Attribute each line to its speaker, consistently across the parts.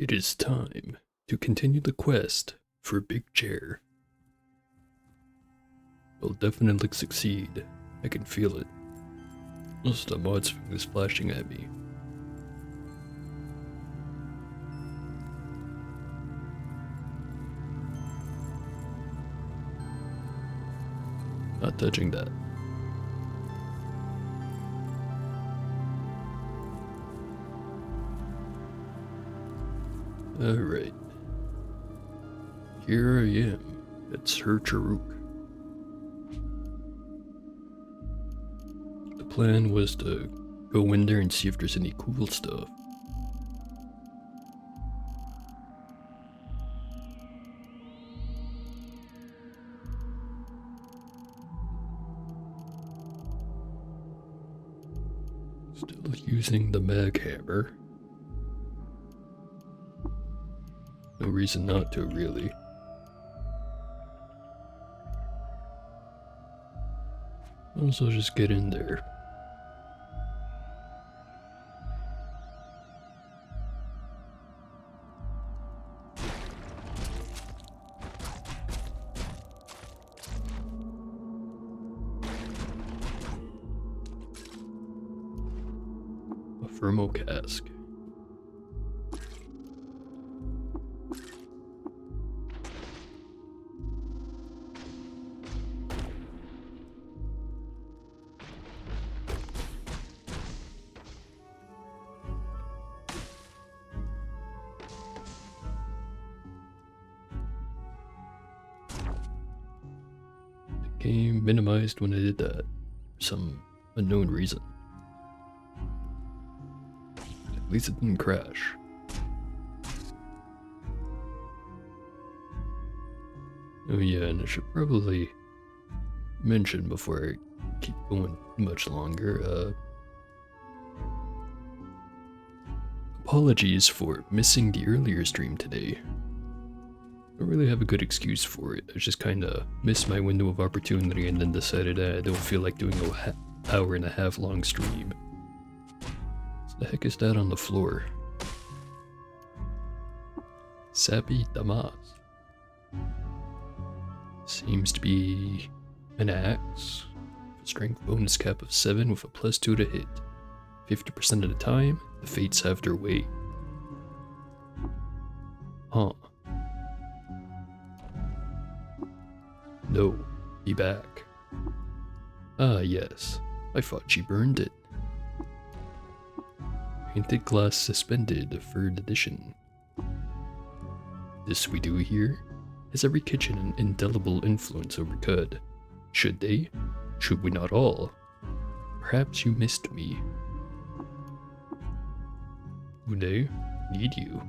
Speaker 1: It is time to continue the quest for Big Chair. We'll definitely succeed. I can feel it. Also, the mod swing is flashing at me. Not touching that. Alright. Here I am at Sir Charuk. The plan was to go in there and see if there's any cool stuff. Still using the mag hammer. No reason not to, really. Also, just get in there. A thermo cask. Game minimized when I did that for some unknown reason. At least it didn't crash. Oh yeah, and I should probably mention before I keep going much longer, apologies for missing the earlier stream today. I don't really have a good excuse for it. I just kinda missed my window of opportunity and then decided I don't feel like doing an hour and a half long stream. What the heck is that on the floor? Sappy Damas. Seems to be an axe. A strength bonus cap of 7 with a +2 to hit. 50% of the time, the fates have their way. Huh. No, be back. Ah, yes. I thought she burned it. Painted glass suspended, 3rd edition. This we do here? Has every kitchen an indelible influence over Cud? Should they? Should we not all? Perhaps you missed me. Uday, need you.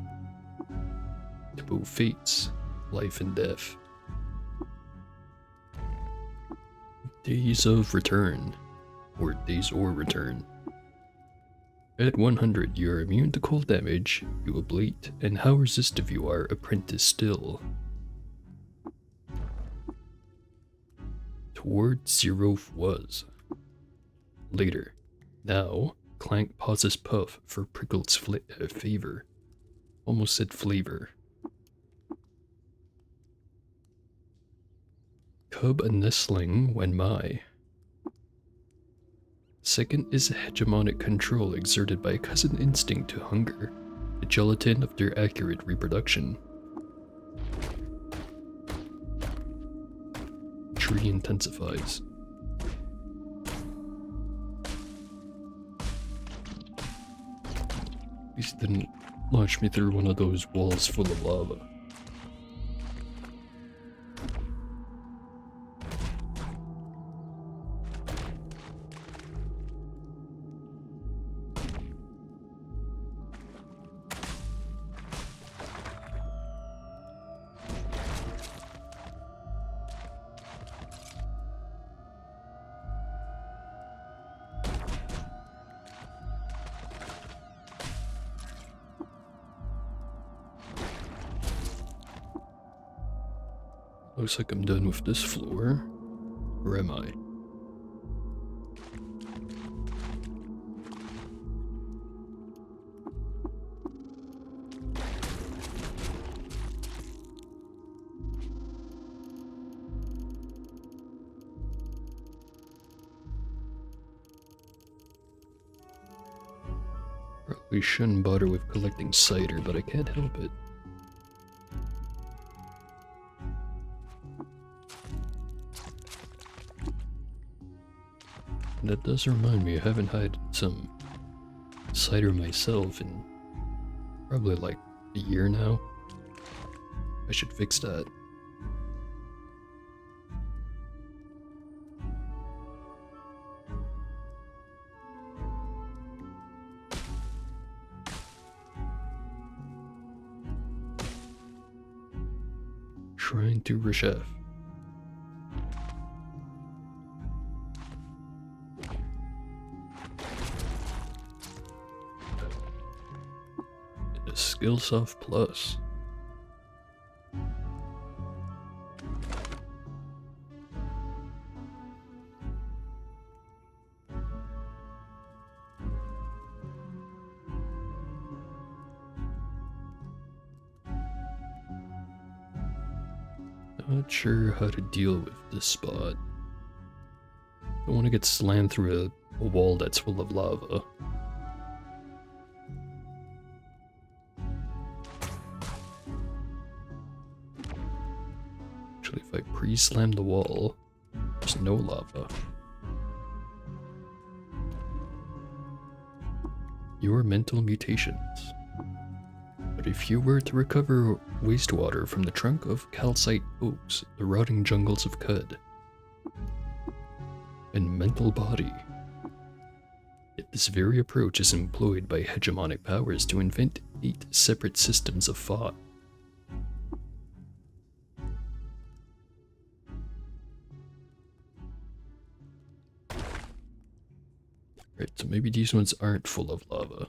Speaker 1: To both fates, life and death. Days of return, or days or return. At 100, you are immune to cold damage, you ablate, and how resistive you are, apprentice still. Toward 0 was. Later. Now, Clank pauses Puff for Prickled's favor. Almost said flavor. Cub a nestling when my. Second is a hegemonic control exerted by a cousin instinct to hunger, the gelatin of their accurate reproduction. Tree intensifies. At least it didn't launch me through one of those walls full of lava. Looks like I'm done with this floor. Or am I? Probably shouldn't bother with collecting cider, but I can't help it. That does remind me, I haven't had some cider myself in probably like a year now. I should fix that. Shrine to Reshef. And a Skillsoft Plus. Not sure how to deal with this spot. Don't want to get slammed through a wall that's full of lava. Actually, if I pre-slam the wall, there's no lava. Your mental mutations. But if you were to recover wastewater from the trunk of calcite oaks, the rotting jungles of Cud, and mental body. Yet this very approach is employed by hegemonic powers to invent 8 separate systems of thought. Right, so maybe these ones aren't full of lava.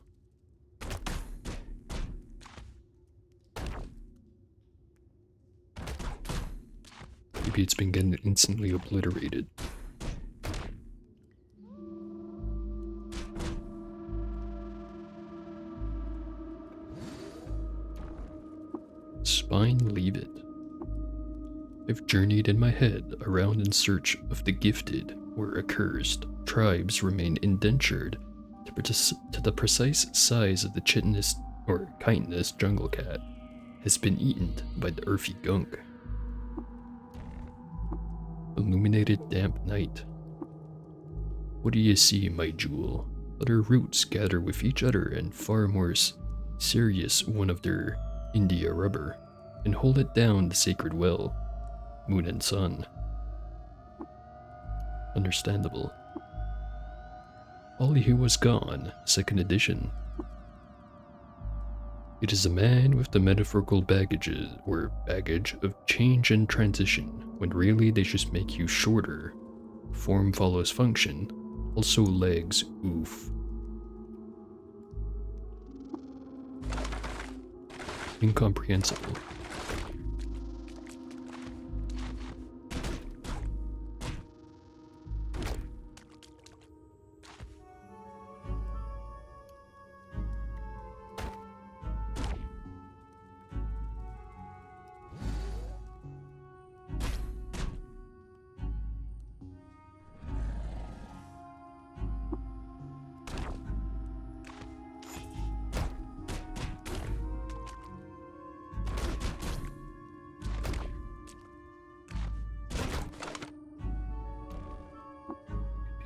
Speaker 1: Maybe it's been getting instantly obliterated. Spine, leave it. I've journeyed in my head around in search of the gifted or accursed. Tribes remain indentured to the precise size of the chitinous or chitinous jungle cat has been eaten by the earthy gunk. Illuminated damp night. What do you see, my jewel? Other roots gather with each other and far more serious one of their India rubber, and hold it down the sacred well, moon and sun. Understandable. Ollie Who Was Gone, 2nd edition. It is a man with the metaphorical baggage of change and transition, when really they just make you shorter. Form follows function, also legs, oof. Incomprehensible.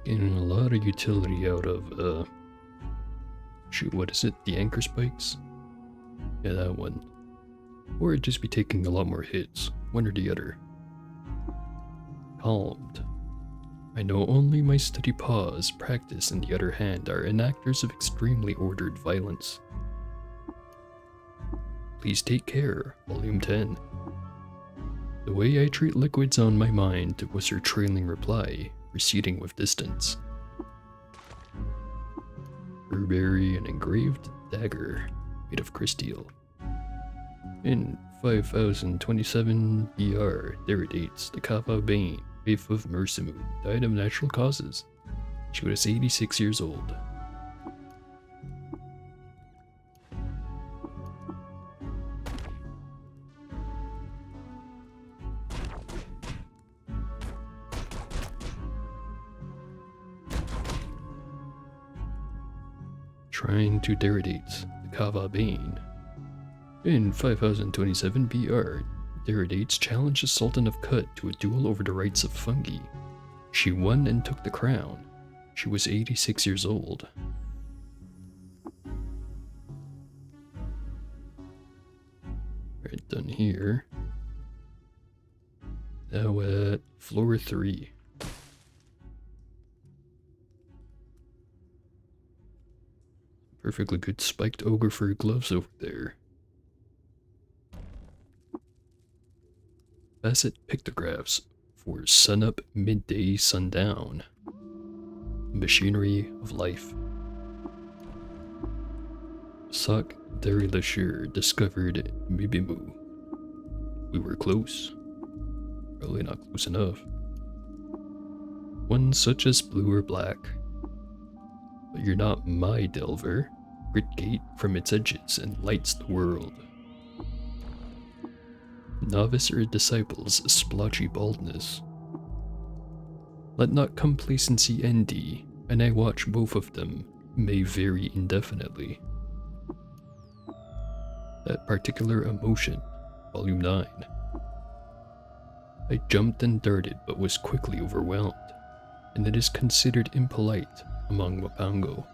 Speaker 1: Getting a lot of utility out of, shoot, what is it? The anchor spikes? Yeah, that one. Or it'd just be taking a lot more hits, one or the other. Calmed. I know only my steady paws, practice in the other hand, are enactors of extremely ordered violence. Please take care, Volume 10. The way I treat liquids on my mind was her trailing reply, receding with distance. Burberry, an engraved dagger made of crysteel. In 5027 BR, there it dates the Kava Bane, wife of Mercimu, died of natural causes. She was 86 years old. Shrine to Deridates, the Kava Bane. In 5027 BR, Deridates challenged the Sultan of Kut to a duel over the rights of fungi. She won and took the crown. She was 86 years old. Alright, done here. Now at floor 3. Perfectly good spiked ogre fur gloves over there. Facet pictographs for sunup, midday, sundown. Machinery of life. Sak Darilashir discovered Mibimu. We were close. Probably not close enough. One such as blue or black. But you're not my Delver. Gritgate from its edges and lights the world. Novice or disciples splotchy baldness. Let not complacency end thee, and I watch both of them may vary indefinitely. That particular emotion, volume 9. I jumped and darted but was quickly overwhelmed, and it is considered impolite among Wapango.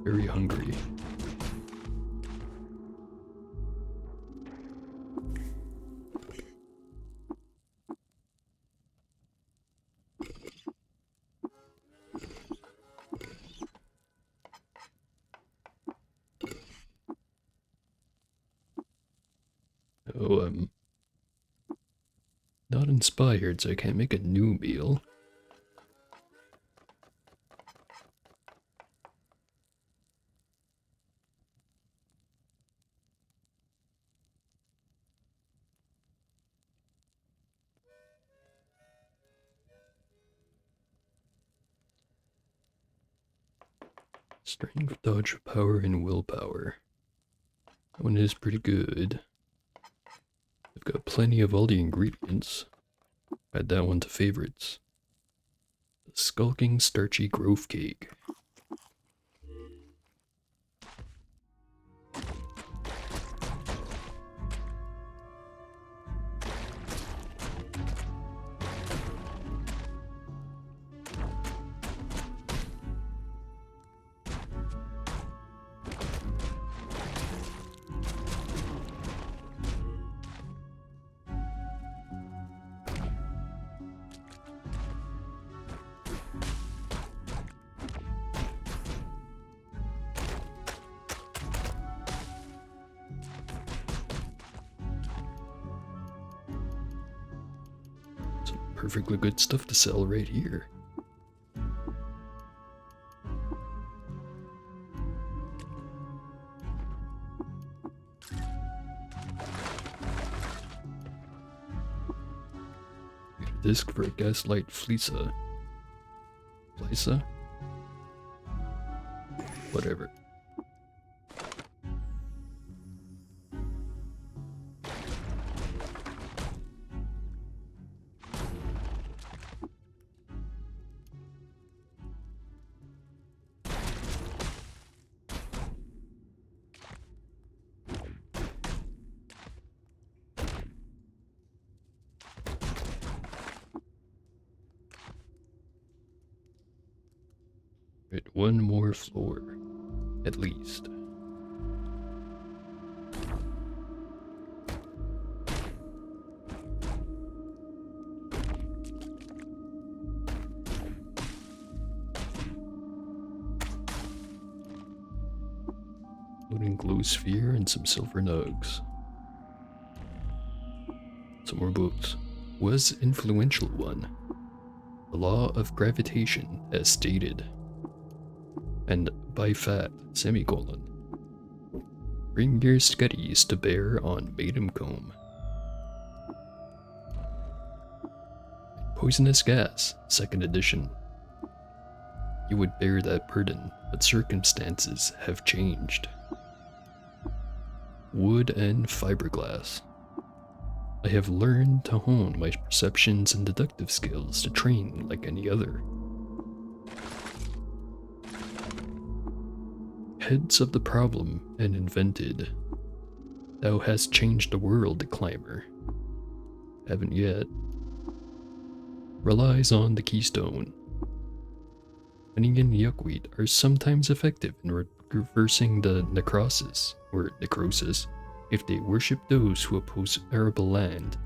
Speaker 1: Very hungry. Oh, I'm not inspired, so I can't make a new meal. Strength, dodge, power, and willpower. That one is pretty good. I've got plenty of all the ingredients. Add that one to favorites. The Skulking Starchy Growth Cake. Perfectly good stuff to sell right here. Get a disc for a Gaslight Fleesa. Fleesa? Whatever. Right, one more floor, at least. Loading glow sphere and some silver nugs. Some more books. Was influential one. The law of gravitation as stated. And by fat, semicolon. Bring your studies to bear on Maidumcombe. Poisonous Gas, 2nd edition. You would bear that burden, but circumstances have changed. wood and fiberglass. I have learned to hone my perceptions and deductive skills to train like any other. Heads of the problem and invented. Thou hast changed the world, climber. Haven't yet. Relies on the keystone. Honey and yuckweed are sometimes effective in reversing the necrosis, if they worship those who oppose arable land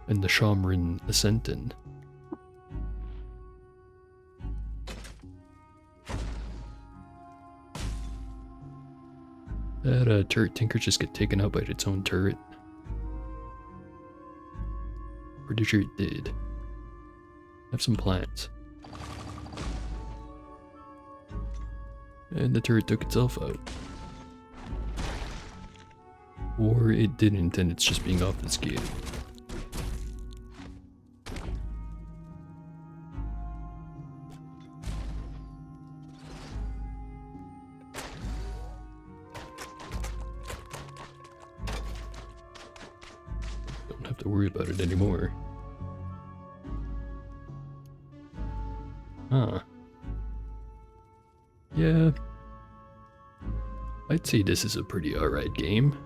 Speaker 1: and the Shamrin Ascenton. That turret tinker just get taken out by its own turret. Pretty sure it did. Have some plants. And the turret took itself out. Or it didn't and it's just being obfuscated. Don't have to worry about it anymore. Huh. Yeah. I'd say this is a pretty alright game.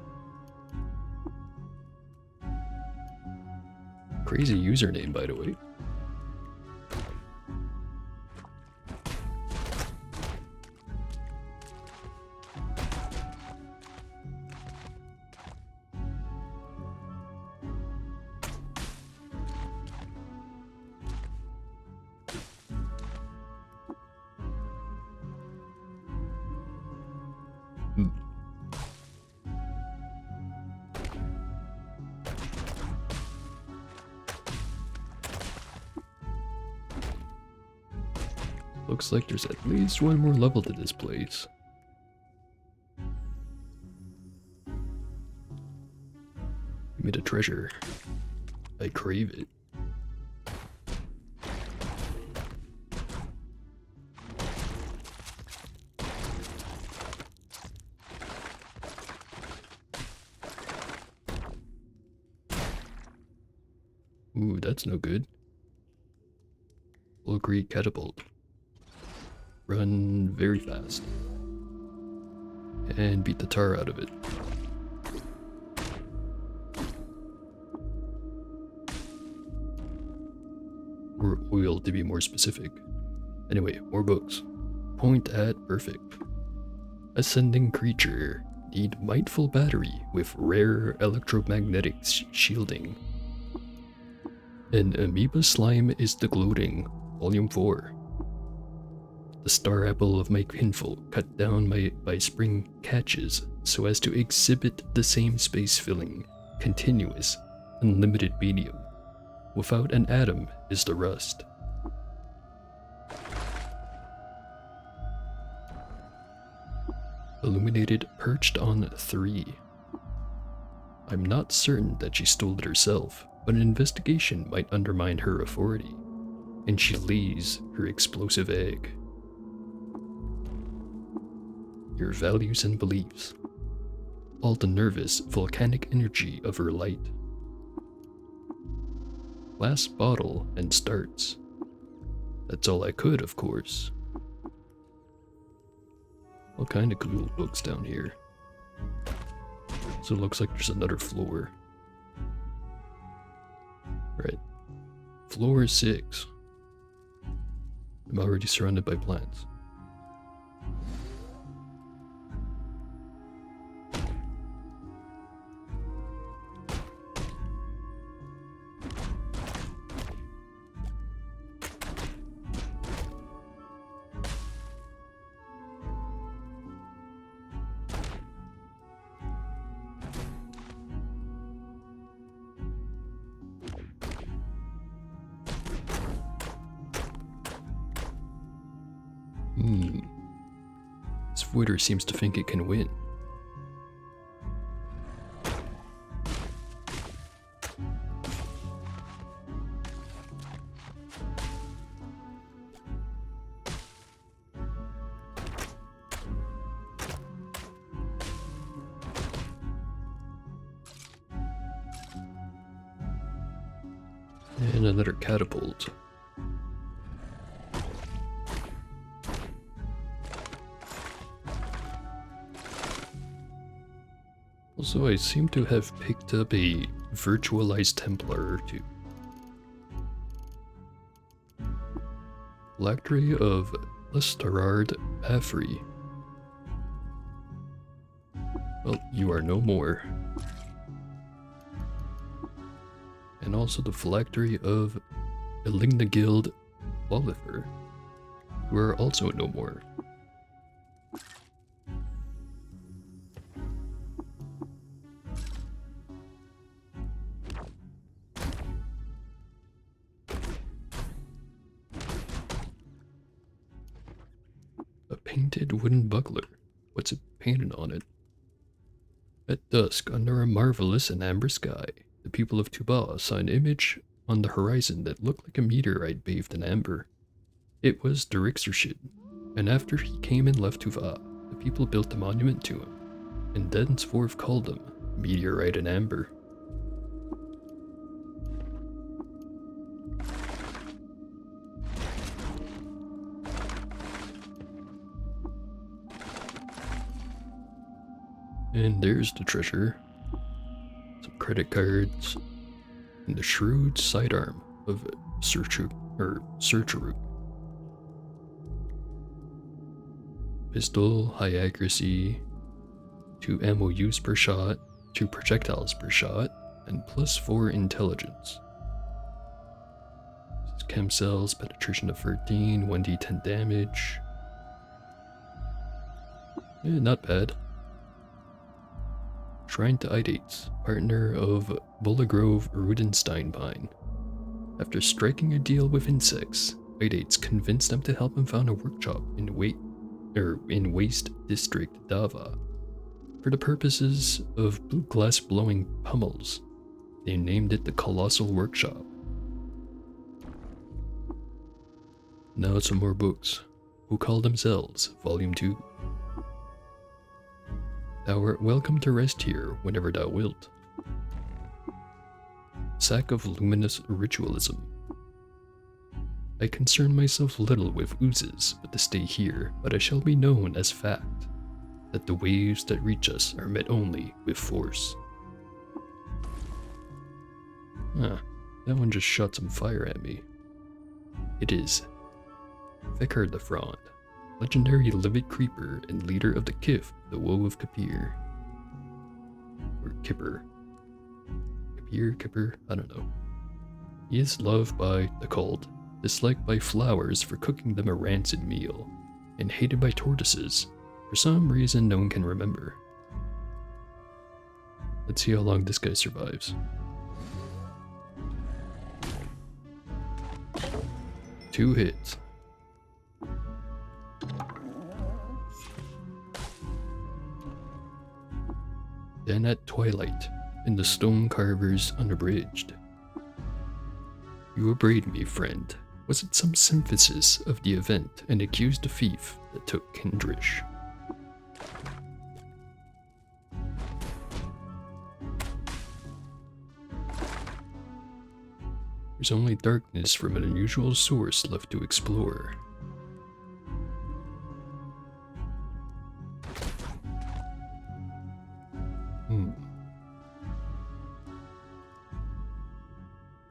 Speaker 1: Crazy username, by the way. Looks like there's at least one more level to this place. Give me the treasure. I crave it. Ooh, that's no good. Low-grade catapult. Run very fast. And beat the tar out of it. Or oil to be more specific. Anyway, more books. Point at perfect. Ascending creature. Need mindful battery with rare electromagnetic shielding. An amoeba slime is the gloating. Volume 4. The star apple of my kinfolk cut down by spring catches so as to exhibit the same space-filling, continuous, unlimited medium. Without an atom is the rust. Illuminated perched on 3. I'm not certain that she stole it herself, but an investigation might undermine her authority, and she lays her explosive egg. Your values and beliefs. All the nervous, volcanic energy of her light. Last bottle and starts. That's all I could, of course. All kind of cool books down here. So it looks like there's another floor. Right. Floor 6. I'm already surrounded by plants. This voider seems to think it can win. And another catapult. Also, I seem to have picked up a virtualized Templar or two. Phylactery of Lestarard Afri. Well, you are no more. And also the Phylactery of Elignagild Lolifer, who are also no more. A painted wooden buckler. What's it painted on it? At dusk, under a marvelous and amber sky, the people of Tuba saw an image on the horizon that looked like a meteorite bathed in amber. It was Dirixershid, and after he came and left Tuva, the people built a monument to him, and thenceforth called him Meteorite in Amber. And there's the treasure. Some credit cards. And the shrewd sidearm of Searcheruk. Pistol, high accuracy, 2 ammo use per shot, 2 projectiles per shot, and +4 intelligence. This is chem cells, penetration of 13, 1d10 damage. Not bad. Shrine to Idates, partner of Bullagrove Rudensteinpine. After striking a deal with insects, Idates convinced them to help him found a workshop in Waste District Dava. For the purposes of blue glass blowing pummels, they named it the Colossal Workshop. Now some more books. Who Call Themselves, Volume 2. Thou art welcome to rest here whenever thou wilt. Sack of Luminous Ritualism. I concern myself little with oozes but to stay here, but I shall be known as fact, that the waves that reach us are met only with force. That one just shot some fire at me. It is Vekar the Frond, legendary livid creeper and leader of the Kif, the Woe of Kapir. Or Kipper. Kipper, I don't know. He is loved by the cult, disliked by flowers for cooking them a rancid meal, and hated by tortoises, for some reason no one can remember. Let's see how long this guy survives. 2 hits. Then at twilight, in the stone carvers unabridged. You upbraid me, friend. Was it some synthesis of the event and accused the thief that took Kindrish? There's only darkness from an unusual source left to explore.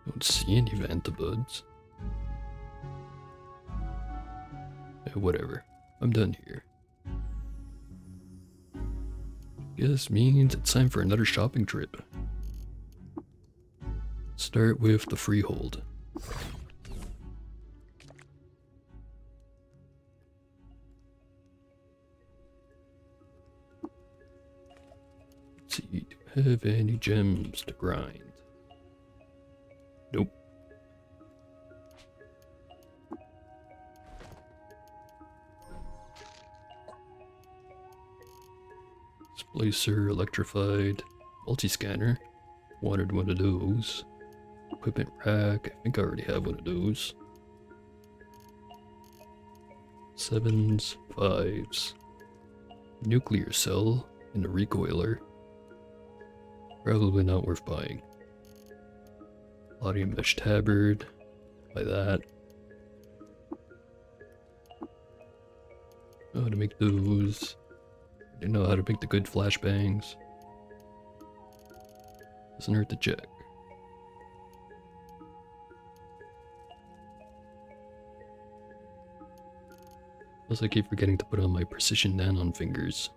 Speaker 1: Don't see any Vantabuds. Whatever. I'm done here. Guess means it's time for another shopping trip. Start with the Freehold. Let's see, do I have any gems to grind? Nope. Splicer, electrified, multi-scanner. Wanted one of those. Equipment rack, I think I already have one of those. 7s, 5s. Nuclear cell and a recoiler. Probably not worth buying. Body mesh tabard. Buy that. Know how to make those. I know how to make the good flashbangs. Doesn't hurt to check. Plus I keep forgetting to put on my precision nanon fingers.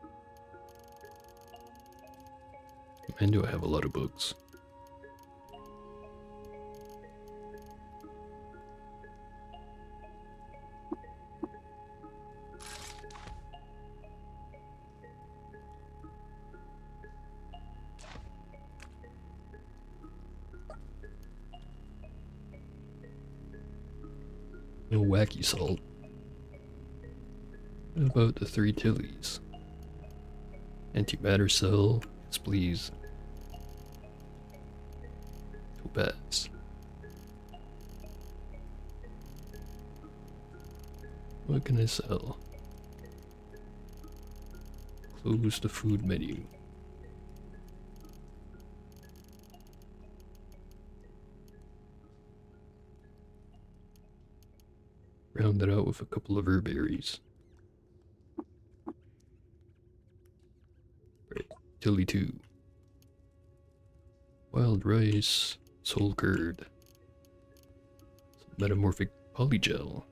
Speaker 1: Man, do I have a lot of books. No wacky salt. What about the 3 Tillies? Antimatter cell? Yes, please. Topaz. What can I sell? Close the food menu. Round it out with a couple of herberries. Right, Tilly 2. Wild rice, soul curd. Metamorphic polygel.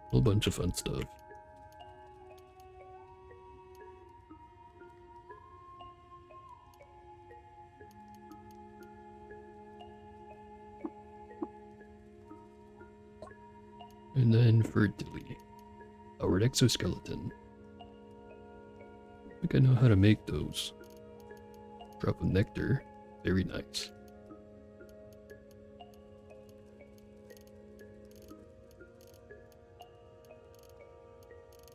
Speaker 1: A whole bunch of fun stuff. And then for Dilly, powered exoskeleton. I think I know how to make those. Drop of nectar, very nice.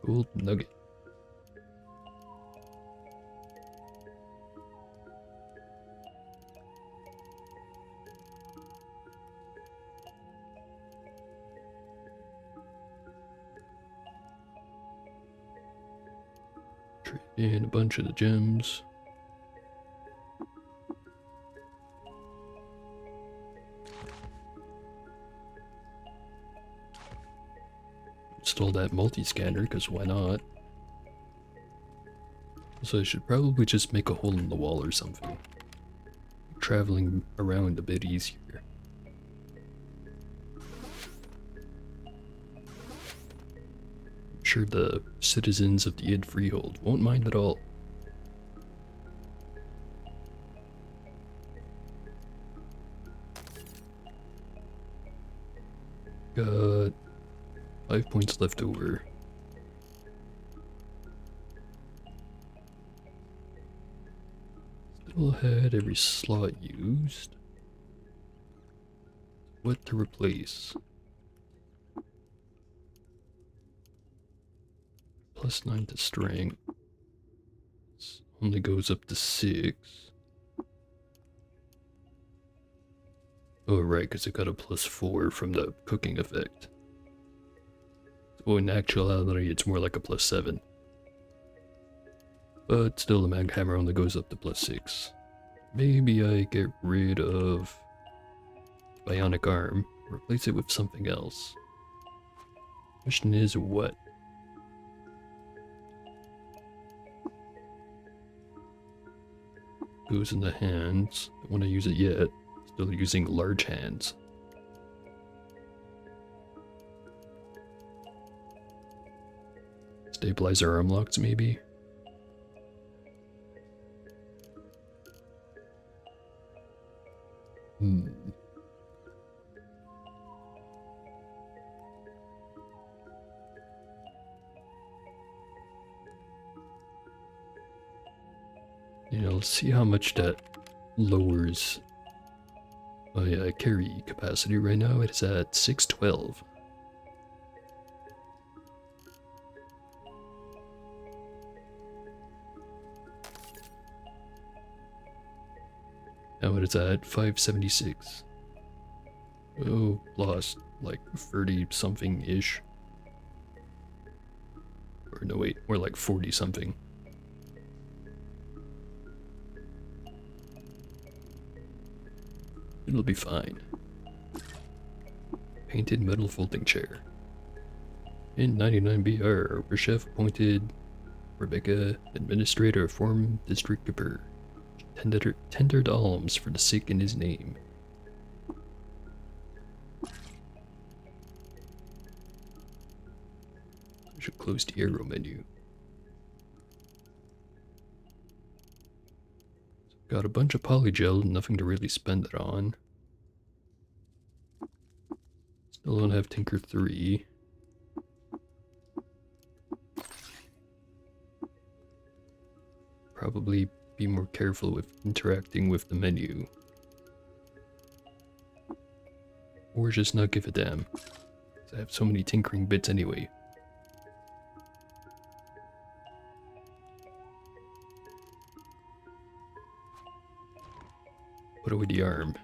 Speaker 1: Gold nugget. And a bunch of the gems. Install that multi-scanner, because why not? So I should probably just make a hole in the wall or something. Traveling around a bit easier. I'm sure the citizens of the Id Freehold won't mind at all. Got 5 points left over. Still had every slot used. What to replace? +9 to strength. This only goes up to 6. Oh right, because it got a +4 from the cooking effect. So in actuality, it's more like a +7. But still, the mag hammer only goes up to +6. Maybe I get rid of bionic arm, replace it with something else. Question is, what? Goes in the hands. Don't want to use it yet. Still using large hands. Stabilizer arm locks, maybe? Hmm. You know, let's see how much that lowers my carry capacity. Right now it's at 612. Now it's at 576. Oh, lost like 30 something ish. Or no, wait, more like 40 something. It'll be fine. Painted metal folding chair. In 99BR, Reshef appointed Rebecca, administrator of Form District Gipper. Tendered alms for the sick in his name. I should close the arrow menu. Got a bunch of polygel, nothing to really spend it on. Still don't have Tinker 3. Probably be more careful with interacting with the menu. Or just not give a damn. 'Cause I have so many tinkering bits anyway. Put away the arm.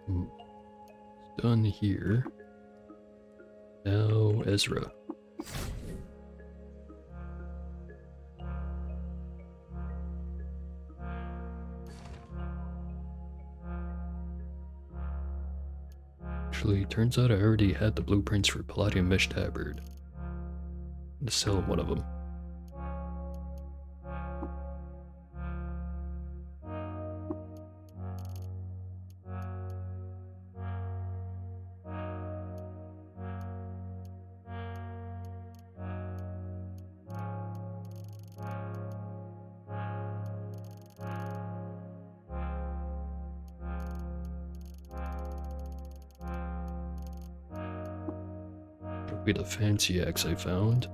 Speaker 1: It's done here. Now Ezra. Actually, turns out I already had the blueprints for Palladium Mesh Tabard. I'm gonna sell one of them. Be the fancy axe I found.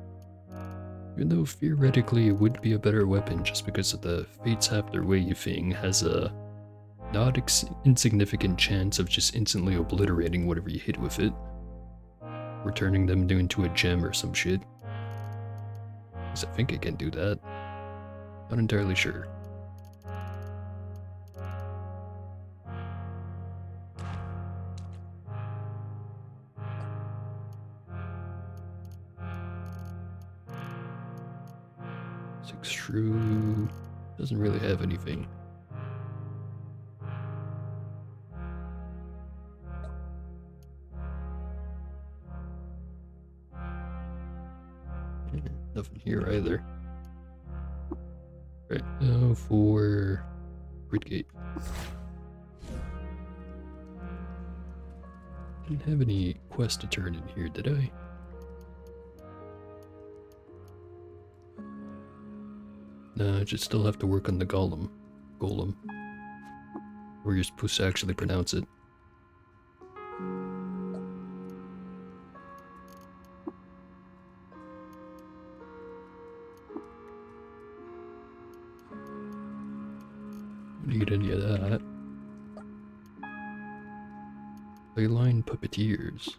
Speaker 1: Even though theoretically it would be a better weapon just because of the Fates Have Their Way thing has a not insignificant chance of just instantly obliterating whatever you hit with it. Or turning them into a gem or some shit. Because I think I can do that. Not entirely sure. Extrude doesn't really have anything. Nothing here either. Right now for Gridgate. Didn't have any quest to turn in here, did I? No, I just still have to work on the golem. Golem. Or you're supposed to actually pronounce it. Don't need any of that. Leyline Puppeteers.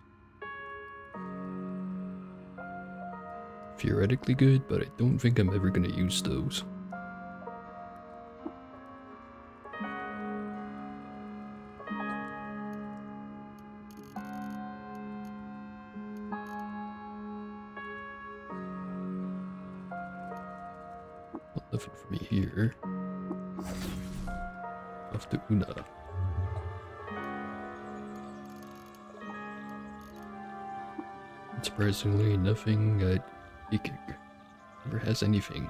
Speaker 1: Theoretically good, but I don't think I'm ever gonna use those. Nothing for me here. Off to Una. Surprisingly, nothing at Ikik. Never has anything.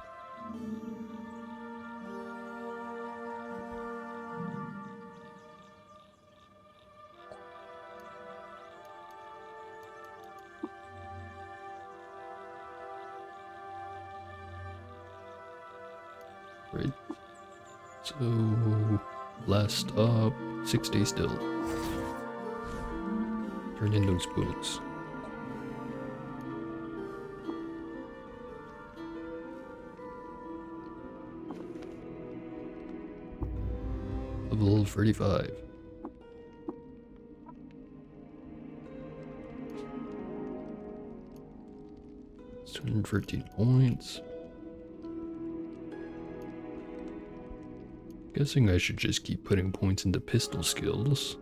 Speaker 1: Right. So, last up, 6 days still. Turn in those boots. Level 35. It's 213 points. Guessing I should just keep putting points into pistol skills.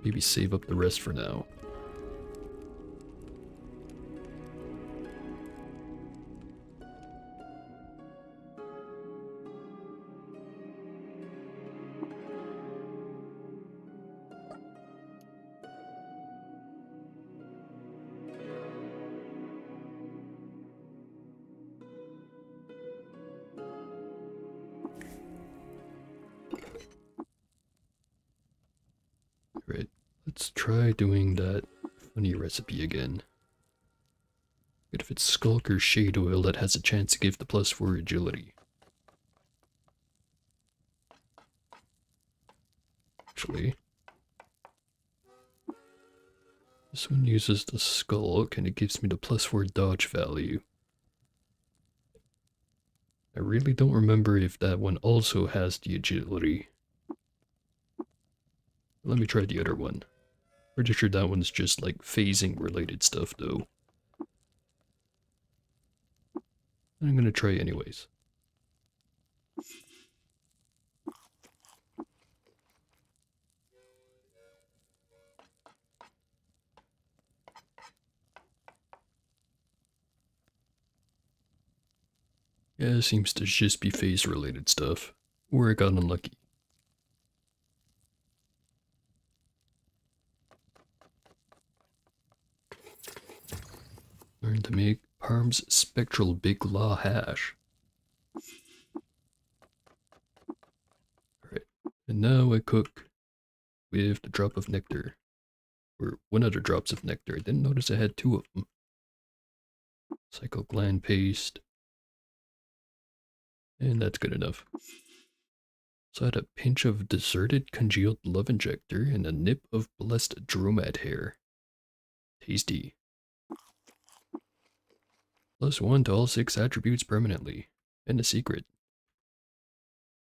Speaker 1: Maybe save up the rest for now. Right, let's try doing that funny recipe again. But if it's Skulker Shade Oil, that has a chance to give the +4 agility. Actually, this one uses the Skulk and it gives me the +4 dodge value. I really don't remember if that one also has the agility. Let me try the other one. Pretty sure that one's just like phasing related stuff though. I'm gonna try anyways. Yeah, it seems to just be phase related stuff. Or I got unlucky. Learn to make Parm's Spectral Big Law Hash. Alright, and now I cook with the drop of nectar. Or one other drops of nectar. I didn't notice I had 2 of them. Psychogland paste. And that's good enough. So I had a pinch of deserted congealed love injector and a nip of blessed dromad hair. Tasty. +1 to all 6 attributes permanently. And a secret.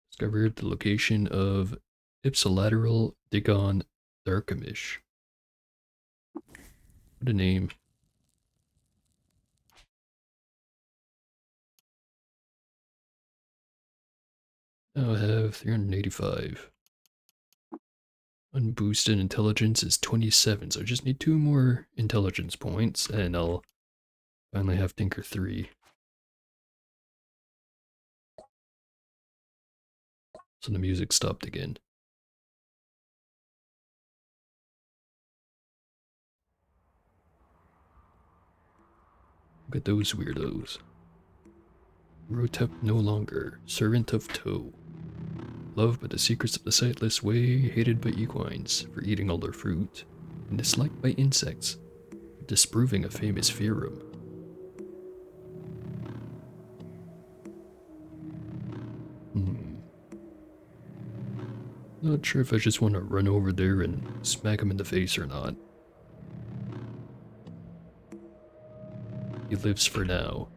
Speaker 1: Discovered the location of Ipsilateral Digon Darkamish. What a name. Now I have 385. Unboosted intelligence is 27, so I just need 2 more intelligence points, and I'll finally have Tinker 3. So the music stopped again. Look at those weirdos. Rotep no longer, servant of Toe. Loved by the secrets of the sightless way, hated by equines for eating all their fruit, and disliked by insects for disproving a famous theorem. Not sure if I just want to run over there and smack him in the face or not. He lives for now.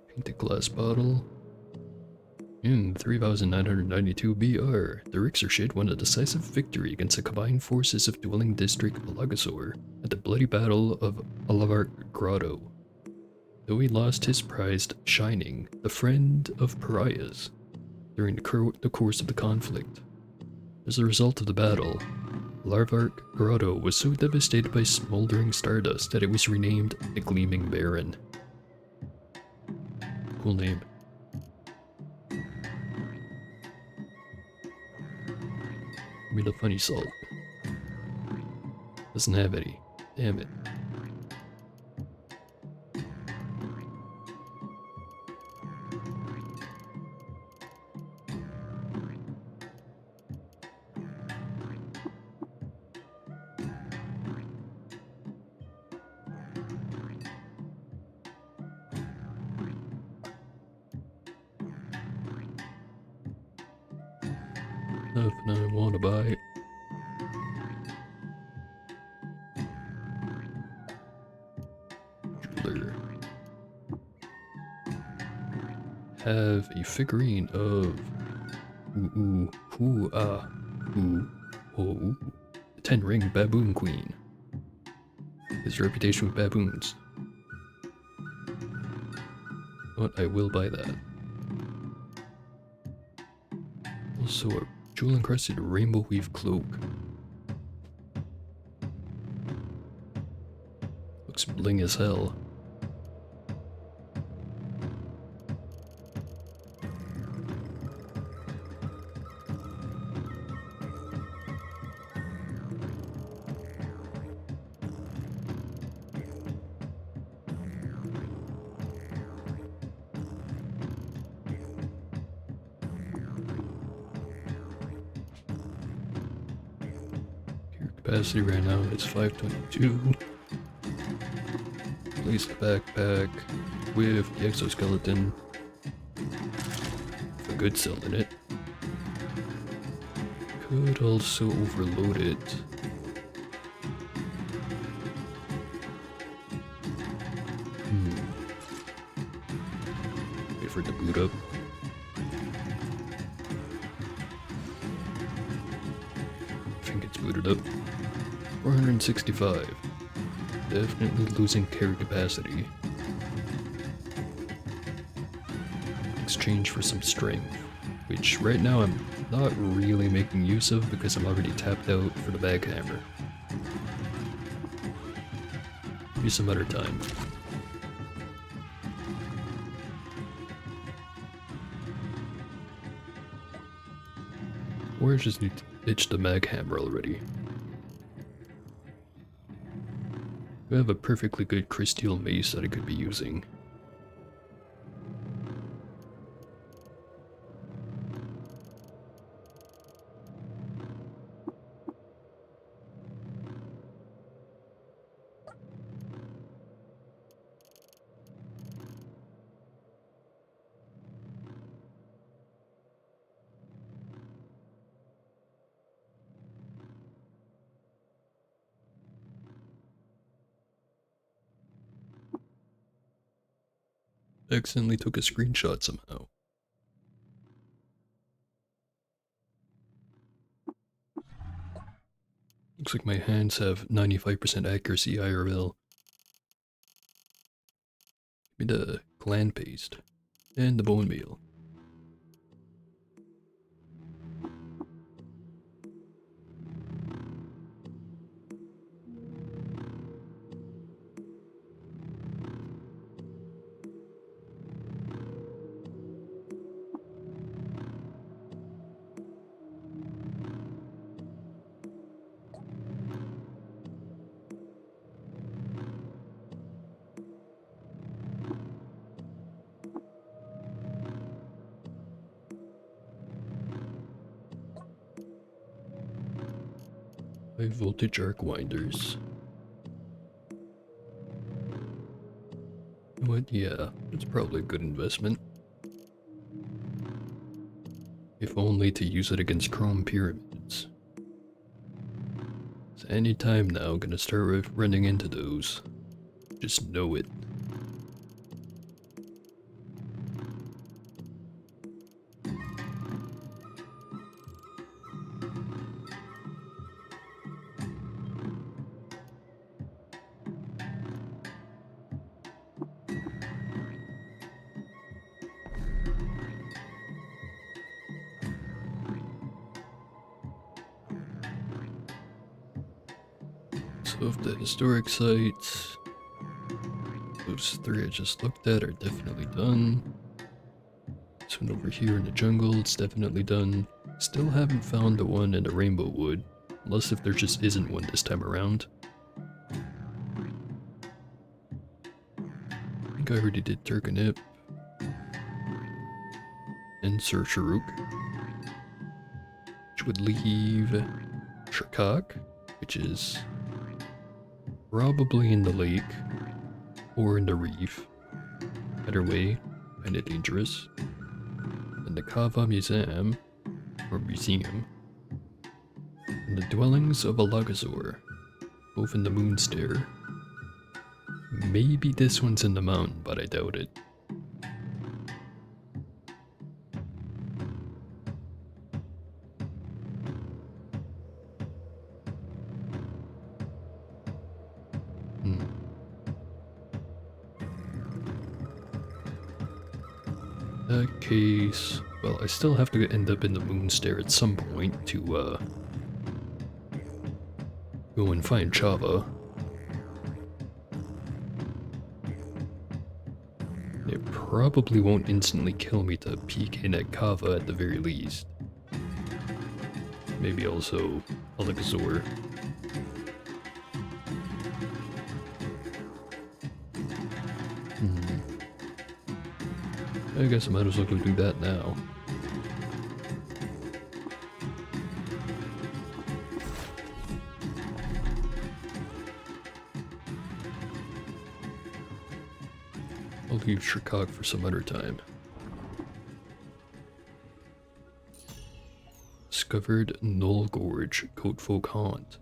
Speaker 1: Painted glass bottle. In 3992 BR, the Rixershit won a decisive victory against the combined forces of Dwelling District Alagasor at the bloody Battle of Alavar Grotto. Though he lost his prized Shining, the friend of pariahs, during the course of the conflict. As a result of the battle, Larvark Grotto was so devastated by smoldering stardust that it was renamed the Gleaming Baron. Cool name. Give me the funny salt. Doesn't have any. Damn it. Nothing I want to buy. Jeweler. Have a figurine of the 10 ring baboon queen. His reputation with baboons. But I will buy that. Also a jewel encrusted rainbow weave cloak. Looks bling as hell. Capacity right now is 522. Place the backpack with the exoskeleton. A good cell in it. Could also overload it. Wait for it to boot up. I think it's booted up. 465. Definitely losing carry capacity. Exchange for some strength, which right now I'm not really making use of because I'm already tapped out for the bag hammer. Maybe some other time. Or I just need to ditch the mag hammer already. I have a perfectly good crystal mace that I could be using. Accidentally took a screenshot somehow. Looks like my hands have 95% accuracy IRL. Give me the gland paste and the bone meal. High voltage arc winders. What? Yeah, it's probably a good investment. If only to use it against chrome pyramids. So anytime now, gonna start running into those. Just know it. So of the historic sites, those three I just looked at are definitely done. This one over here in the jungle, it's definitely done. Still haven't found the one in the Rainbow Wood, unless if there just isn't one this time around. I think I already did Turkanip. And Sir Sharuk. Which would leave Shirkak, which is probably in the lake or in the reef. Either way, kinda dangerous. And the Kava Museum, or Museum, and the Dwellings of Alagazor, both in the Moonstair. Maybe this one's in the mountain, but I doubt it. that case, well, I still have to end up in the Moonstair at some point to, go and find Chava. It probably won't instantly kill me to peek in at Kava at the very least. Maybe also Alakazor. I guess I might as well go do that now. I'll leave Shrikog for some other time. Discovered Null Gorge, Coatfolk Haunt.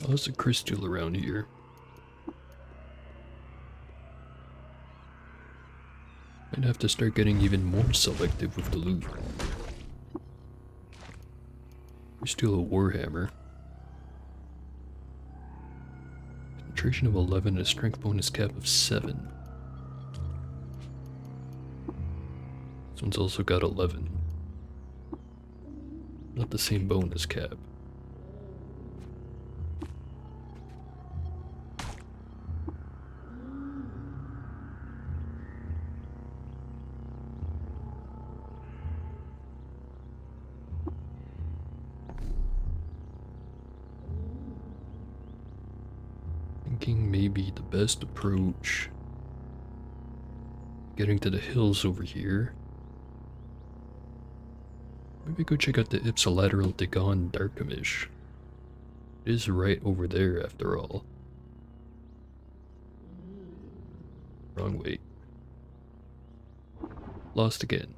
Speaker 1: Oh, there's a crystal around here. Might have to start getting even more selective with the loot. There's still a Warhammer. Concentration of 11 and a strength bonus cap of 7. This one's also got 11. Not the same bonus cap. Thinking maybe the best approach, getting to the hills over here. Maybe go check out the Ipsilateral Dagon Darkamish. It is right over there after all. Wrong way. Lost again.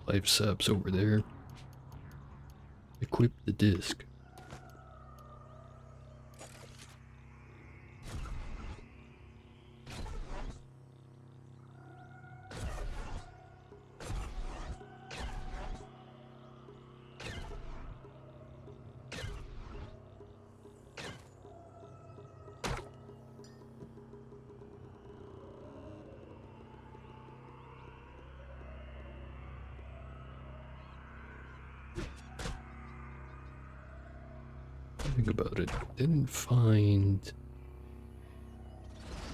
Speaker 1: Life saps over there. Equip the disc. Think about it. Didn't find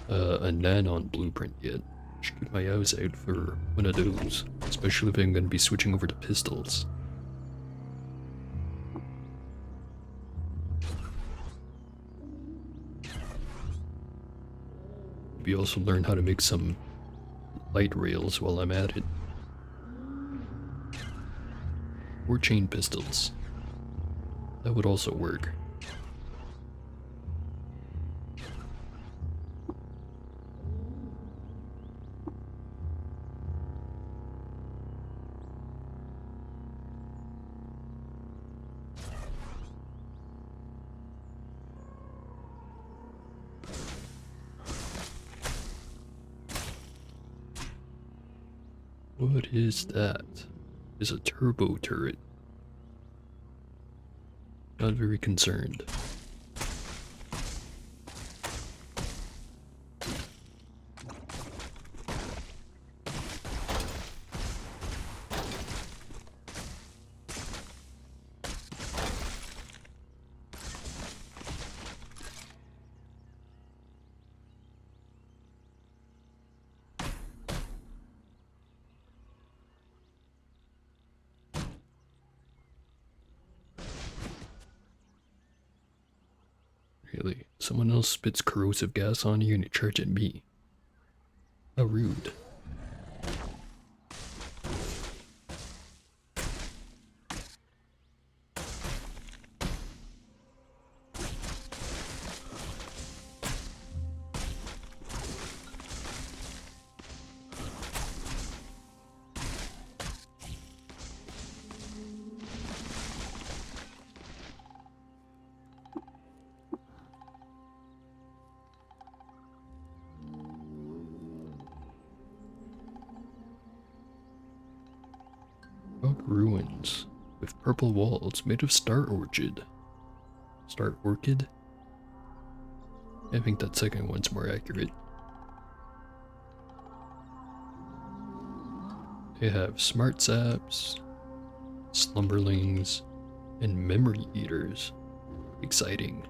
Speaker 1: a Nanon blueprint yet. Should keep my eyes out for one of those, especially if I'm going to be switching over to pistols. Maybe also learn how to make some light rails while I'm at it. Or chain pistols. That would also work. What is that? Is a turbo turret. Not very concerned. Someone else spits corrosive gas on you and you charge at me. How rude. Rock ruins with purple walls made of star orchid. Star orchid? I think that second one's more accurate. They have smart saps, slumberlings, and memory eaters. Exciting.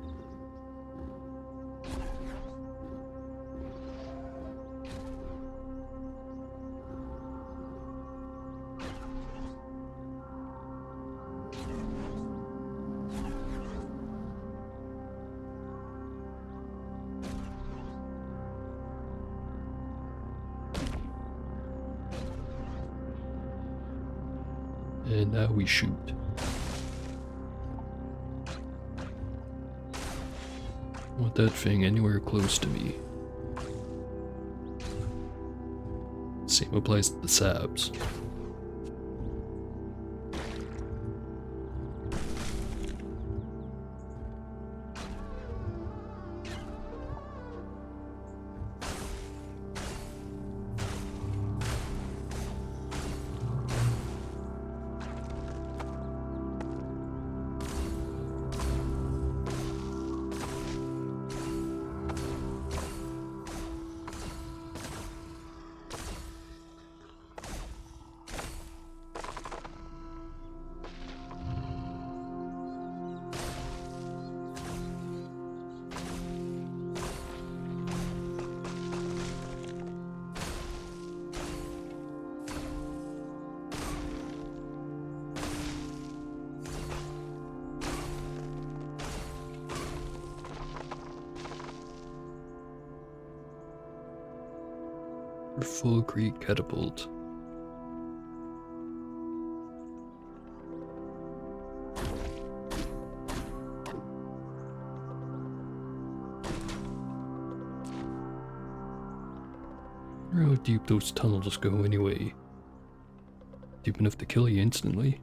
Speaker 1: And now we shoot. I want that thing anywhere close to me. Same applies to the saps. Full Creek catapult. I wonder how deep those tunnels go anyway. Deep enough to kill you instantly.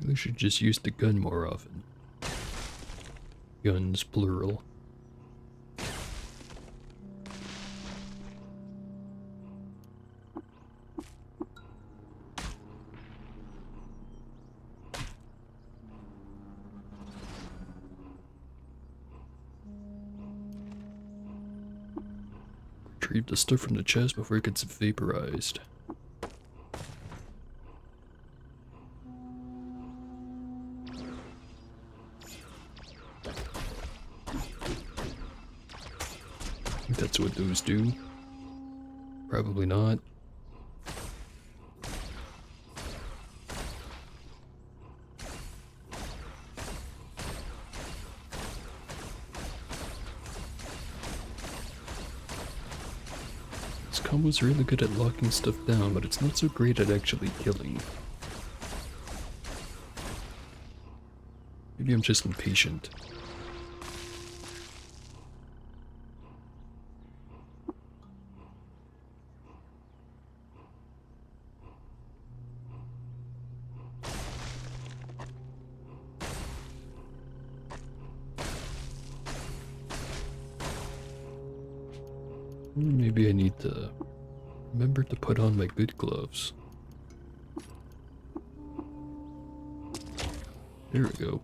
Speaker 1: Really should just use the gun more often. Guns, plural. Retrieve the stuff from the chest before it gets vaporized. I think that's what those do. Probably not. This combo's really good at locking stuff down, but it's not so great at actually killing. Maybe I'm just impatient. Maybe I need to remember to put on my good gloves. There we go.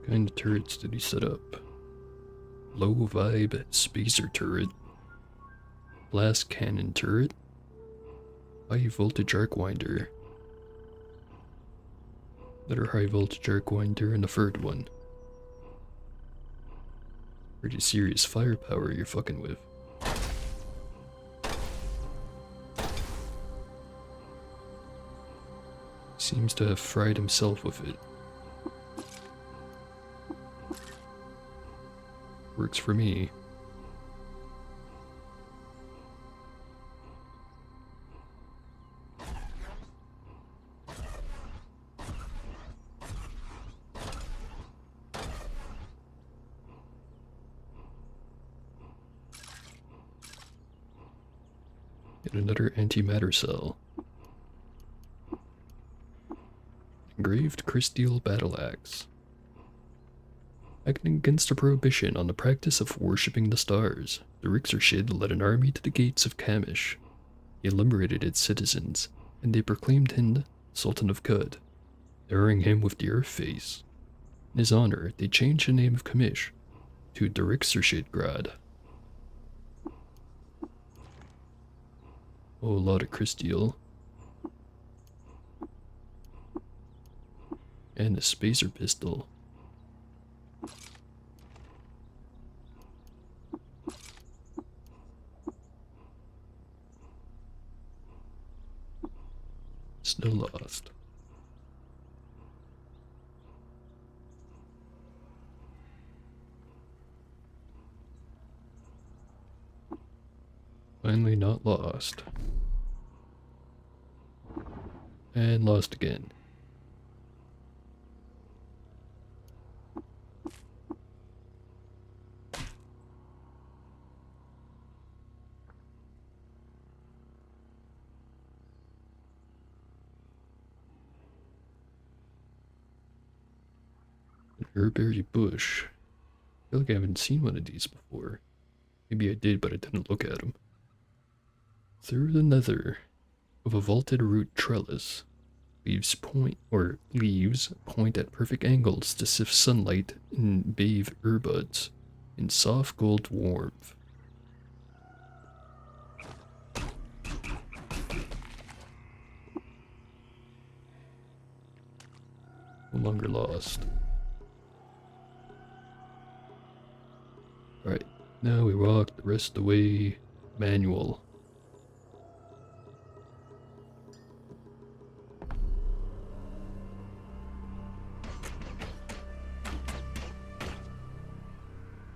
Speaker 1: kind of turrets did he set up? Low vibe spacer turret. Blast cannon turret. High voltage arc winder. Another high voltage arc winder and a third one. Pretty serious firepower you're fucking with. Seems to have fried himself with it. Works for me. Yet another antimatter cell. Engraved crystal battle axe. Acting against a prohibition on the practice of worshipping the stars, the Rixarshid led an army to the gates of Kamish. He liberated its citizens, and they proclaimed him Sultan of Qud, honoring him with the Earth Face. In his honor, they changed the name of Kamish to Darixarshidgrad. Oh, a lot of crystal. And a spacer pistol. Still lost. Finally not lost. And lost again. An herberry bush. I feel like I haven't seen one of these before. Maybe I did, but I didn't look at them. Through the nether of a vaulted root trellis, leaves point at perfect angles to sift sunlight and bathe earbuds in soft gold warmth. No longer lost. Alright, now we walk the rest of the way manual.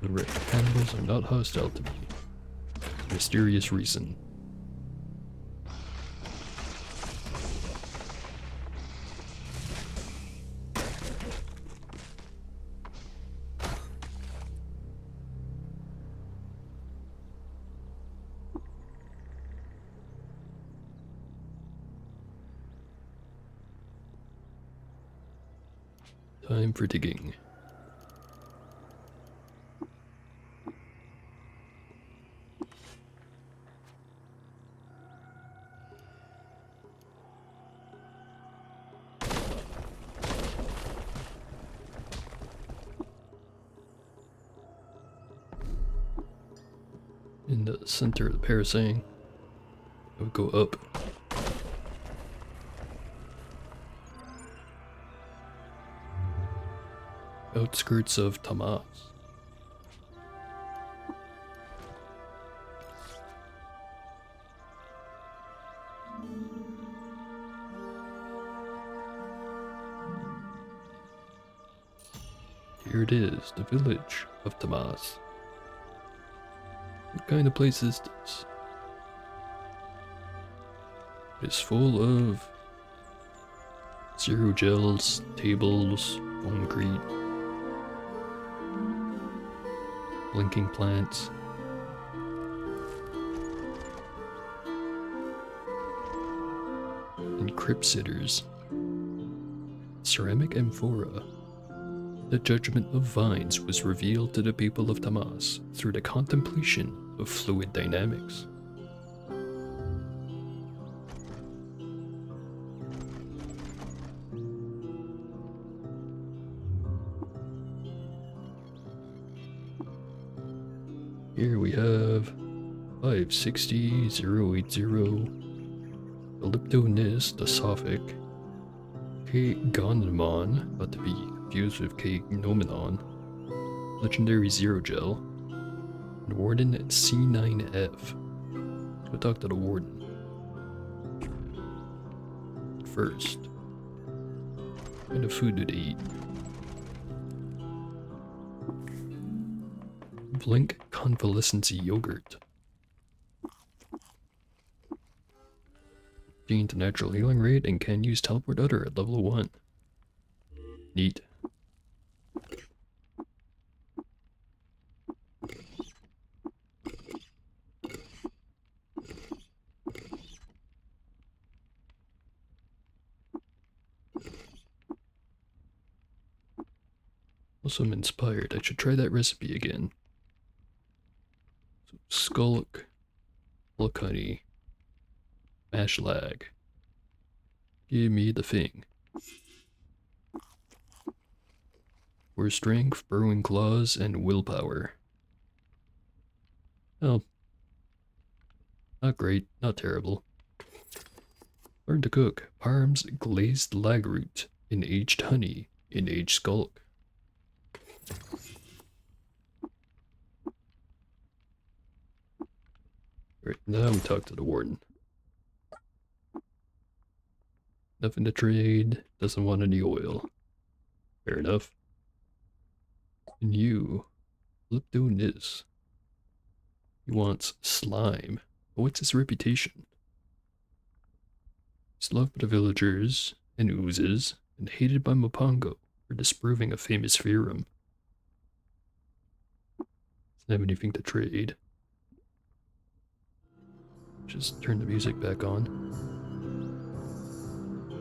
Speaker 1: The red cannibals are not hostile to me. Mysterious reason. Time for digging. In the center of the parasang, I would go up. Outskirts of Tamas. Here it is, the village of Tamas. What kind of place is this? It's full of zero gels, tables, concrete, blinking plants. And crypt sitters. Ceramic amphora. The judgment of vines was revealed to the people of Tamas through the contemplation of fluid dynamics. Here we have 560080, Elliptonis, the Sophic, K. Gondamon, not to be confused with K. Gnomenon, Legendary Zero Gel, and Warden C9F. Let's go talk to the Warden. First, what kind of food do they eat? Blink Convalescency Yogurt. Gained natural healing rate and can use Teleport Udder at level 1. Neat. Also, I'm inspired. I should try that recipe again. So, Skulk, Look Honey, Mashlag. Give me the thing. For strength, burrowing claws, and willpower. Oh. Not great, not terrible. Learn to cook. Parm's glazed lagroot in aged honey in aged skulk. Right, now we talk to the Warden. Nothing to trade, doesn't want any oil. Fair enough. And you, Elliptonis. He wants slime. But what's his reputation? He's loved by the villagers and oozes, and hated by Mopongo for disproving a famous theorem. Doesn't have anything to trade. Just turn the music back on.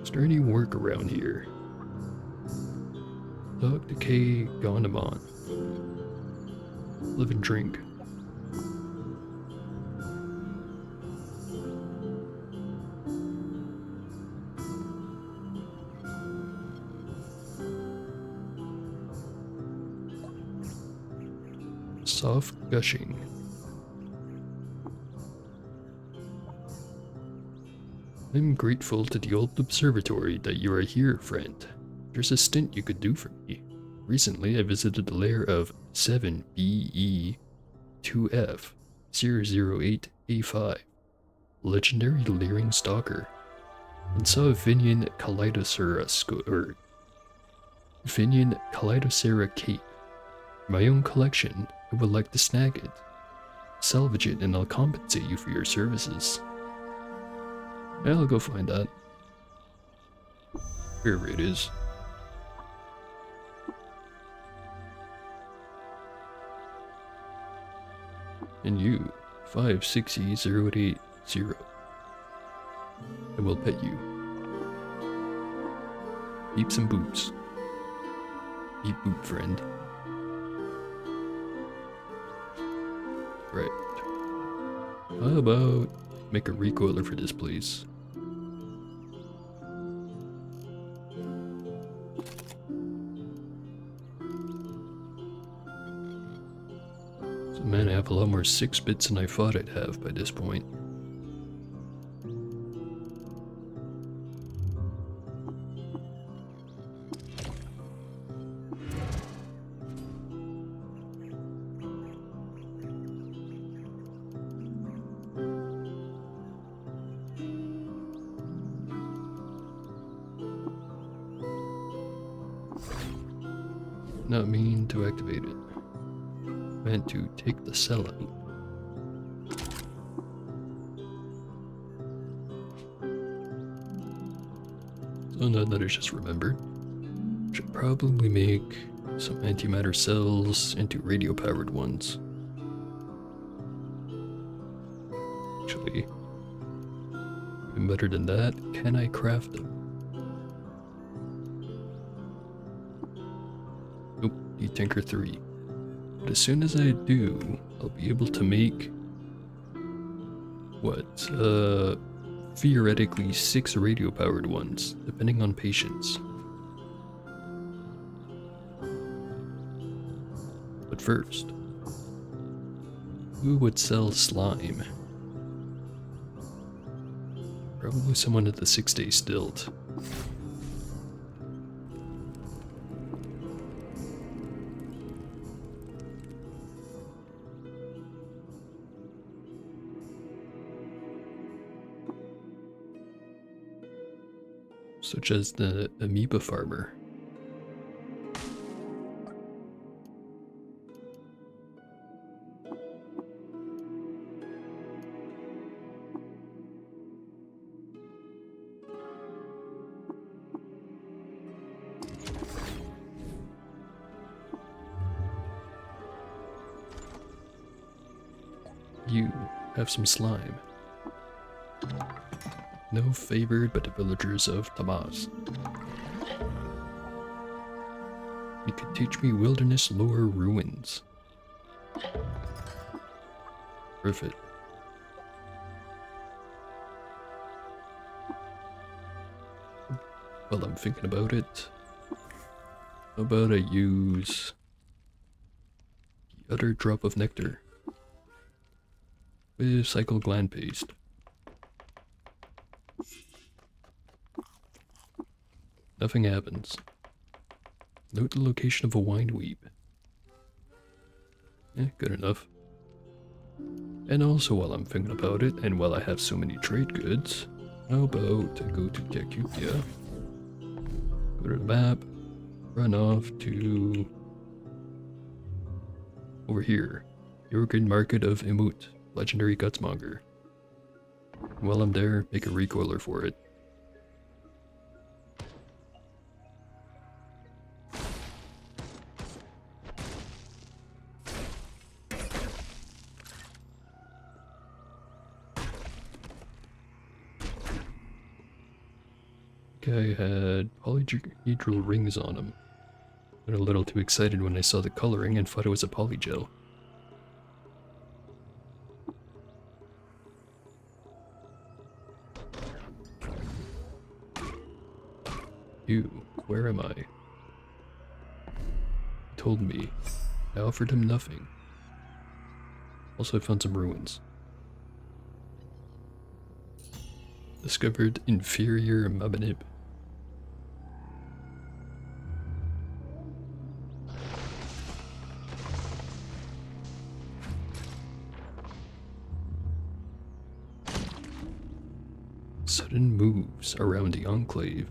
Speaker 1: Is there any work around here? Talk to K. Gondamon. Live and drink. Soft gushing. I'm grateful to the old observatory that you are here, friend. There's a stint you could do for me. Recently, I visited the lair of 7BE2F008A5, legendary leering stalker, and saw Vinian Kaleidocera cape. My own collection, I would like to snag it. Salvage it and I'll compensate you for your services. I'll go find that. Wherever it is. And you, 560080. I will pet you. Beep some boots. Beep boop, friend. Right. How about make a recoiler for this place? So man, I have a lot more 6 bits than I thought I'd have by this point. Not mean to activate it. Meant to take the cell out. So now that I just remembered, should probably make some antimatter cells into radio-powered ones. Actually, even better than that, can I craft them? Nope, need Tinker 3. But as soon as I do, I'll be able to make, what, theoretically 6 radio-powered ones, depending on patience. But first, Who would sell slime? Probably someone at the 6-day stilt. Such as the amoeba farmer. You have some slime. No favored but the villagers of Tamas. You could teach me wilderness lore ruins. Perfect. Well, I'm thinking about it. How about I use the other drop of nectar with cycle gland paste. Nothing happens. Note the location of a wine weep. Good enough. And also while I'm thinking about it, and while I have so many trade goods, how about I go to Yakutia, go to the map, run off to over here, Jurgen Market of Imut, legendary gutsmonger. While I'm there, make a recoiler for it. Guy had polyhedral rings on him. Got a little too excited when I saw the coloring and thought it was a polygel. You, where am I? He told me. I offered him nothing. Also, I found some ruins. Discovered inferior Mabanib. Sudden moves around the enclave.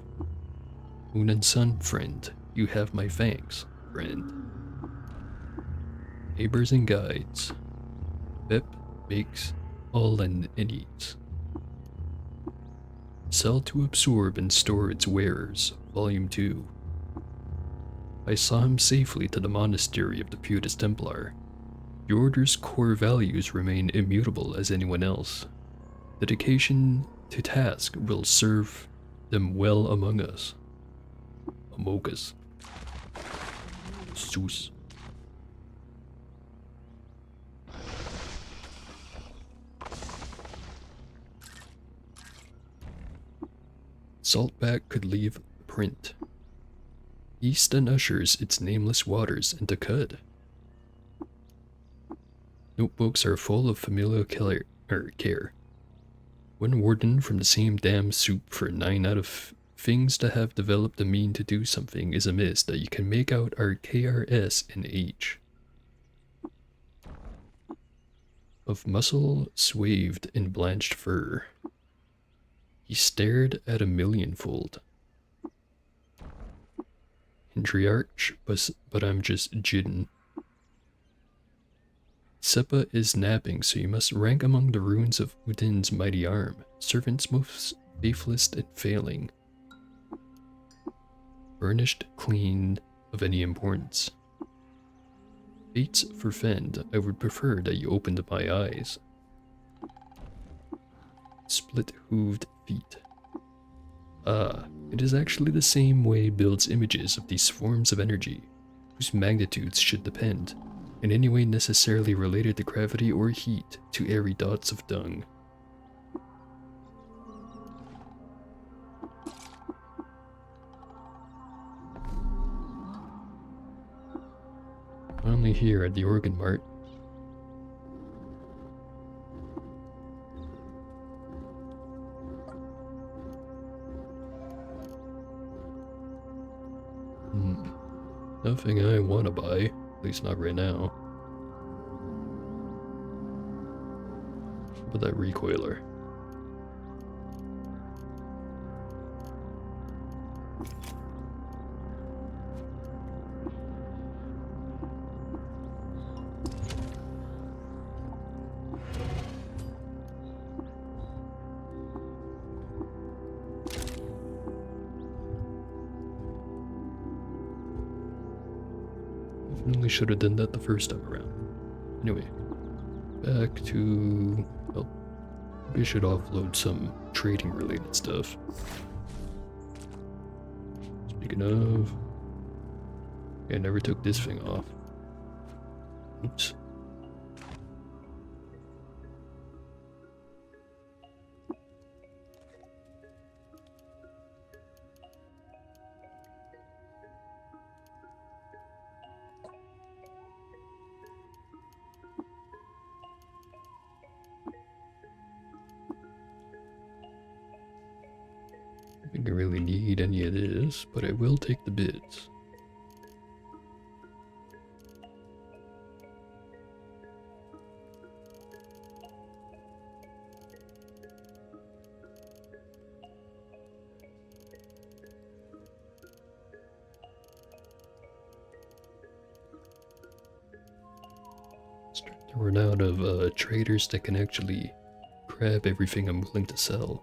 Speaker 1: Moon and Sun, friend, you have my thanks, friend. Neighbors and guides. Bep makes all and eats. Sell to absorb and store its wearers, Volume 2. I saw him safely to the monastery of the Putus Templar. The Order's core values remain immutable as anyone else. Dedication to task will serve them well among us. Amogus. Zeus. Saltback could leave a print. Easton ushers its nameless waters into Cud. Notebooks are full of familial care. One warden from the same damn soup for 9 out of things to have developed the mean to do something is amiss that you can make out our KRS and H. Of muscle swathed in blanched fur. He stared at a millionfold. Hendriarch, but I'm just jiddin'. Seppa is napping, so you must rank among the ruins of Udin's mighty arm, servants most faithless and failing. Burnished clean of any importance. Fates for Fend, I would prefer that you opened my eyes. Split-hooved feet. Ah, it is actually the same way builds images of these forms of energy, whose magnitudes should depend, in any way necessarily related to gravity or heat, to airy dots of dung. Only here at the Organ Mart. Nothing I want to buy, at least not right now. But that recoiler. Definitely should have done that the first time around. Anyway, back to... well, we should offload some trading related stuff. Speaking of... I never took this thing off. Oops. I don't really need any of this, but I will take the bits. Starting to run out of traders that can actually grab everything I'm willing to sell.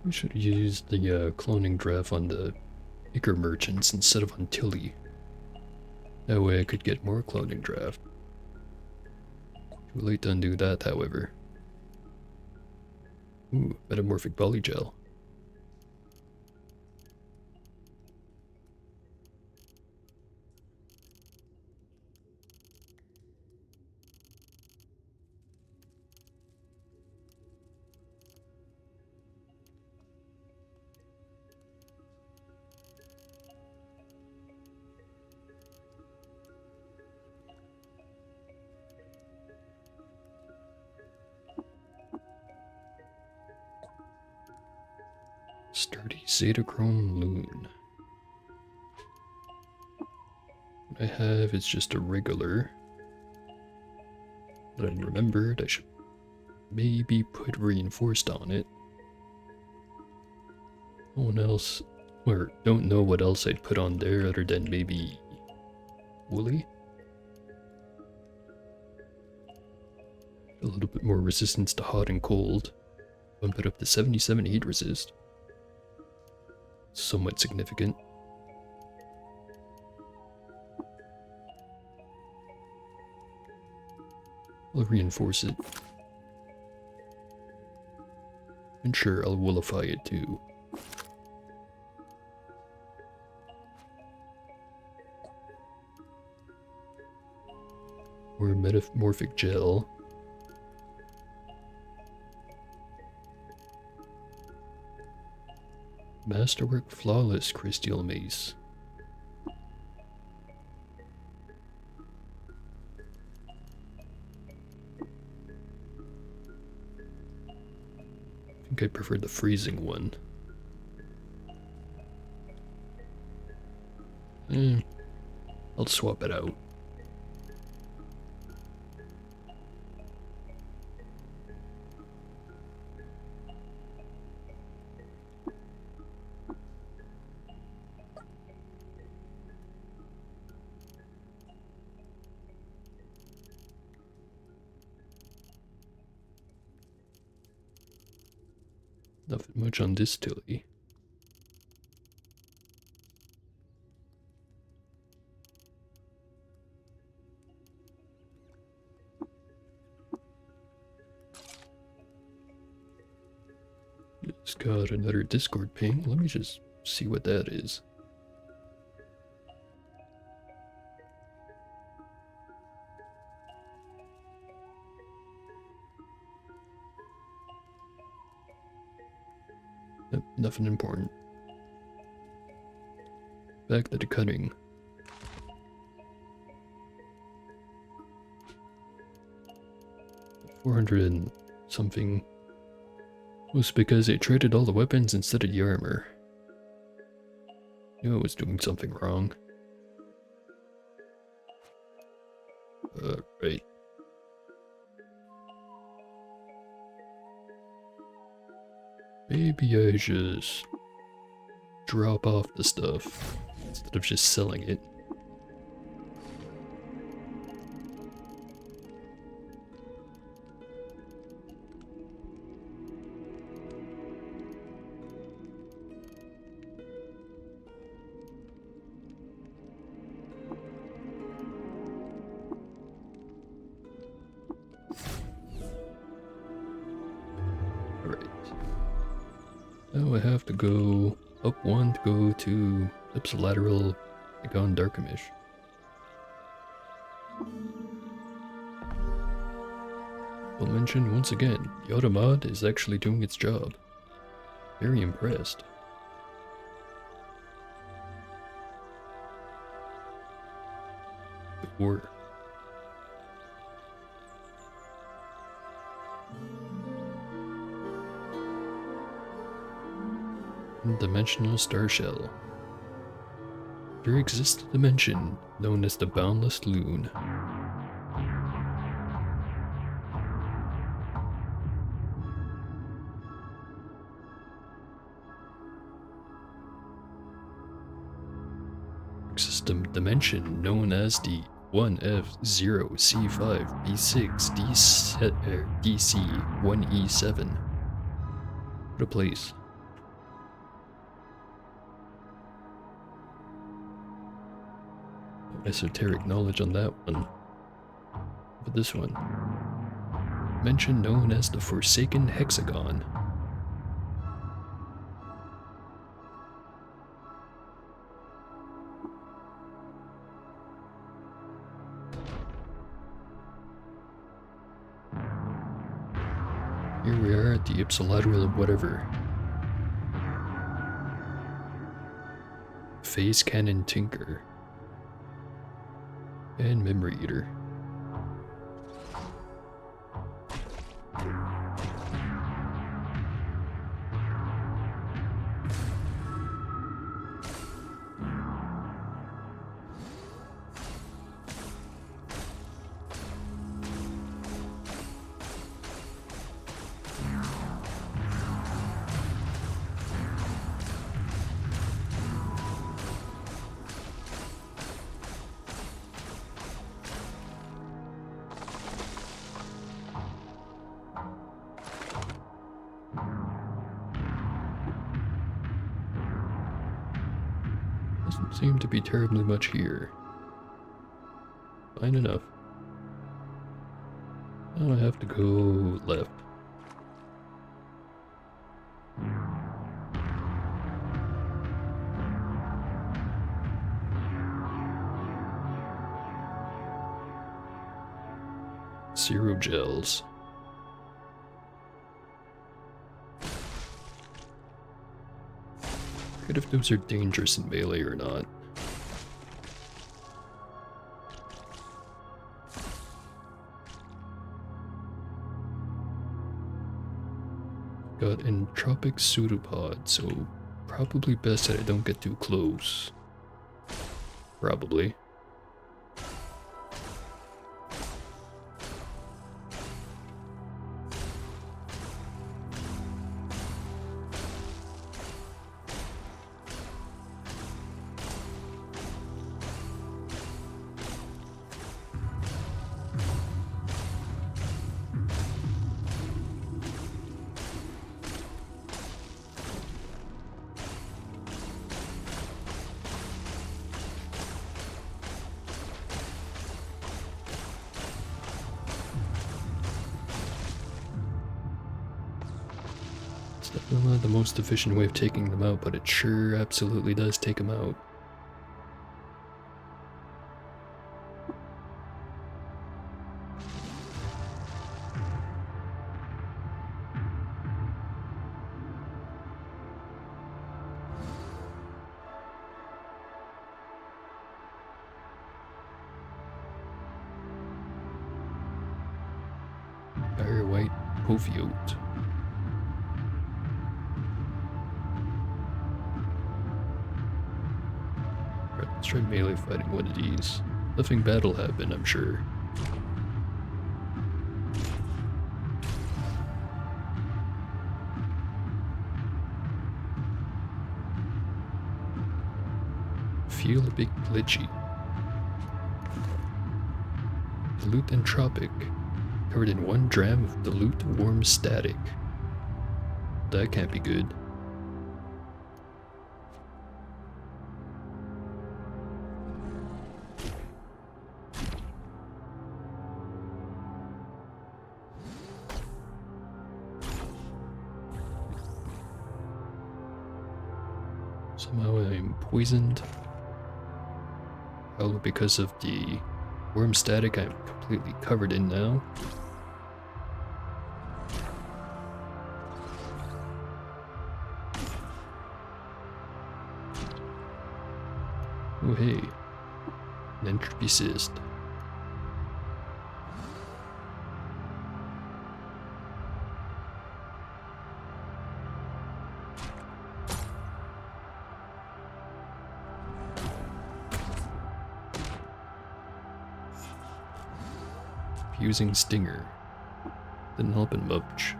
Speaker 1: We should have used the cloning draft on the bigger merchants instead of on Tilly. That way I could get more cloning draft. Too late to undo that, however. Ooh, metamorphic polygel. Sturdy Zetachrome Loon. What I have is just a regular. But I remembered I should maybe put reinforced on it. No one else, or don't know what else I'd put on there other than maybe woolly. A little bit more resistance to hot and cold. Bump it up to 77 heat resist. Somewhat significant. I'll reinforce it. And sure, I'll woolify it too. Or metamorphic gel. Masterwork Flawless Crystal Mace. I think I prefer the freezing one. I'll swap it out. Nothing much on this Tilly. Just got another Discord ping. Let me just see what that is. Nope, nothing important. Back to the cutting. 400 and something was because they traded all the weapons instead of the armor. Knew I was doing something wrong. Right. Maybe I just drop off the stuff instead of just selling it. Now I have to go up one to go to Ipsilateral Agon Darkamish. I'll mention once again, Yoda Mod is actually doing its job. Very impressed. Or Dimensional Star Shell. There exists a dimension known as the Boundless Loon. Exists a dimension known as the 1F0C5B6DC1E7. What a place. Esoteric knowledge on that one. But this one. Dimension known as the Forsaken Hexagon. Here we are at the Ipsilateral of whatever. Phase Cannon Tinker. And Memory Eater. Doesn't seem to be terribly much here. Fine enough. Now I have to go left. Zero gels. Forget if those are dangerous in melee or not. Got entropic pseudopod, so probably best that I don't get too close. Probably. It's definitely not the most efficient way of taking them out, but it sure absolutely does take them out. Fire White Poviote. Right, let's try melee fighting one of these. Nothing bad will happen, I'm sure. Feel a bit glitchy. Dilute Entropic. Covered in 1 dram of dilute warm static. That can't be good. Somehow I'm poisoned. Probably because of the worm static I'm completely covered in now. Oh hey, an entropy cyst. Fusing Stinger. Didn't help him much.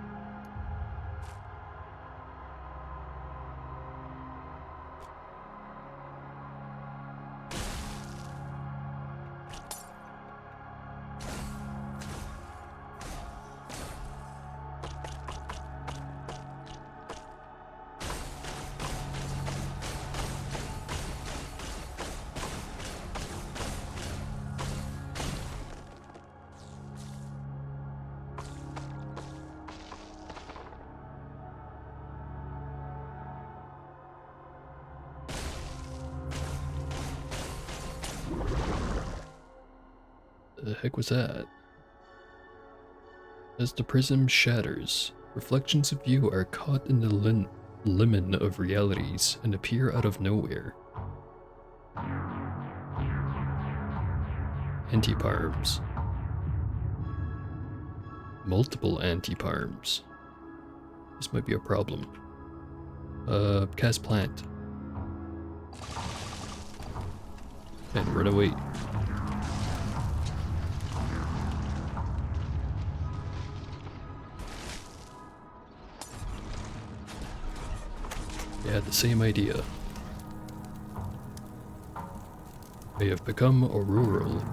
Speaker 1: The heck was that? As the prism shatters, reflections of you are caught in the limon of realities and appear out of nowhere. Antiparms. Multiple antiparms. This might be a problem. Cast plant. And run away. I had the same idea. I have become Auroral.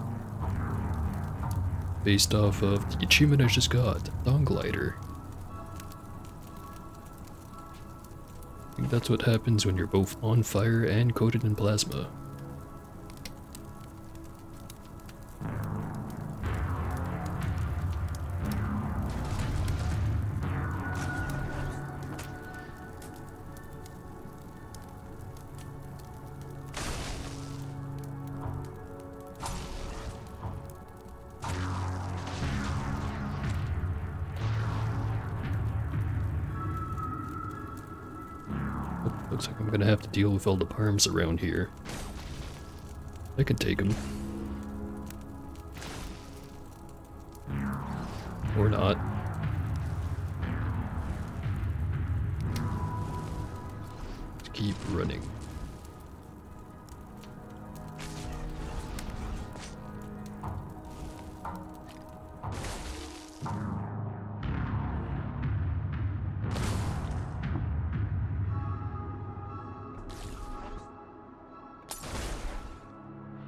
Speaker 1: Based off of the achievement I just got, Dawn Glider. I think that's what happens when you're both on fire and coated in plasma. Looks like I'm gonna have to deal with all the parms around here. I can take them. Or not. Let's keep running.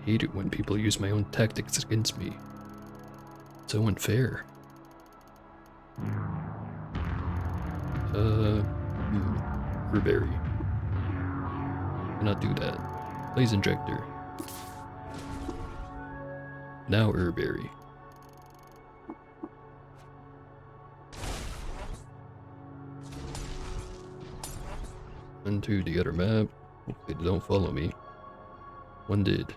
Speaker 1: I hate it when people use my own tactics against me. It's so unfair. Herberry. Cannot do that. Blaze Injector. Now Herberry. Went to the other map. Hopefully they don't follow me. One did.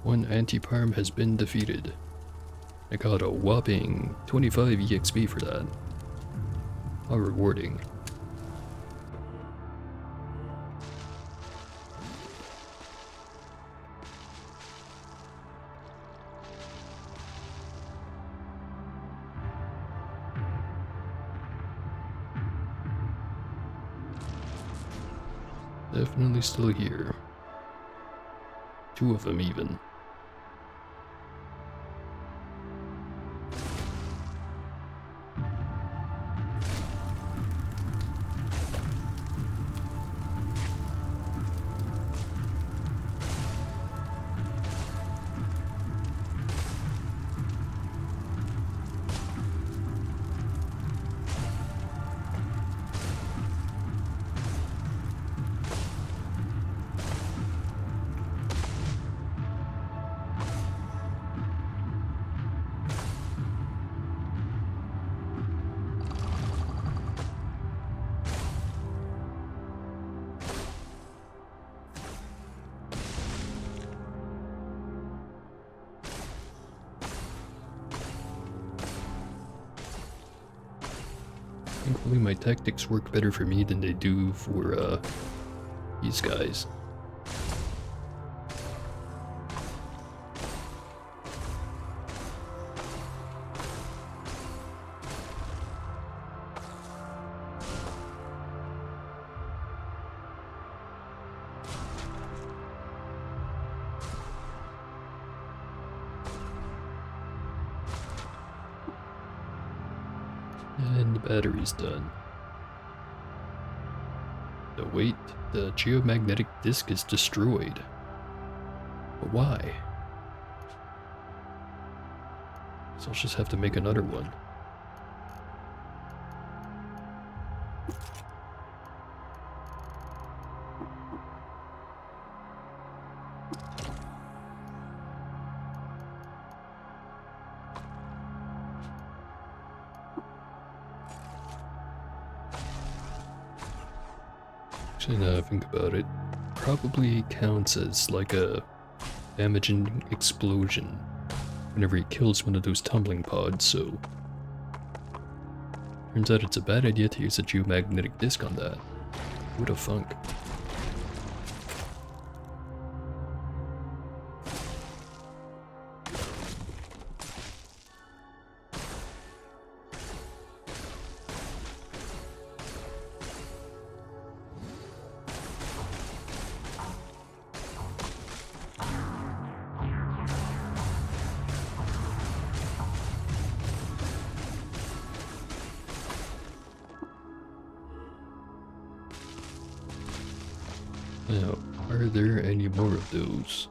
Speaker 1: One anti-parm has been defeated. I got a whopping 25 EXP for that. How rewarding. Definitely still here. Two of them even. Thankfully my tactics work better for me than they do for these guys. And the battery's done. Wait, the geomagnetic disk is destroyed. But why? So I'll just have to make another one. Actually, now I think about it, probably counts as like a damaging explosion whenever he kills one of those tumbling pods, so turns out it's a bad idea to use a geomagnetic disk on that. Who'da thunk? Now, are there any more of those?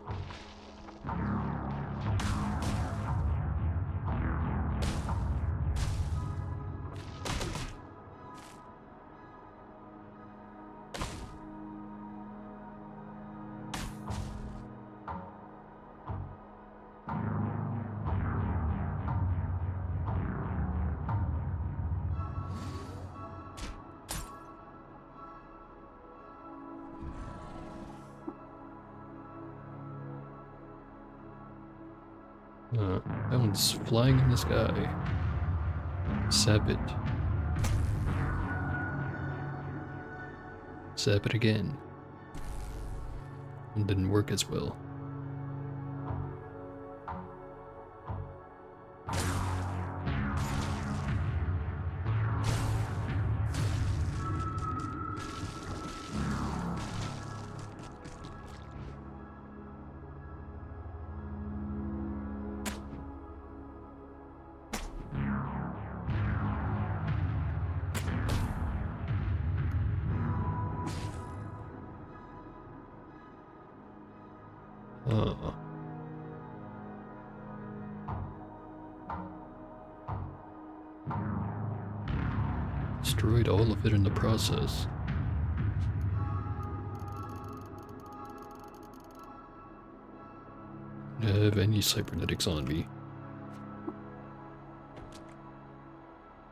Speaker 1: That one's flying in the sky. Sap it. Sap it again. It didn't work as well. destroyed all of it in the process. I don't have any cybernetics on me.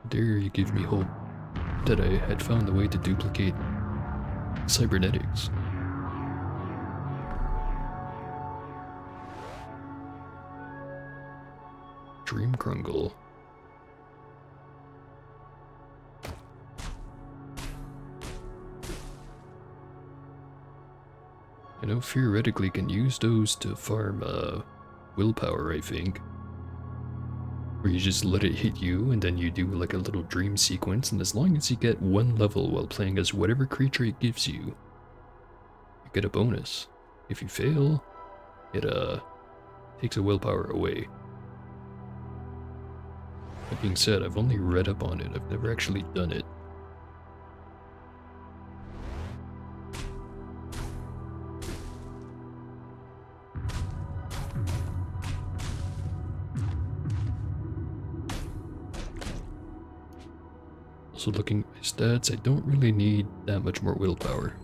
Speaker 1: Dare you give me hope that I had found a way to duplicate cybernetics. Dream Krungle. I know theoretically can use those to farm willpower, I think. Where you just let it hit you and then you do like a little dream sequence, and as long as you get one level while playing as whatever creature it gives you, you get a bonus. If you fail, it takes a willpower away. That being said, I've only read up on it, I've never actually done it. Also looking at my stats, I don't really need that much more willpower.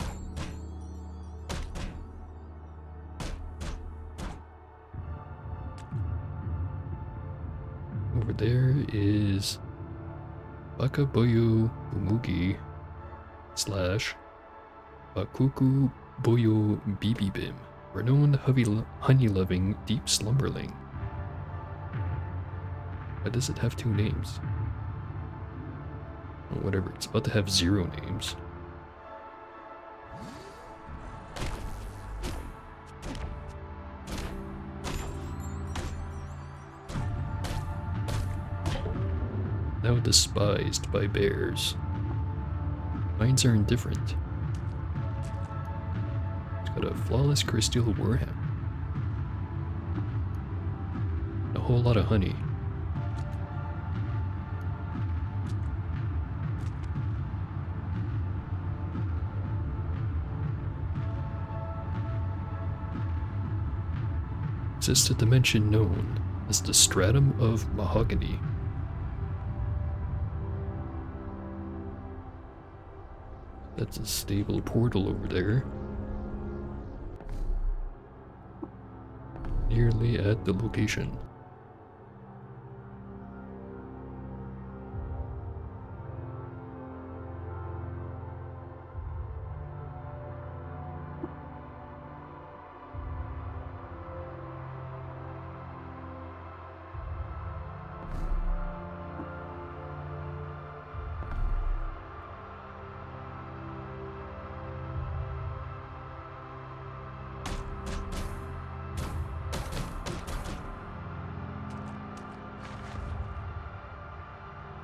Speaker 1: Over there is Bakaboyo Umugi / Bakuku Boyo Bibibim, renowned honey-loving deep slumberling. Why does it have 2 names? Oh, whatever, it's about to have 0 names. Now despised by bears. Minds are indifferent. It's got a flawless crystal warhammer. A whole lot of honey. Exists a dimension known as the Stratum of Mahogany. That's a stable portal over there. Nearly at the location.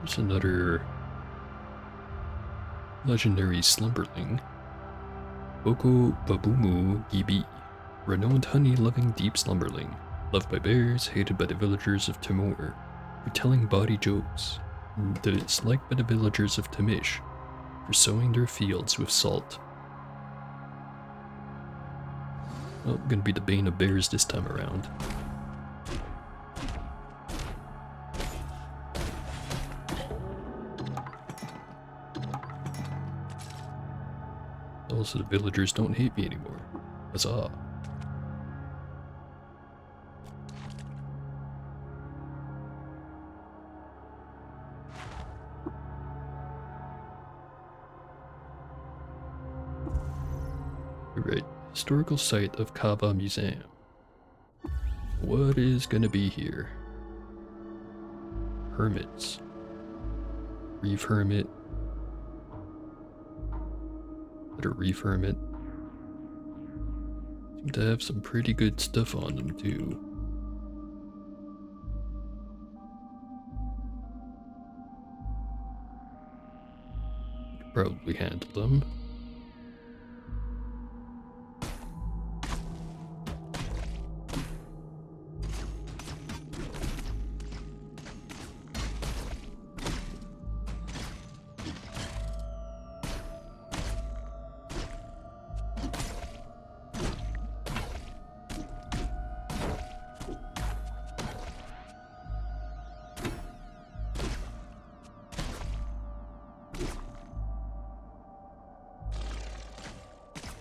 Speaker 1: There's another legendary slumberling. Boko Babumu Gibi, renowned honey-loving deep slumberling, loved by bears, hated by the villagers of Timor, for telling bawdy jokes, and disliked by the villagers of Tamish, for sowing their fields with salt. Well, gonna be the bane of bears this time around. Also, the villagers don't hate me anymore. Huzzah. Alright, historical site of Kaba Museum. What is gonna be here? Hermits. Reef Hermit. A Reef Hermit. Seem to have some pretty good stuff on them too. Could probably handle them.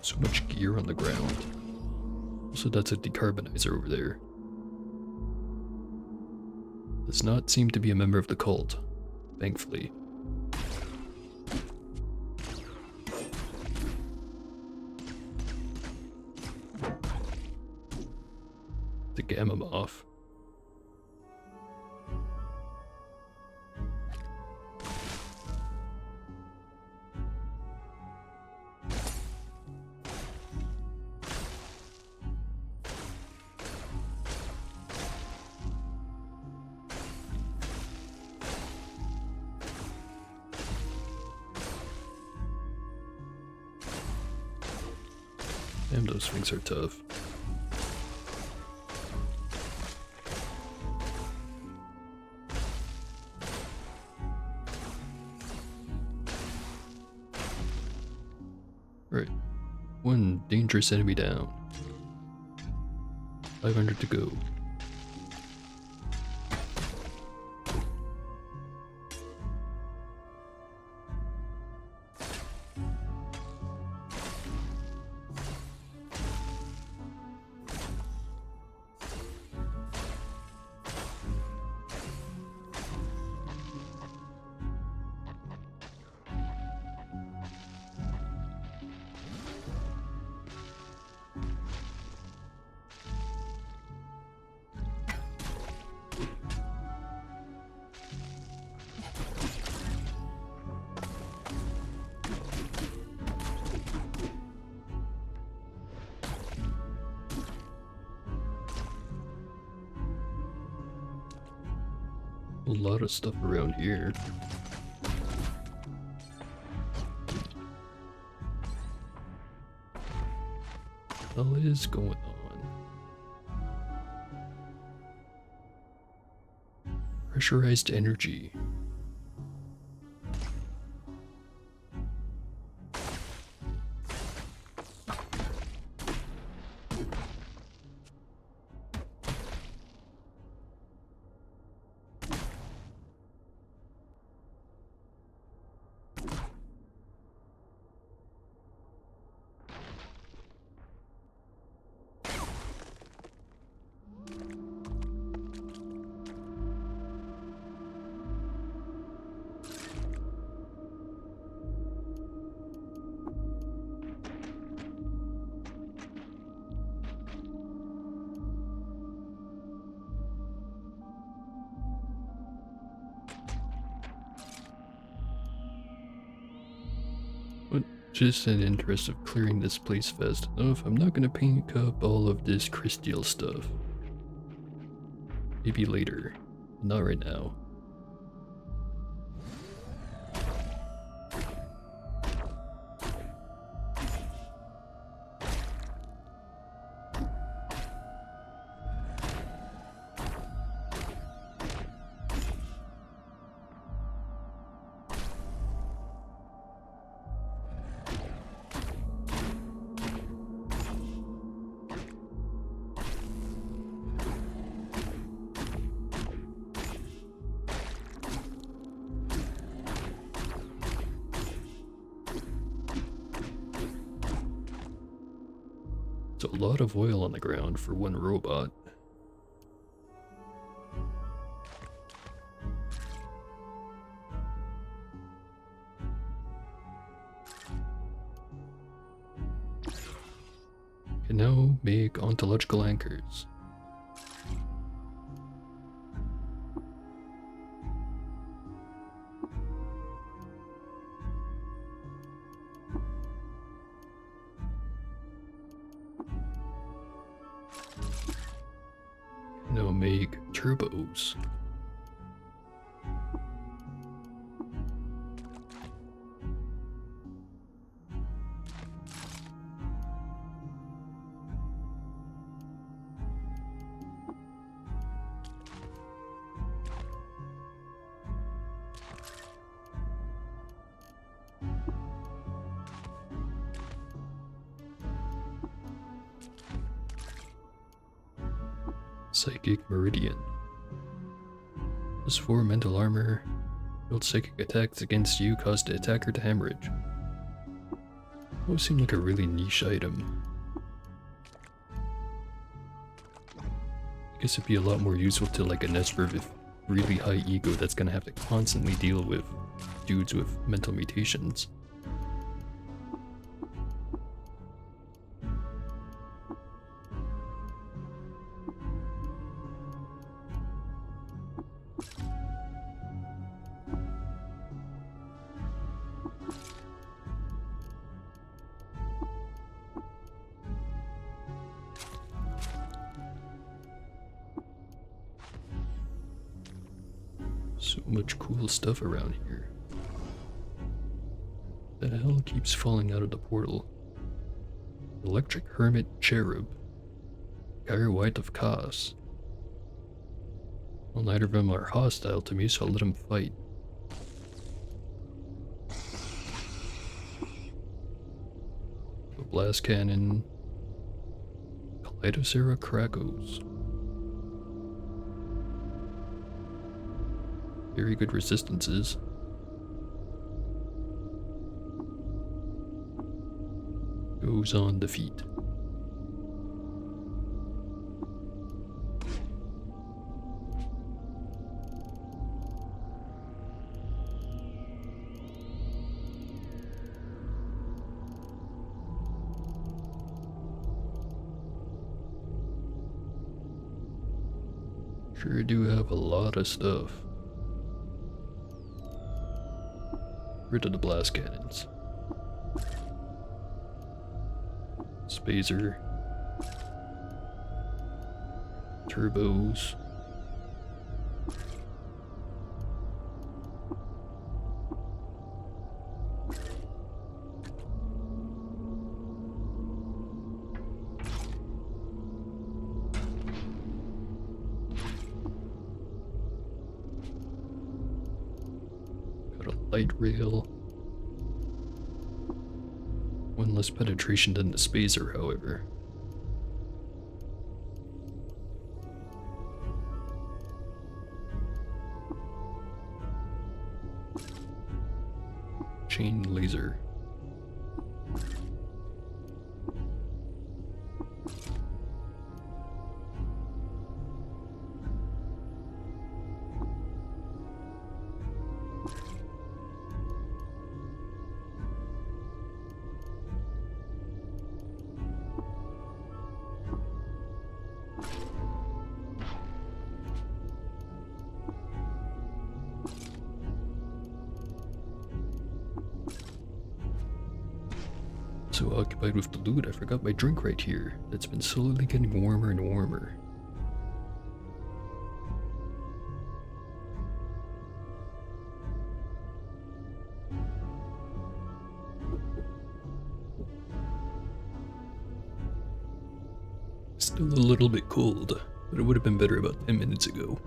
Speaker 1: So much gear on the ground. Also, that's a decarbonizer over there. Does not seem to be a member of the cult, thankfully. The Gamma Moth. Damn, those things are tough. Right. One dangerous enemy down. 500 to go. A lot of stuff around here. What the hell is going on? Pressurized energy. But just in interest of clearing this place fast enough, I'm not gonna pick up all of this crystal stuff. Maybe later. Not right now. It's a lot of oil on the ground for one robot. Can now make ontological anchors. Now make turbos. Psychic Meridian. Plus 4 mental armor. Build psychic attacks against you, cause the attacker to hemorrhage. Those seem like a really niche item. I guess it'd be a lot more useful to like an Esper with really high ego that's gonna have to constantly deal with dudes with mental mutations. So much cool stuff around here. The hell keeps falling out of the portal? Electric Hermit Cherub. Gyre White of Kos. Well, neither of them are hostile to me, so I'll let them fight. The Blast Cannon. Kaleidocera Krakos. Very good resistances. Goes on defeat. Sure do have a lot of stuff. Rid of the blast cannons. Spazer. Turbos. Got a light rail. One less penetration than the Spazer, however. Chain laser. So occupied with the loot, I forgot my drink right here. That's been slowly getting warmer and warmer. Still a little bit cold, but it would have been better about 10 minutes ago.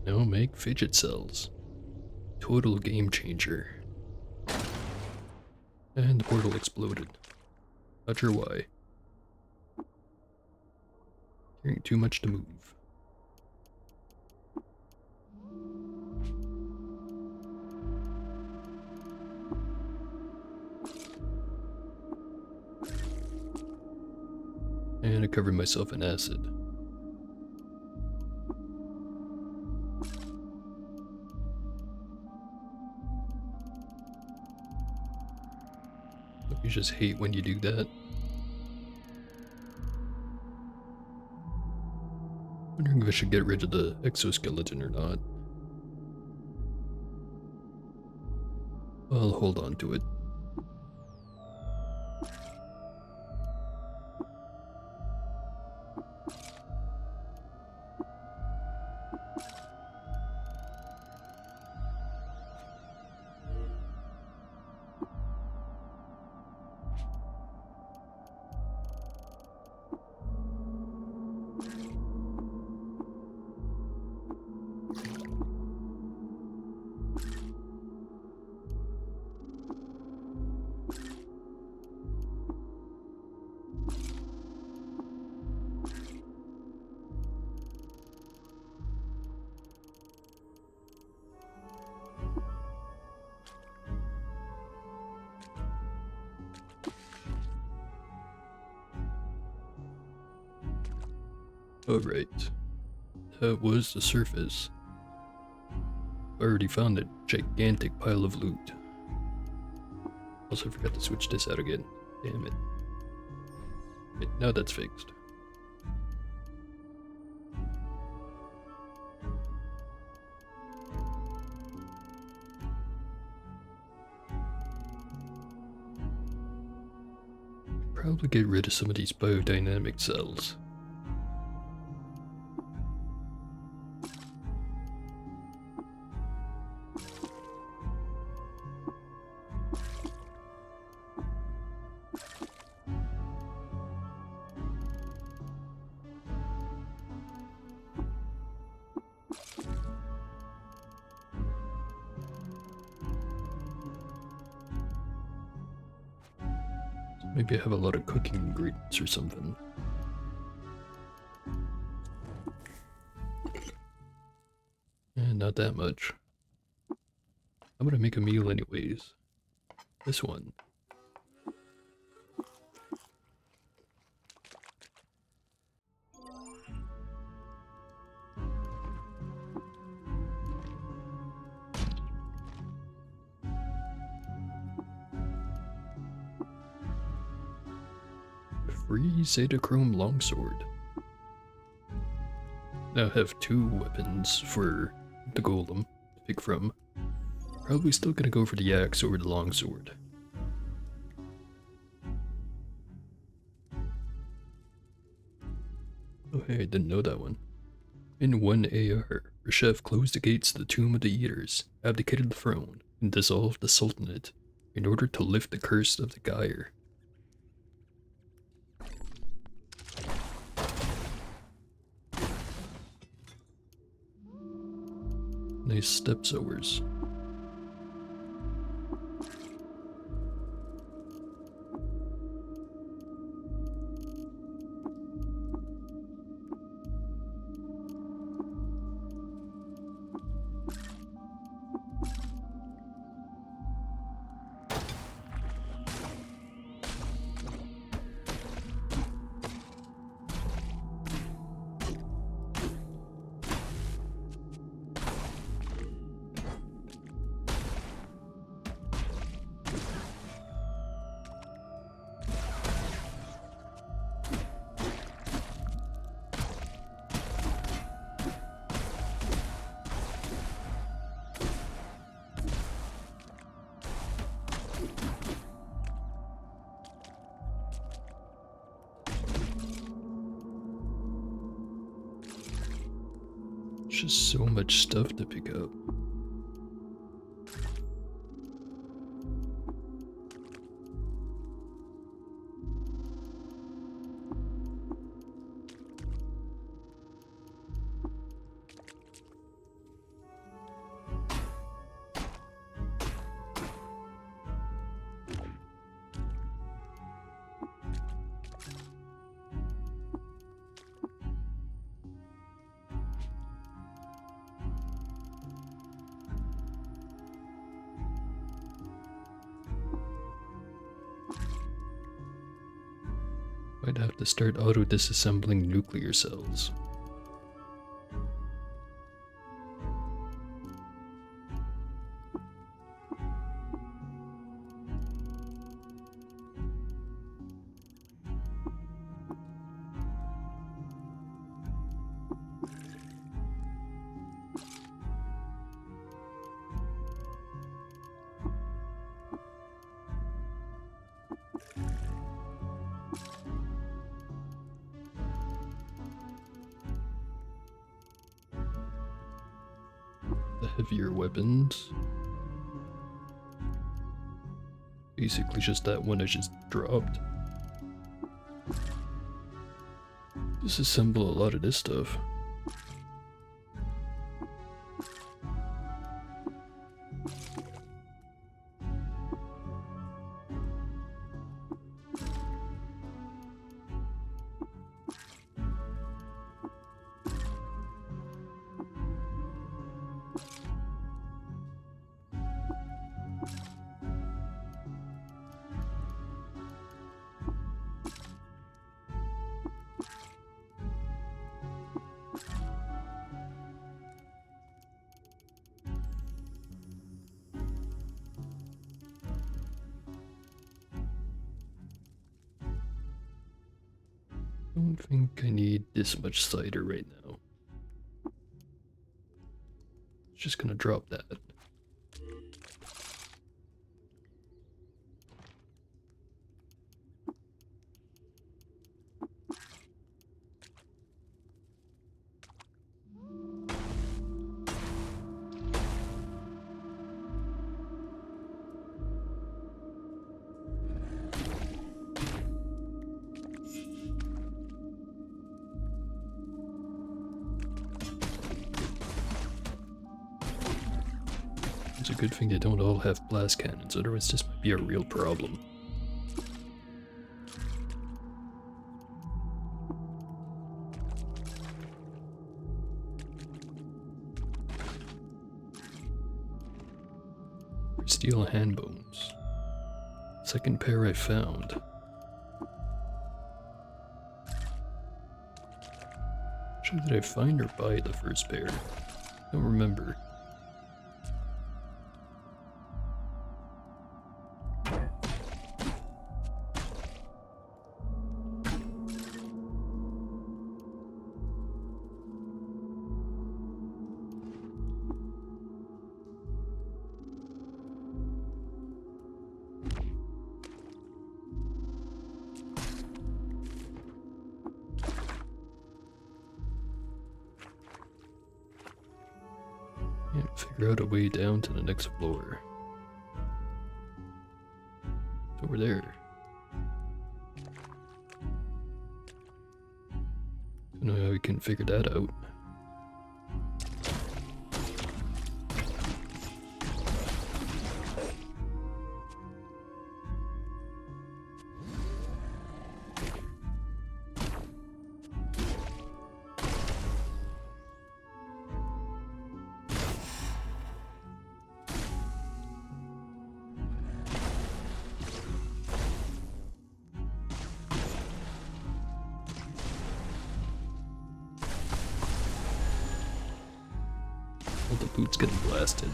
Speaker 1: Now make fidget cells. Total game changer. And the portal exploded. Not sure why. Hearing too much to move. And I covered myself in acid. You just hate when you do that. if I should get rid of the exoskeleton or not. I'll hold on to it. Alright, that was the surface. Already found a gigantic pile of loot. Also forgot to switch this out again. Damn it. Okay, now that's fixed. Probably get rid of some of these biodynamic cells. Maybe I have a lot of cooking ingredients or something. And not that much. I'm gonna make a meal anyways. This one. Free Zetachrome longsword. Now I have 2 weapons for the golem to pick from. Probably still gonna go for the axe over the longsword. Oh hey, I didn't know that one. In 1 AR, Reshef closed the gates to the Tomb of the Eaters, abdicated the throne, and dissolved the Sultanate in order to lift the curse of the Gyre. Nice step sowers. Just so much stuff to pick up. Might have to start auto-disassembling nuclear cells. heavier weapons. Basically just that one I just dropped. Disassemble a lot of this stuff. I don't think I need this much cider right now. Just gonna drop that. It's a good thing they don't all have blast cannons, otherwise this might be a real problem. Steel hand bones. Second pair I found. Actually, did I find or buy the first pair? I don't remember. Can't figure out a way down to the next floor. It's over there. Don't know how we can figure that out. All the boots getting blasted.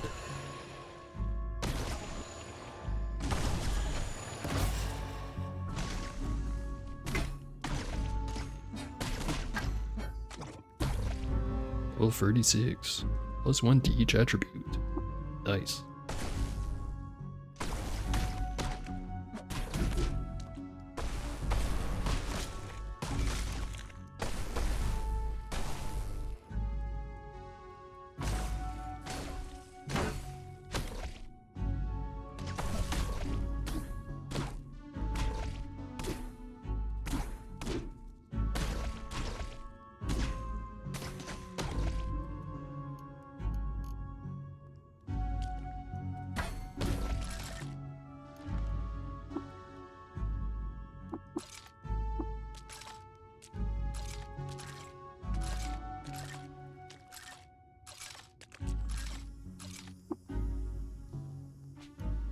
Speaker 1: Well, 36. Plus 1 to each attribute. Nice.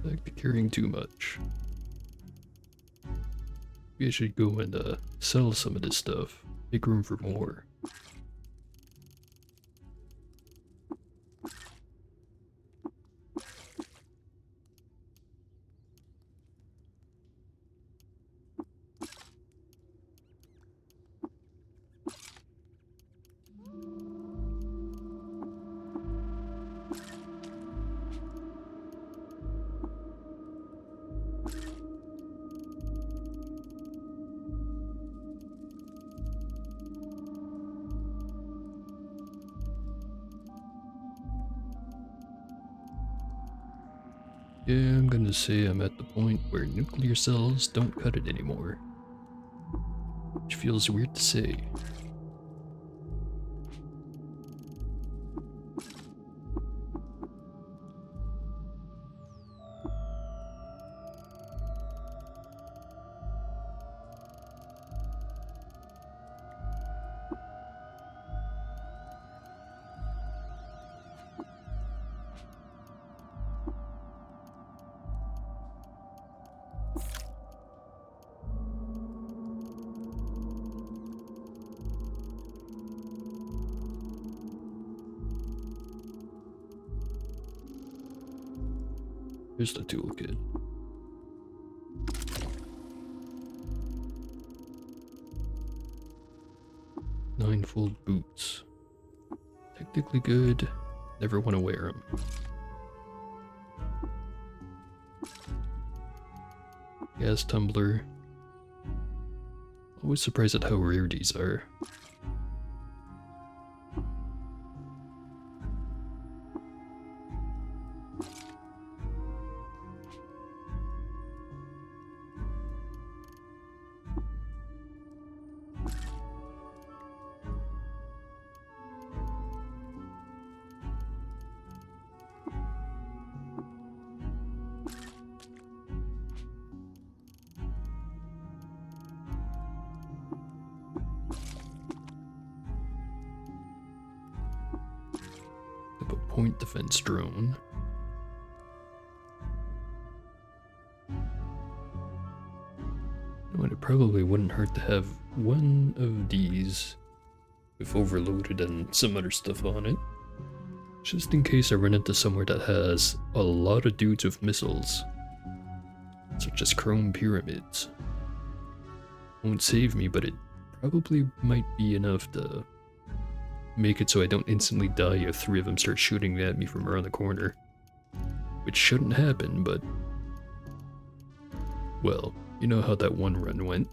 Speaker 1: Like be carrying too much. Maybe I should go and sell some of this stuff. Make room for more. Yeah, I'm gonna say I'm at the point where nuclear cells don't cut it anymore. Which feels weird to say. Here's the toolkit. Ninefold boots. Technically good, never want to wear them. Gas tumbler. Always surprised at how rare these are. Have a point defense drone. And it probably wouldn't hurt to have one of these with overloaded and some other stuff on it. Just in case I run into somewhere that has a lot of dudes with missiles. Such as chrome pyramids. Won't save me, but it probably might be enough to make it so I don't instantly die if 3 of them start shooting at me from around the corner. Which shouldn't happen, but... well, you know how that one run went.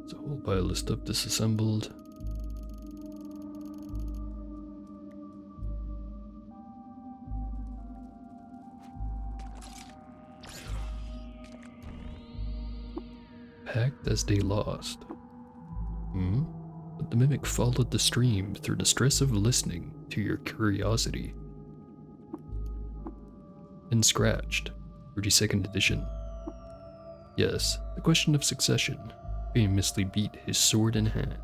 Speaker 1: There's a whole pile of stuff disassembled. Packed as they lost. But the mimic followed the stream through the stress of listening to your curiosity. And scratched. 32nd edition. Yes, the question of succession famously beat his sword in hand.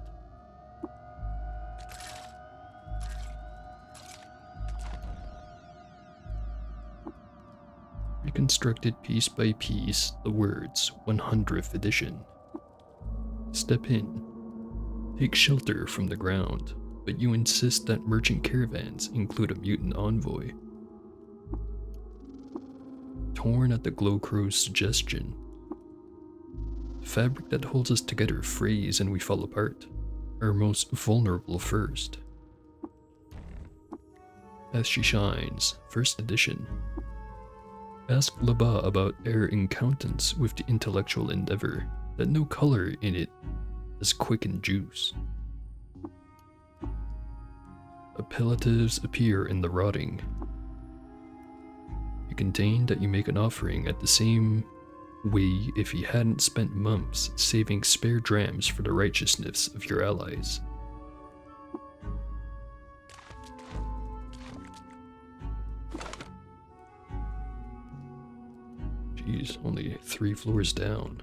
Speaker 1: Reconstructed piece by piece the words 100th edition. Step in. Take shelter from the ground, but you insist that merchant caravans include a mutant envoy. Torn at the Glowcrow's suggestion. The fabric that holds us together frays and we fall apart. Our most vulnerable first. As She Shines, 1st edition. Ask Laba about air encountance with the intellectual endeavor, that no color in it is quick and juice. Appellatives appear in the rotting. You contain that you make an offering at the same way if he hadn't spent months saving spare drams for the righteousness of your allies. Geez, only 3 floors down.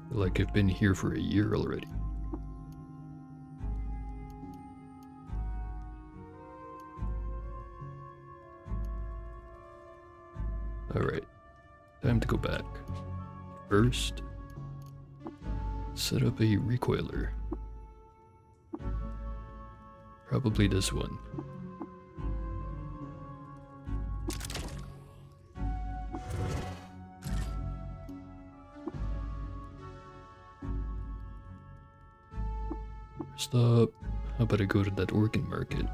Speaker 1: Feel like I've been here for a year already. Alright, time to go back. First, set up a recoiler. Probably this one. First up, how about I go to that organ market?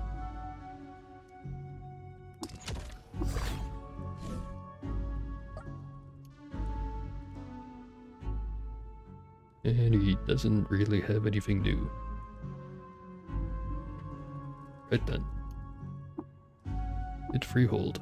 Speaker 1: And he doesn't really have anything new. Right then. Hit freehold.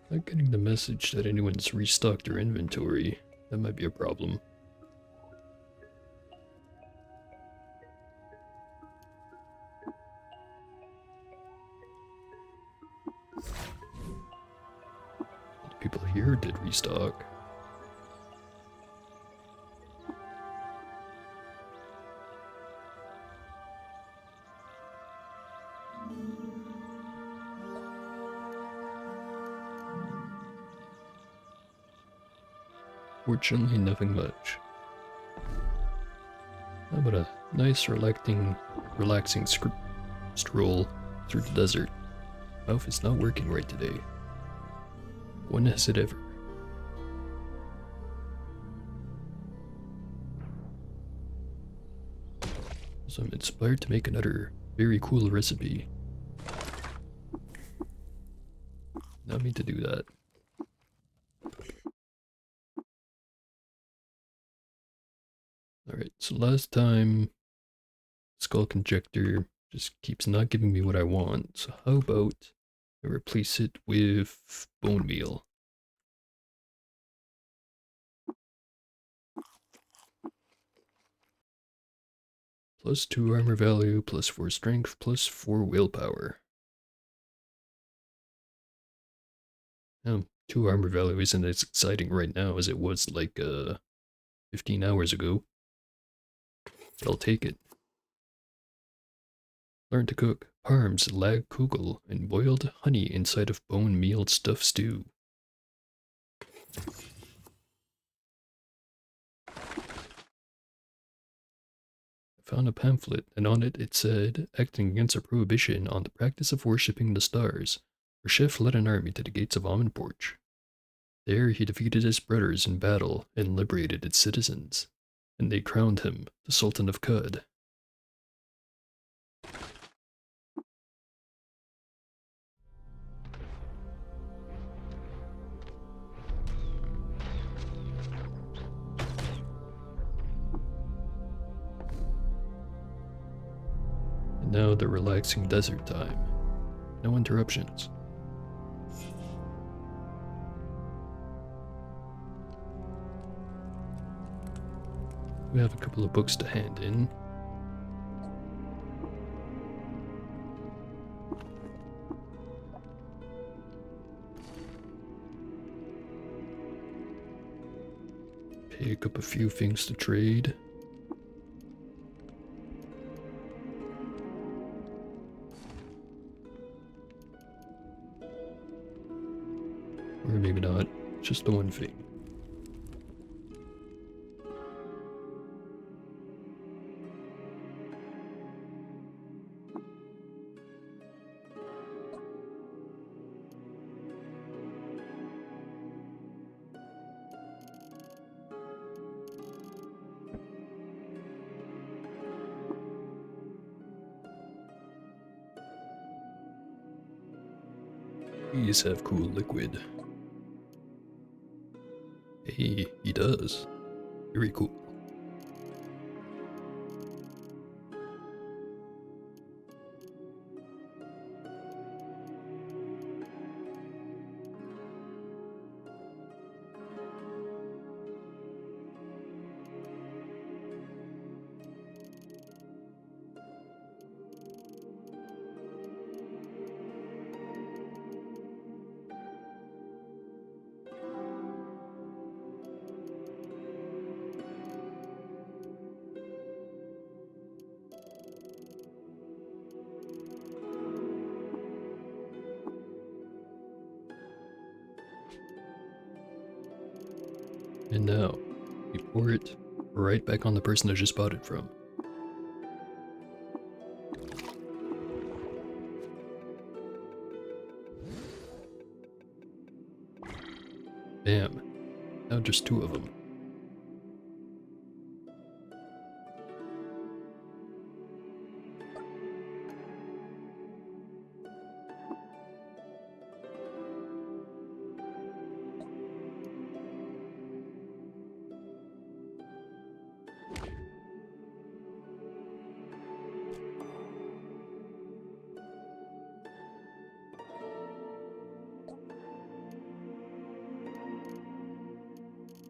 Speaker 1: Not getting the message that anyone's restocked their inventory. That might be a problem. People here did restock. Fortunately, nothing much. How about a nice, relaxing stroll through the desert? Mouth is not working right today. When has it ever? So I'm inspired to make another very cool recipe. Not mean to do that. Alright, so last time, Skull Conjector just keeps not giving me what I want, so how about I replace it with bone meal? Plus 2 armor value, plus 4 strength, plus 4 willpower. 2 armor value isn't as exciting right now as it was like 15 hours ago. But I'll take it. Learn to cook parms, lag kugel, and boiled honey inside of bone meal stuffed stew. I found a pamphlet, and on it said, acting against a prohibition on the practice of worshipping the stars, our chef led an army to the gates of Amanporch. There he defeated his brothers in battle and liberated its citizens, and they crowned him the Sultan of Qud. And now the relaxing desert time. No interruptions. We have a couple of books to hand in. Pick up a few things to trade. Or maybe not, just the one thing. These have cool liquid. Hey, he does. Very cool. And now, we pour it right back on the person I just bought it from. Bam. Now just 2 of them.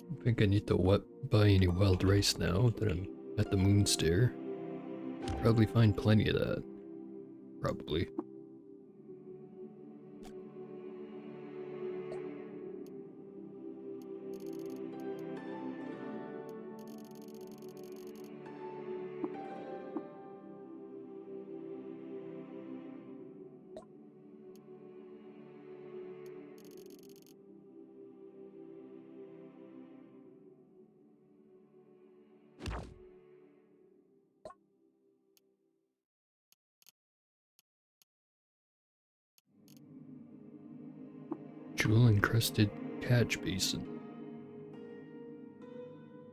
Speaker 1: I think I need to buy any wild rice now that I'm at the moon stair. Probably find plenty of that. Probably. Jewel encrusted catch basin.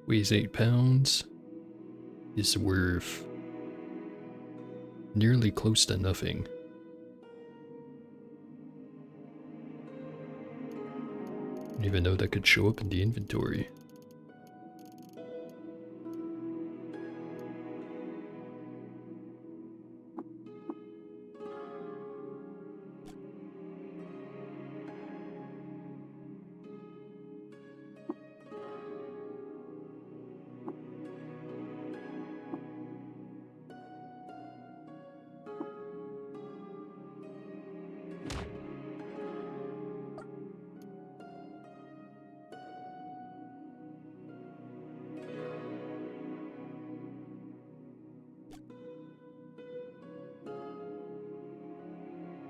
Speaker 1: Weighs 8 pounds. Is worth nearly close to nothing. Didn't even know that could show up in the inventory.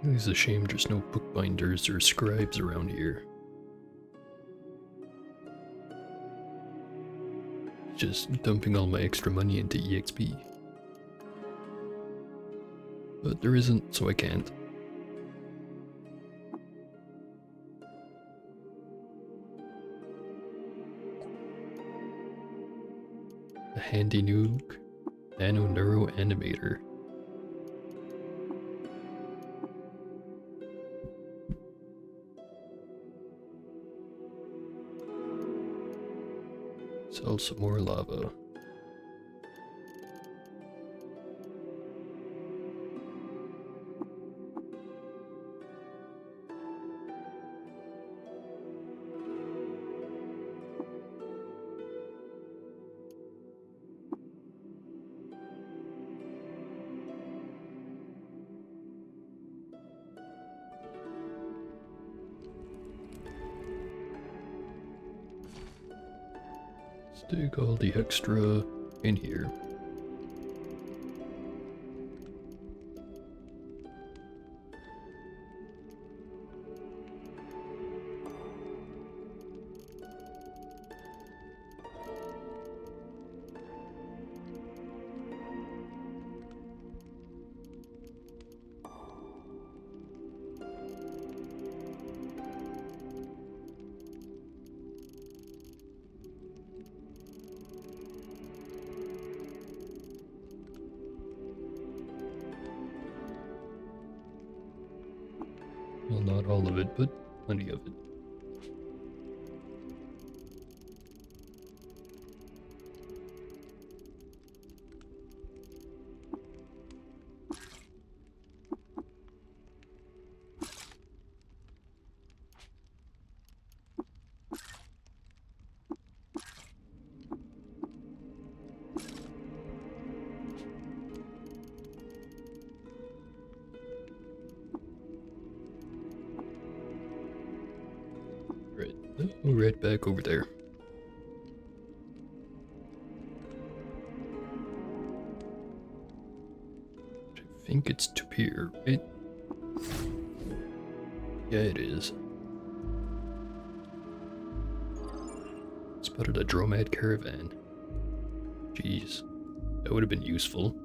Speaker 1: It's a shame there's no bookbinders or scribes around here. Just dumping all my extra money into EXP. But there isn't, so I can't. A handy nuke, nano neuro animator. Sell some more lava. Stick all the extra in here. Well, not all of it, but plenty of it. Right, right back over there. I think it's Tupir, right? Yeah, it is. Let's Spotted a Dromad caravan. Jeez, that would have been useful.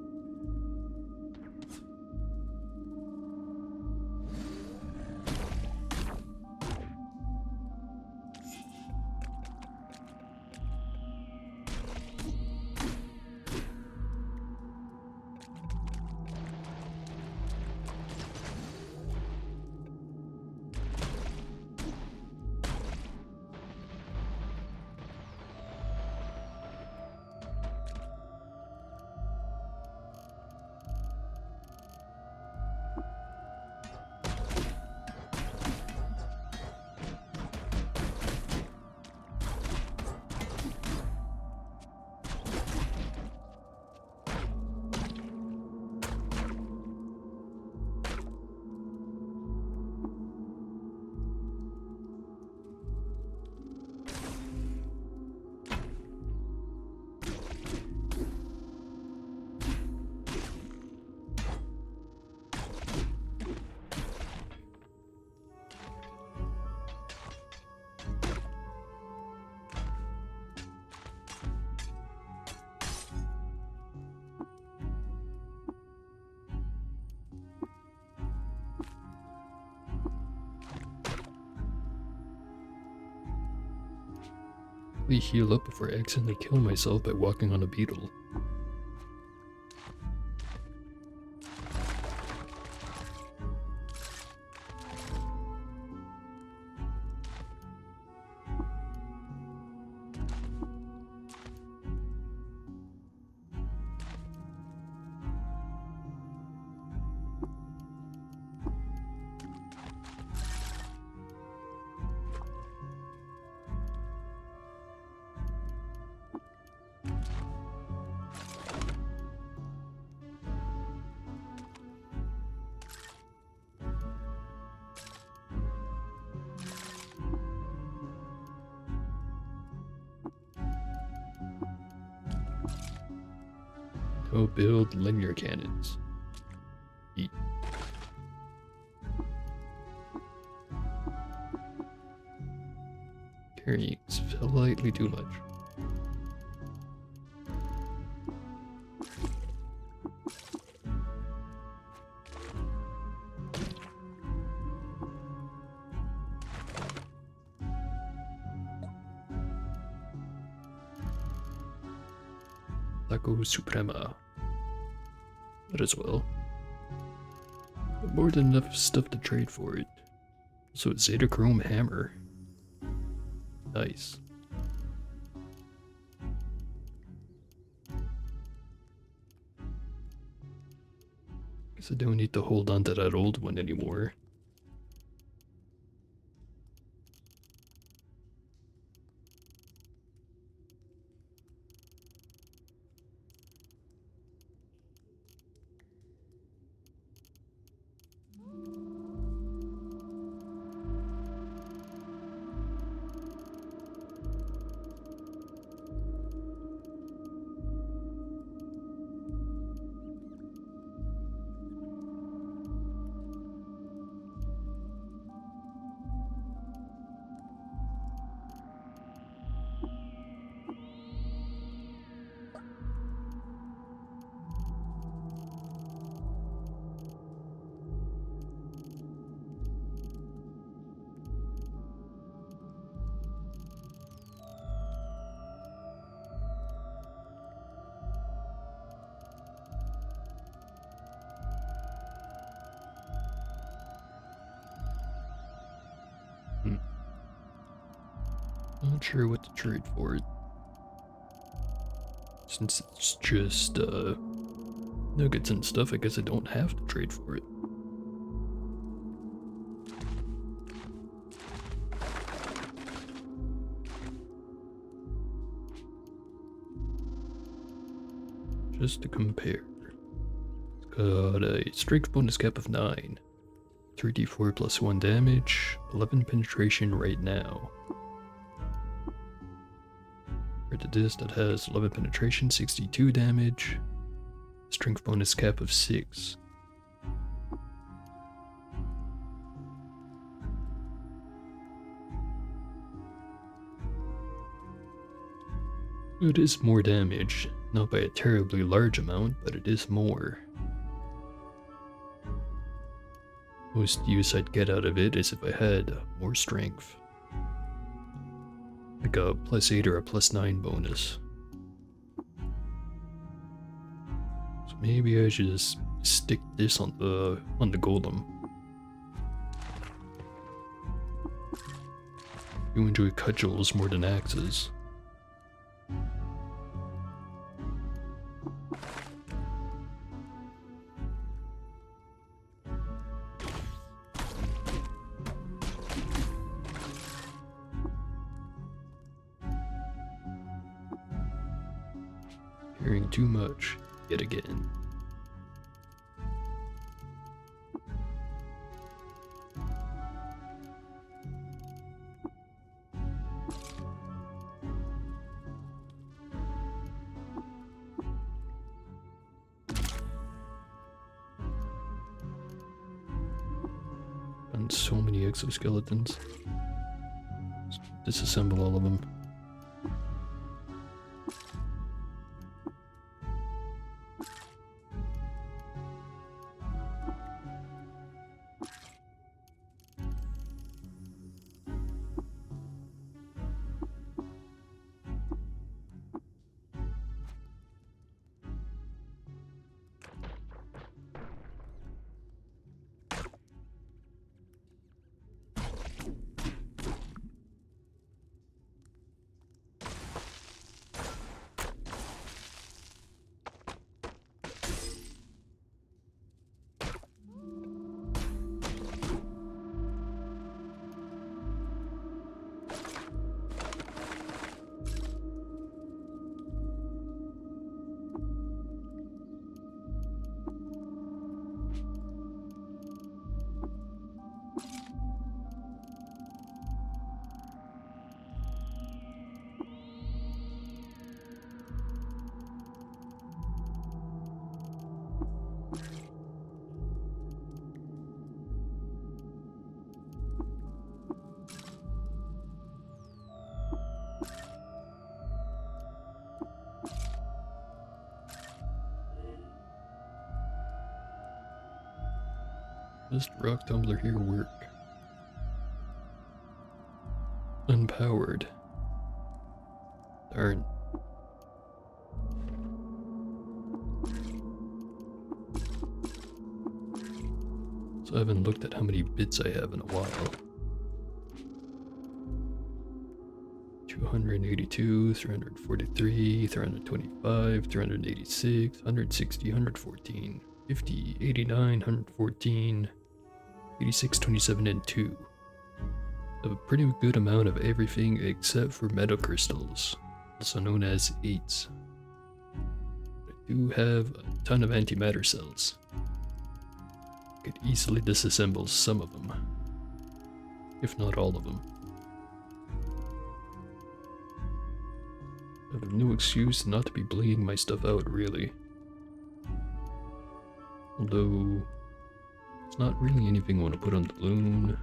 Speaker 1: Heal up before I accidentally kill myself by walking on a beetle. Go build linear cannons. Eat. Carrying slightly too much. Taco Suprema. That as well. But more than enough stuff to trade for it. So it's Zetachrome Hammer. Nice. Guess I don't need to hold on to that old one anymore. Not sure what to trade for it. Since it's just nuggets and stuff, I guess I don't have to trade for it. Just to compare. It's got a strength bonus cap of 9. 3d4 plus 1 damage, 11 penetration right now. Compared to this that has 11 penetration, 62 damage, strength bonus cap of 6. It is more damage, not by a terribly large amount, but it is more. Most use I'd get out of it is if I had more strength. Like a +8 or a +9 bonus. So maybe I should just stick this on the golem. You enjoy cudgels more than axes. Hearing too much, yet again. And so many exoskeletons. Let's disassemble all of them. Does the rock tumbler here work? Unpowered. Darn. So I haven't looked at how many bits I have in a while. 282, 343, 325, 386, 160, 114, 50, 89, 114, 86, 27, and 2. A pretty good amount of everything except for metacrystals, also known as 8s. I do have a ton of antimatter cells. I could easily disassemble some of them, if not all of them. I have no excuse not to be bleeding my stuff out, really. Although, it's not really anything I want to put on the balloon.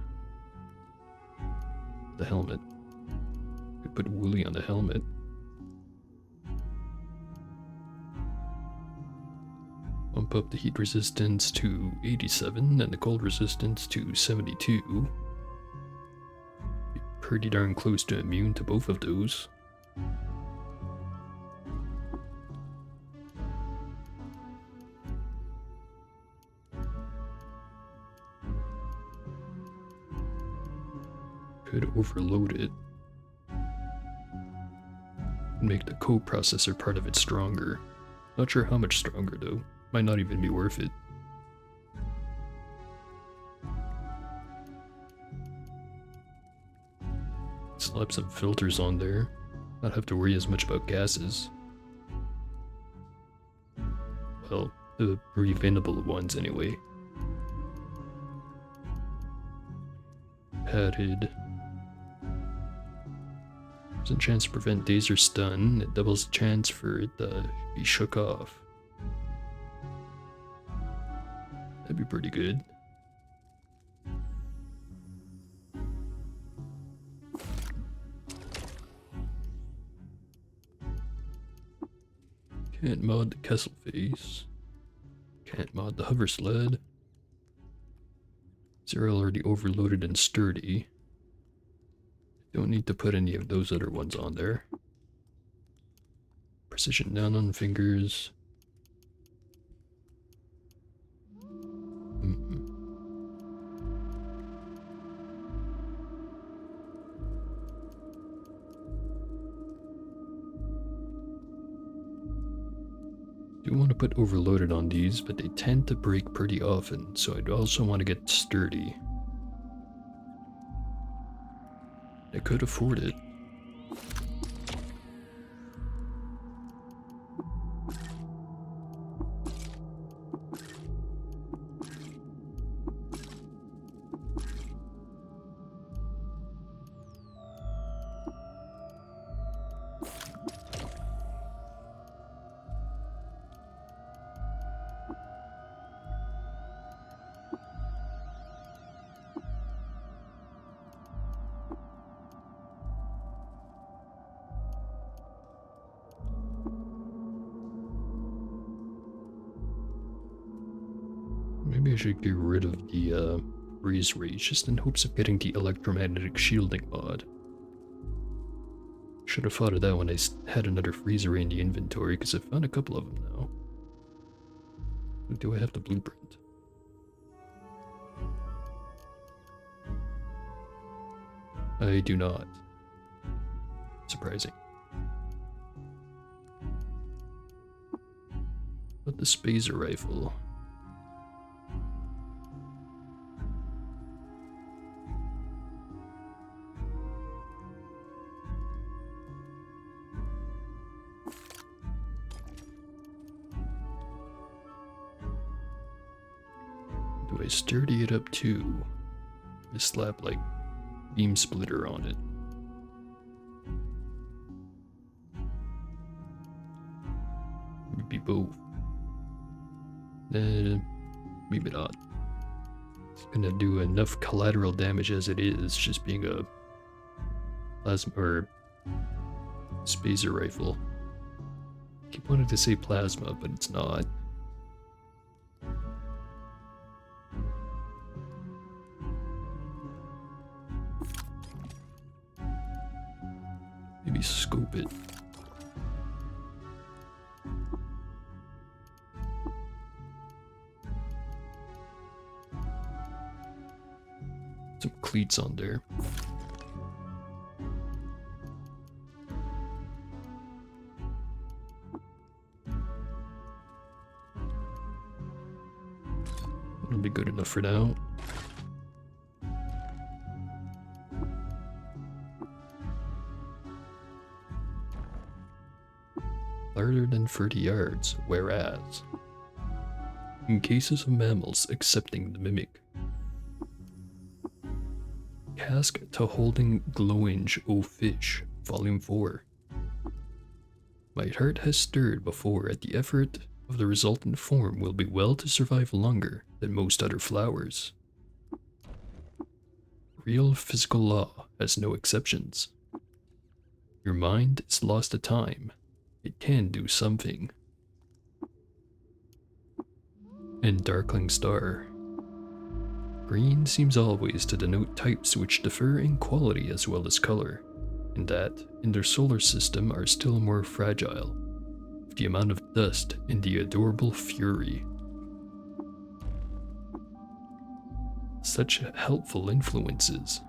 Speaker 1: The helmet. Could put Wooly on the helmet. Bump up the heat resistance to 87 and the cold resistance to 72. Be pretty darn close to immune to both of those. Could overload it. Make the coprocessor part of it stronger. Not sure how much stronger though. Might not even be worth it. Slap some filters on there. Not have to worry as much about gases. Well, the preventable ones anyway. Padded. There's a chance to prevent daze or stun. It doubles the chance for it to be shook off. That'd be pretty good. Can't mod the Kessel face. Can't mod the hover sled. They're already overloaded and sturdy. Don't need to put any of those other ones on there. Precision down on fingers. Do want to put overloaded on these, but they tend to break pretty often, so I'd also want to get sturdy. I could afford it. Maybe I should get rid of the freeze rays just in hopes of getting the electromagnetic shielding mod. Should have thought of that when I had another freeze ray in the inventory, because I found a couple of them now. Do I have the blueprint? I do not. Surprising. But the Spazer rifle. Do I sturdy it up too? I slap like beam splitter on it. Maybe both. Maybe not. It's gonna do enough collateral damage as it is, just being a plasma or Spazer rifle. Keep wanting to say plasma, but it's not. Maybe scope it. Some cleats on there. That'll be good enough for now. Farther than 30 yards, whereas in cases of mammals accepting the mimic. Cask to holding glowinge o fish, volume 4. My heart has stirred before at the effort of the resultant form will be well to survive longer than most other flowers. Real physical law has no exceptions. Your mind is lost to time. It can do something. And Darkling Star. Green seems always to denote types which differ in quality as well as color, and that, in their solar system, are still more fragile, with the amount of dust in the adorable fury. Such helpful influences.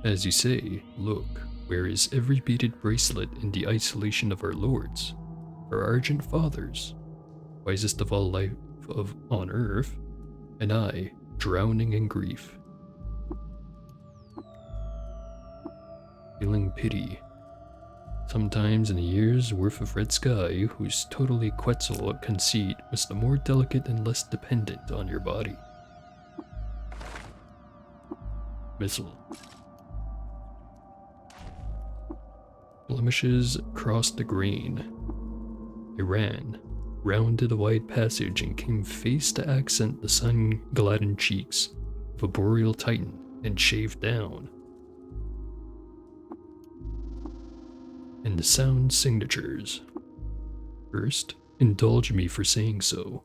Speaker 1: As you say, look, where is every beaded bracelet in the isolation of our lords, our Argent Fathers, wisest of all life on earth, and I, drowning in grief. Feeling pity. Sometimes in a year's worth of red sky, whose totally Quetzal conceit was the more delicate and less dependent on your body. Missile. Blemishes crossed the grain. I ran, rounded a wide passage, and came face to accent the sun-gladdened cheeks of a boreal titan and shaved down. And the sound signatures. First, indulge me for saying so.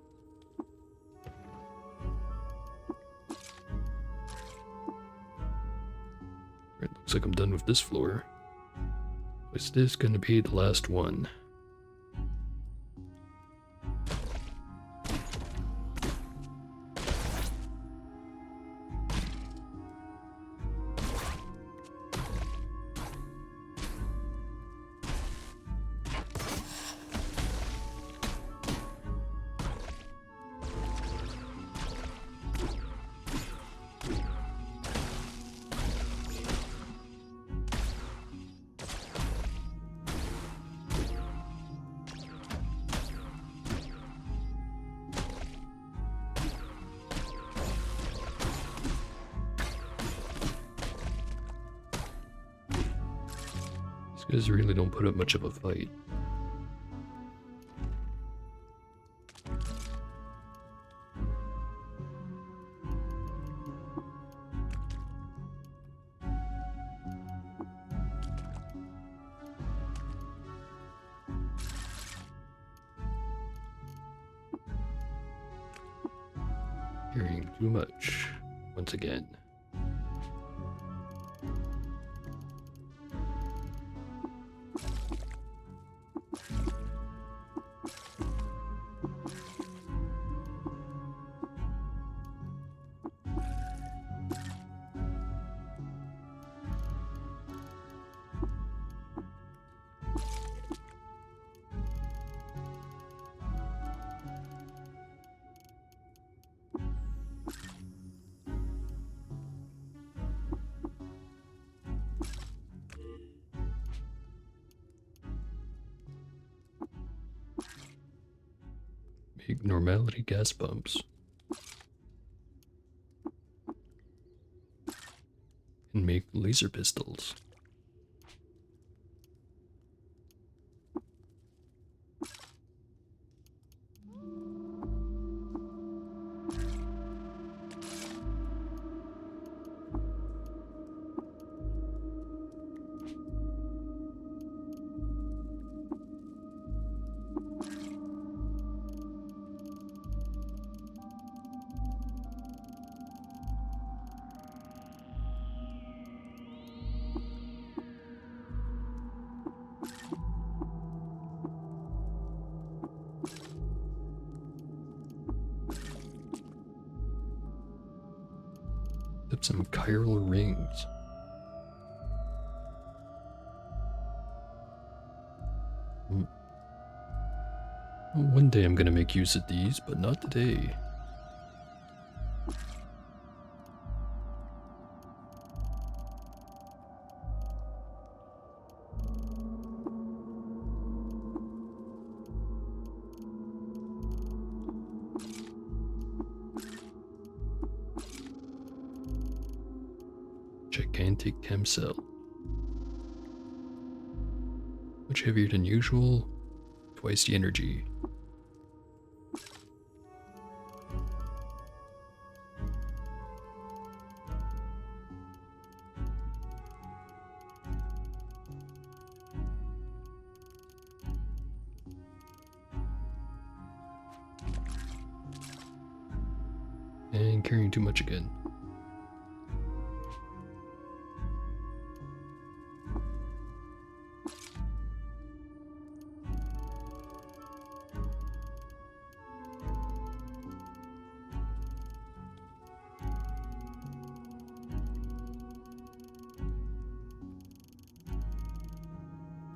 Speaker 1: It looks like I'm done with this floor. Is this gonna be the last one? These guys really don't put up much of a fight. Hearing too much once again. Make normality gas pumps. And make laser pistols. Up some chiral rings. One day I'm gonna make use of these, but not today. Gigantic chem cell. Much heavier than usual, twice the energy. And carrying too much again.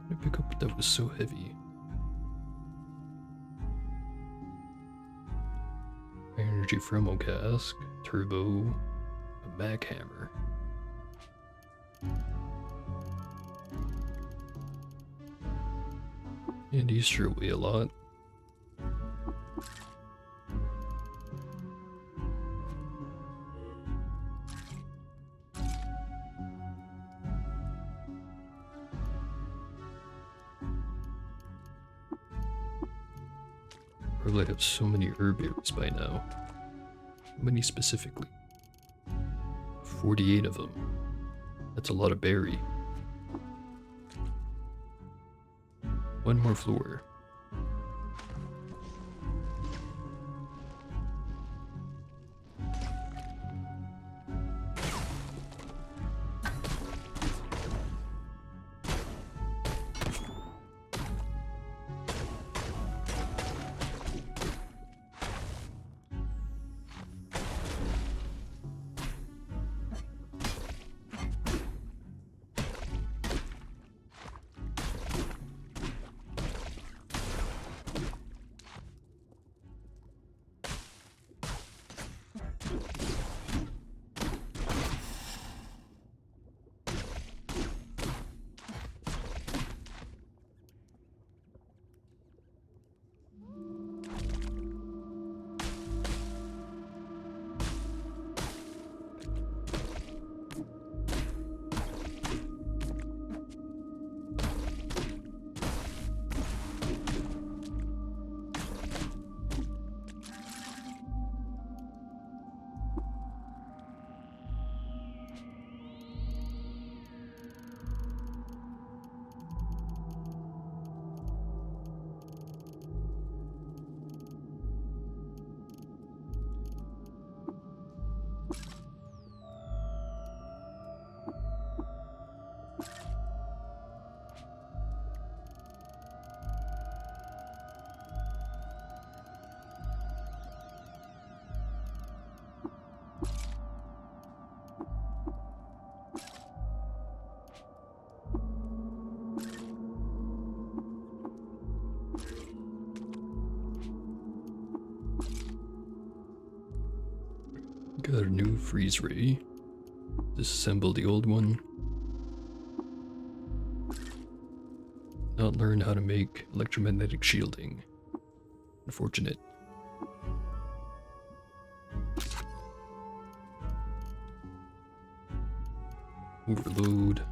Speaker 1: How did I pick up that was so heavy? Energy Fremo cask, turbo, a mag hammer. And these sure weigh a lot. Probably have so many herb berries by now. How many specifically? 48 of them. That's a lot of berry. One more floor. Got a new freeze ray. Disassemble the old one. Not learn how to make electromagnetic shielding. Unfortunate. Overload.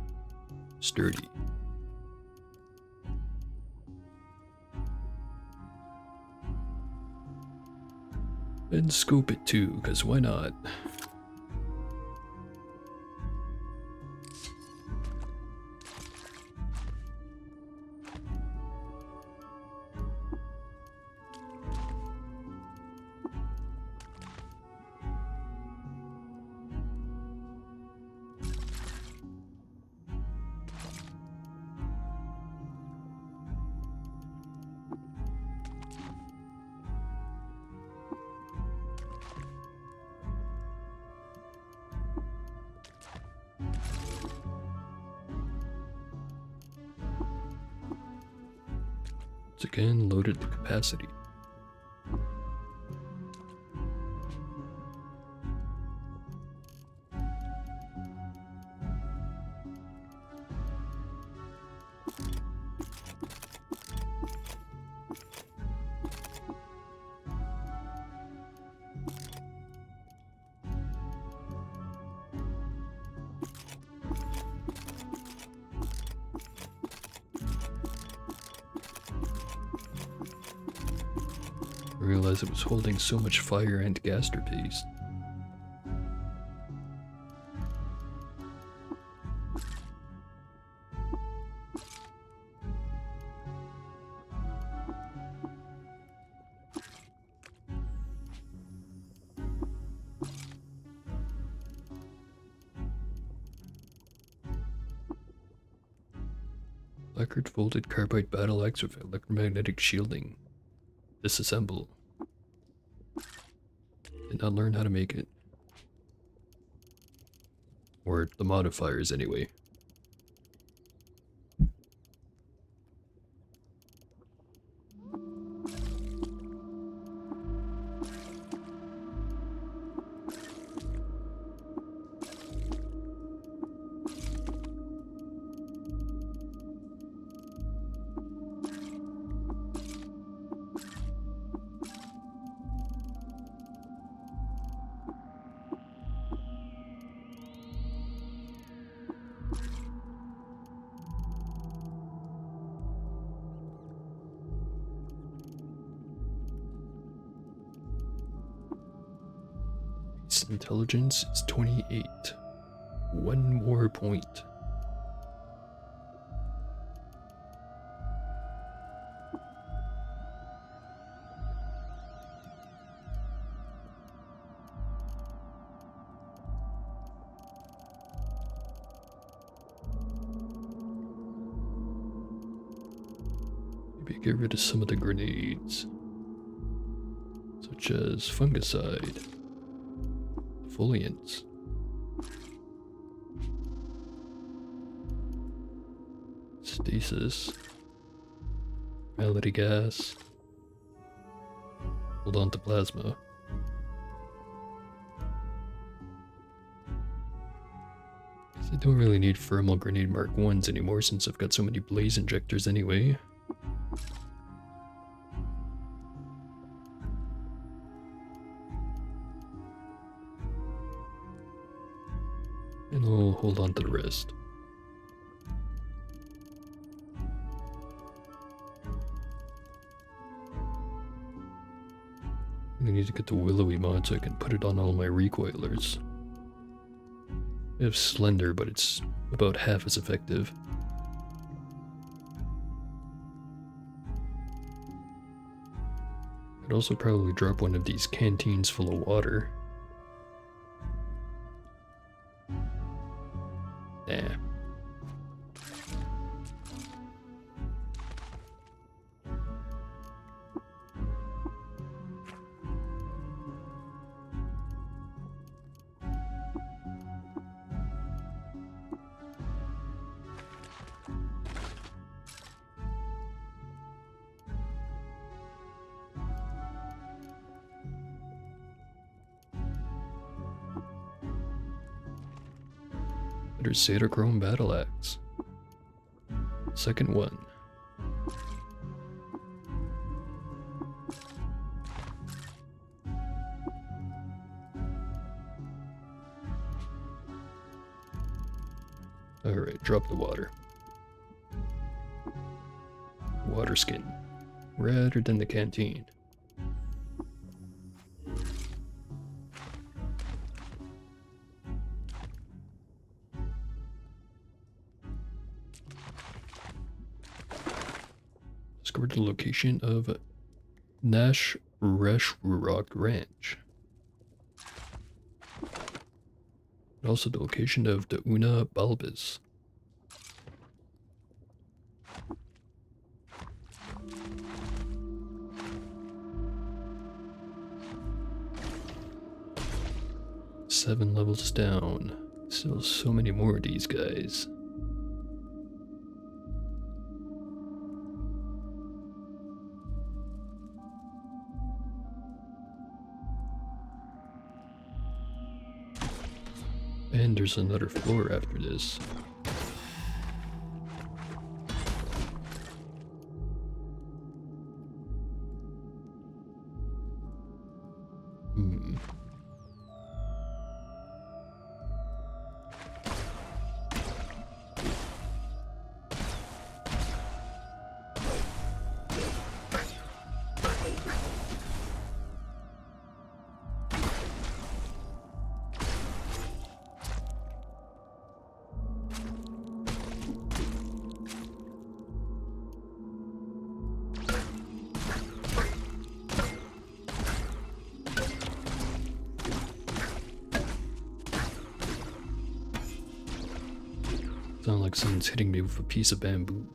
Speaker 1: Sturdy. And scope it too, because why not? Once again, loaded the capacity. I realized it was holding so much fire and gas paste. Lacquered folded carbide battle axe with electromagnetic shielding. Disassemble. Did not learn how to make it. Or the modifiers anyway. Intelligence is 28. One more point. Maybe get rid of some of the grenades, such as fungicide. Foliants. Stasis. Melody gas. Hold on to plasma. I don't really need Thermal Grenade Mark 1s anymore since I've got so many Blaze Injectors anyway. And I'll hold on to the rest. I need to get the Willowy mod so I can put it on all my recoilers. I have Slender, but it's about half as effective. I'd also probably drop one of these canteens full of water. Nah. There's Satachrome Battle Axe. Second one. Alright, drop the water. Water skin. Redder than the canteen. Discovered the location of Nash Reshurok Ranch. And also the location of the Una Balbas. Seven levels down. Still so many more of these guys. And there's another floor after this. Sound like someone's hitting me with a piece of bamboo.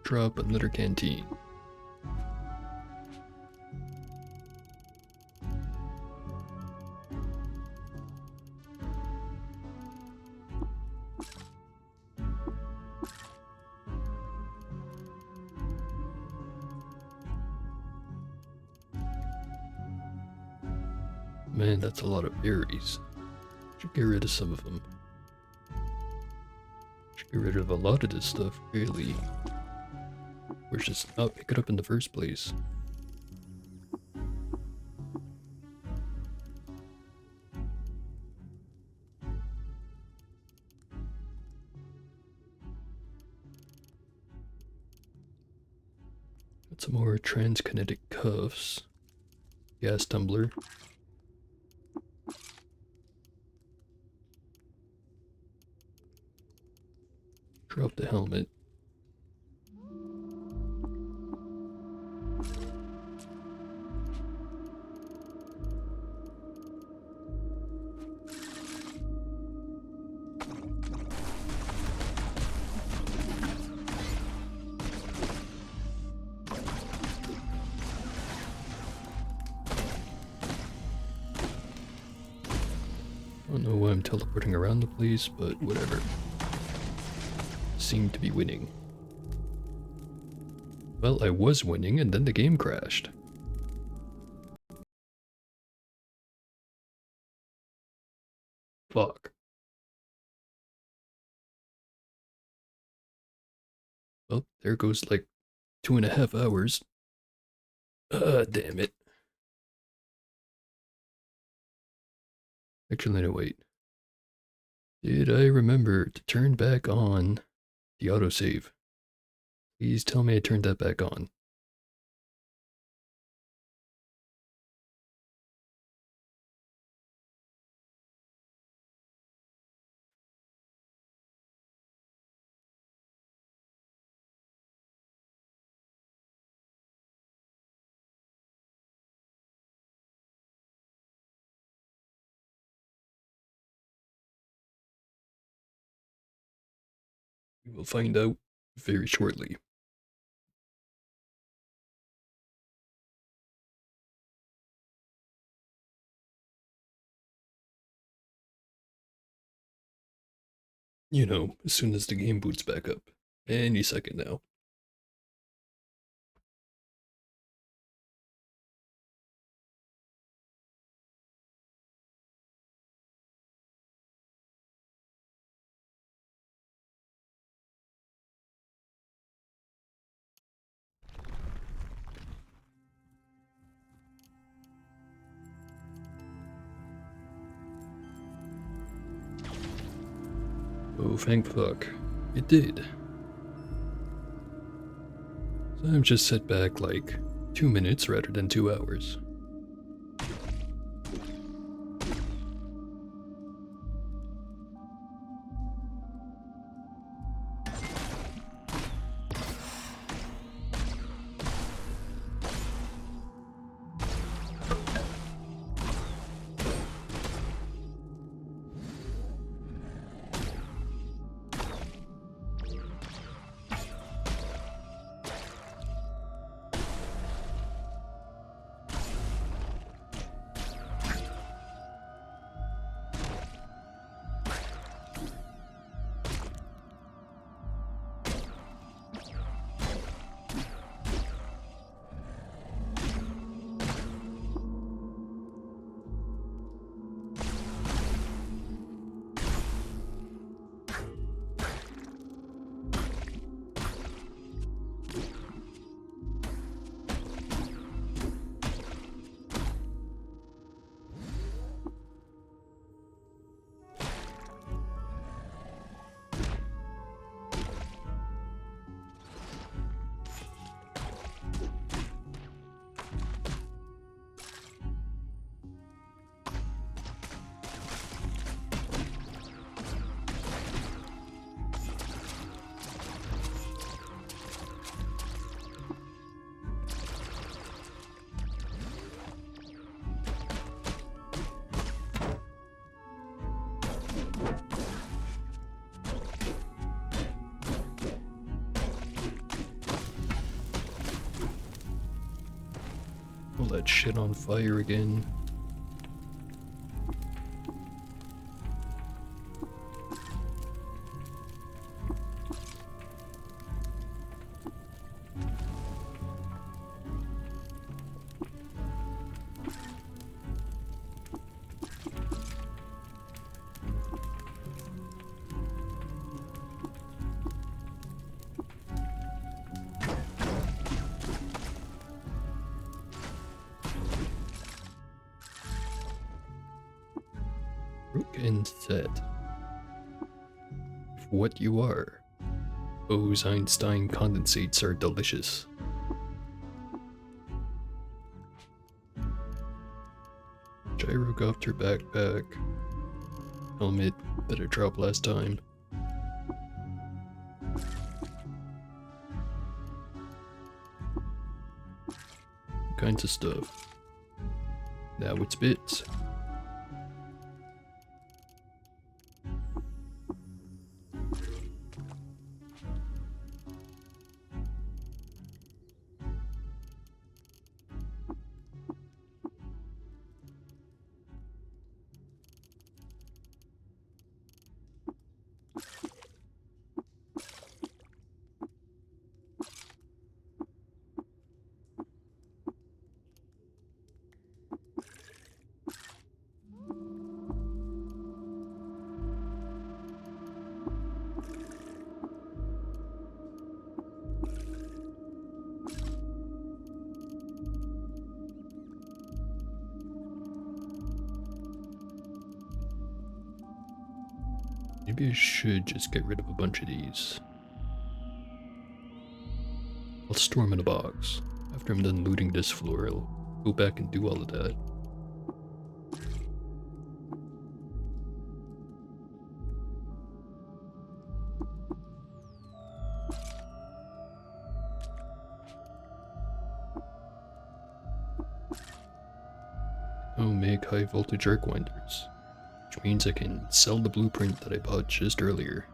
Speaker 1: Drop another canteen. Man, that's a lot of berries. Should get rid of some of them. Should get rid of a lot of this stuff, really. Or just not pick it up in the first place. Got some more transkinetic cuffs. Gas tumbler. Drop the helmet. I don't know why I'm teleporting around the place, but whatever. Seem to be winning. Well, I was winning and then the game crashed. Fuck. Well, there goes like 2.5 hours. Damn it. Actually, no, wait. Did I remember to turn back on the autosave? Please tell me I turned that back on. We will find out very shortly. You know, as soon as the game boots back up. Any second now. Oh, thank fuck. It did. So I'm just set back like 2 minutes rather than 2 hours. All that shit on fire again. Brook and set. What you are. Bose-Einstein condensates are delicious. Gyrocopter backpack. Helmet that I dropped last time. Kinds of stuff. Now it's bits. Maybe I should just get rid of a bunch of these. I'll store them in a box. After I'm done looting this floor, I'll go back and do all of that. Oh, make high voltage arc winders. Which means I can sell the blueprint that I bought just earlier.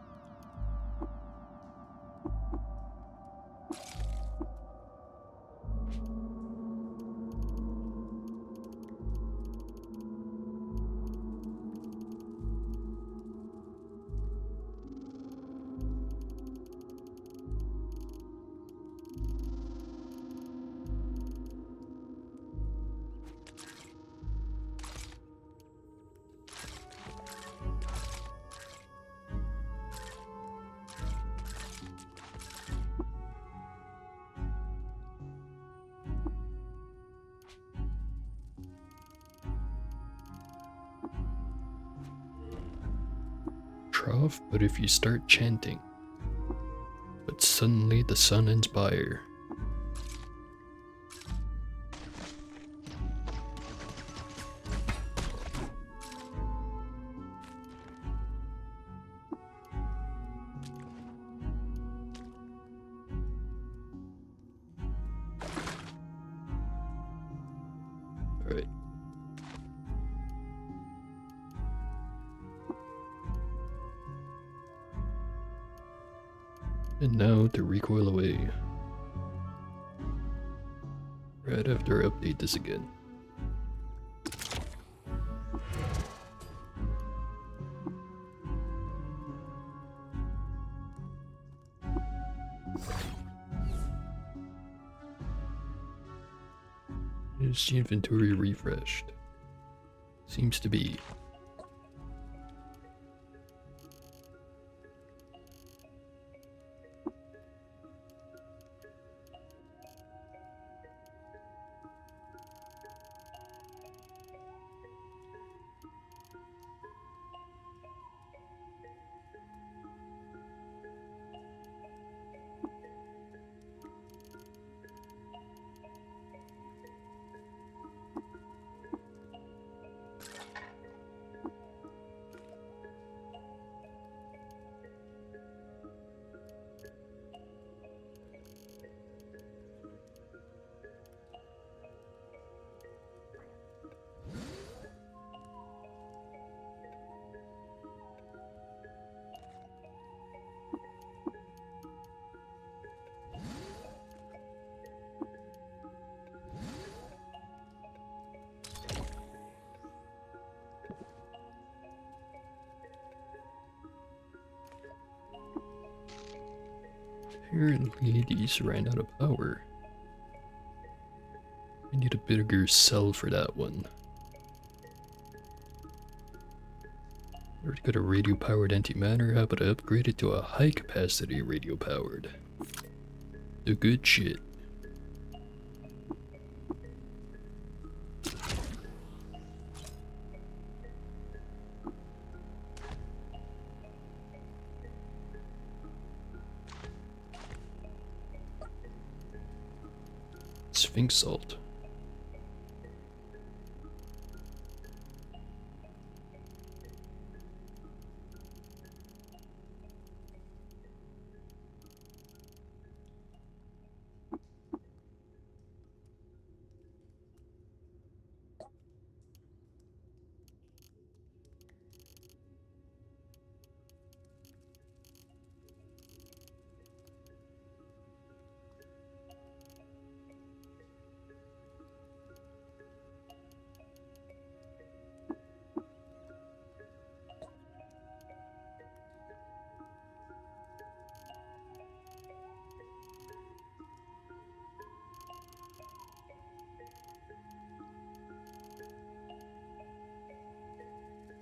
Speaker 1: Trough, but if you start chanting. But suddenly the sun inspire. Alright. And now to recoil away. Right after I update this again. Is the inventory refreshed? Seems to be. Apparently these ran out of power. I need a bigger cell for that one. I already got a radio powered antimatter, how about I upgrade it to a high capacity radio powered? The good shit. Sphinx salt.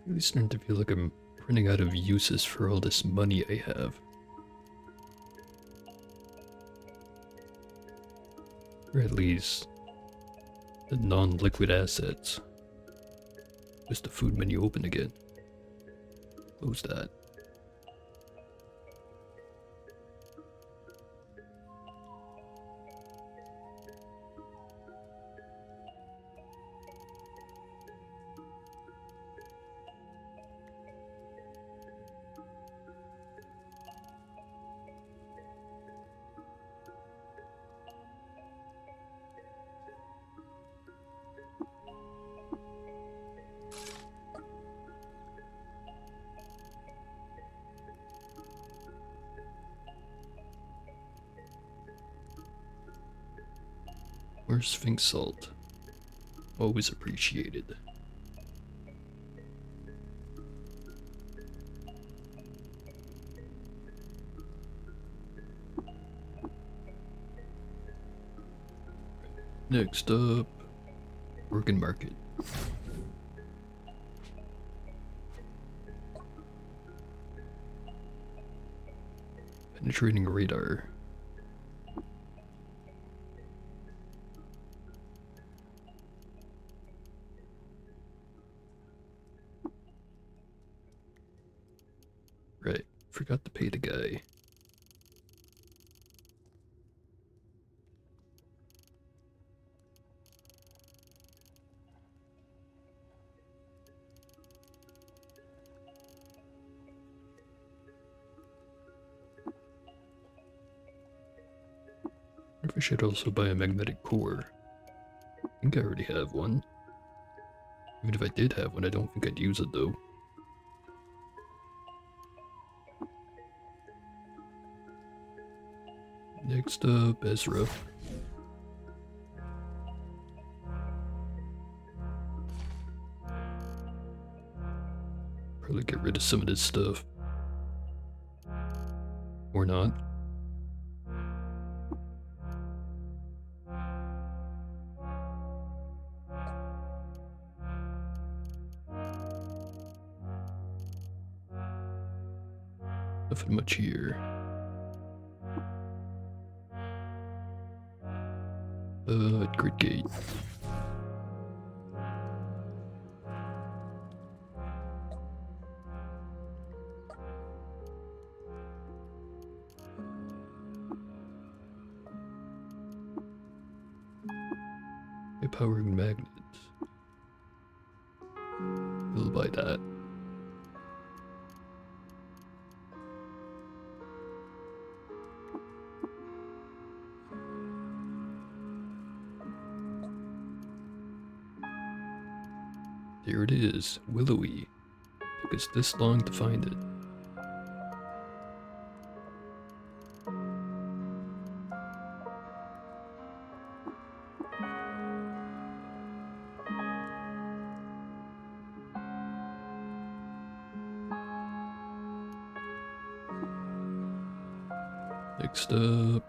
Speaker 1: Really starting to feel like I'm running out of uses for all this money I have. Or at least the non-liquid assets. Is the food menu open again? Close that. More Sphinx salt. Always appreciated. Next up, Organ Market. Penetrating radar. Right, forgot to pay the guy. I should also buy a magnetic core. I think I already have one. Even if I did have one, I don't think I'd use it though. Next up, Ezra. Probably get rid of some of this stuff. Or not. Nothing much here. Grid gate. A powering magnet. We'll buy that. There it is, willowy. Took us this long to find it. Next up,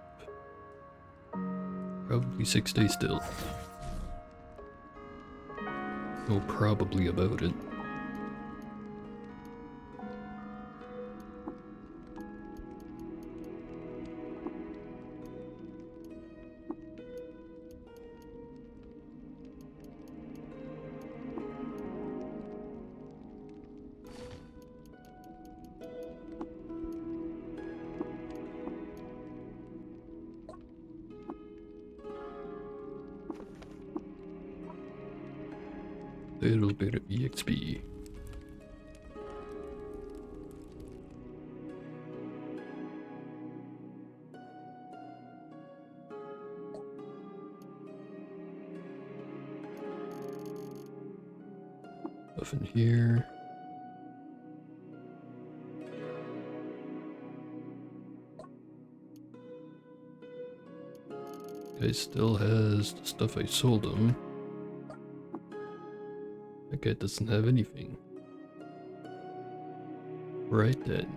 Speaker 1: probably 6 days still. Oh, probably about it. little bit of EXP. Nothing here. Guy still has the stuff I sold him. That guy doesn't have anything. Right then.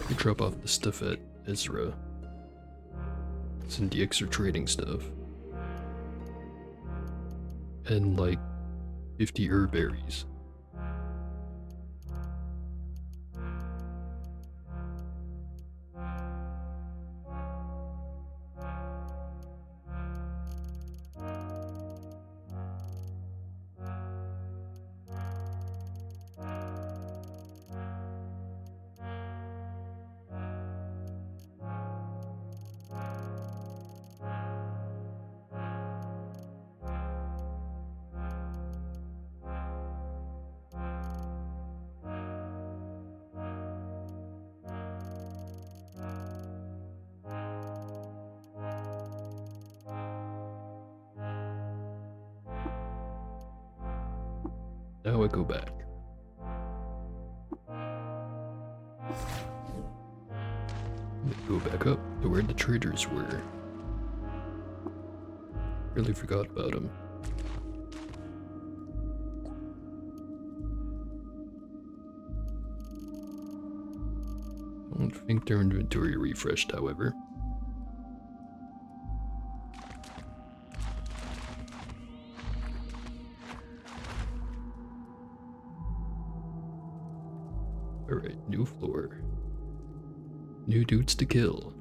Speaker 1: I drop off the stuff at Ezra. It's in the extra trading stuff. And like 50 herb berries. Now I go back. Go back up to where the traders were. Really forgot about them. Don't think their inventory refreshed, however. Alright, new floor. New dudes to kill.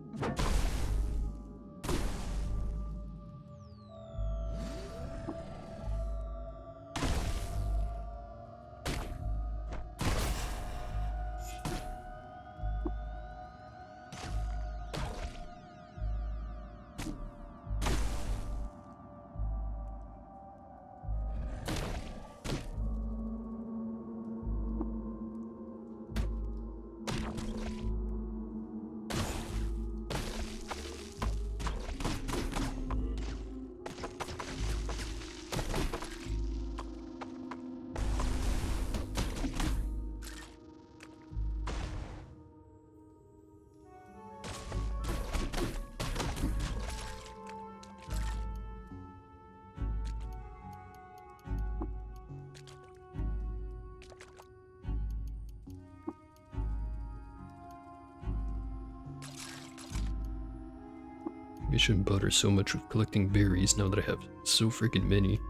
Speaker 1: I shouldn't bother so much with collecting berries now that I have so freaking many.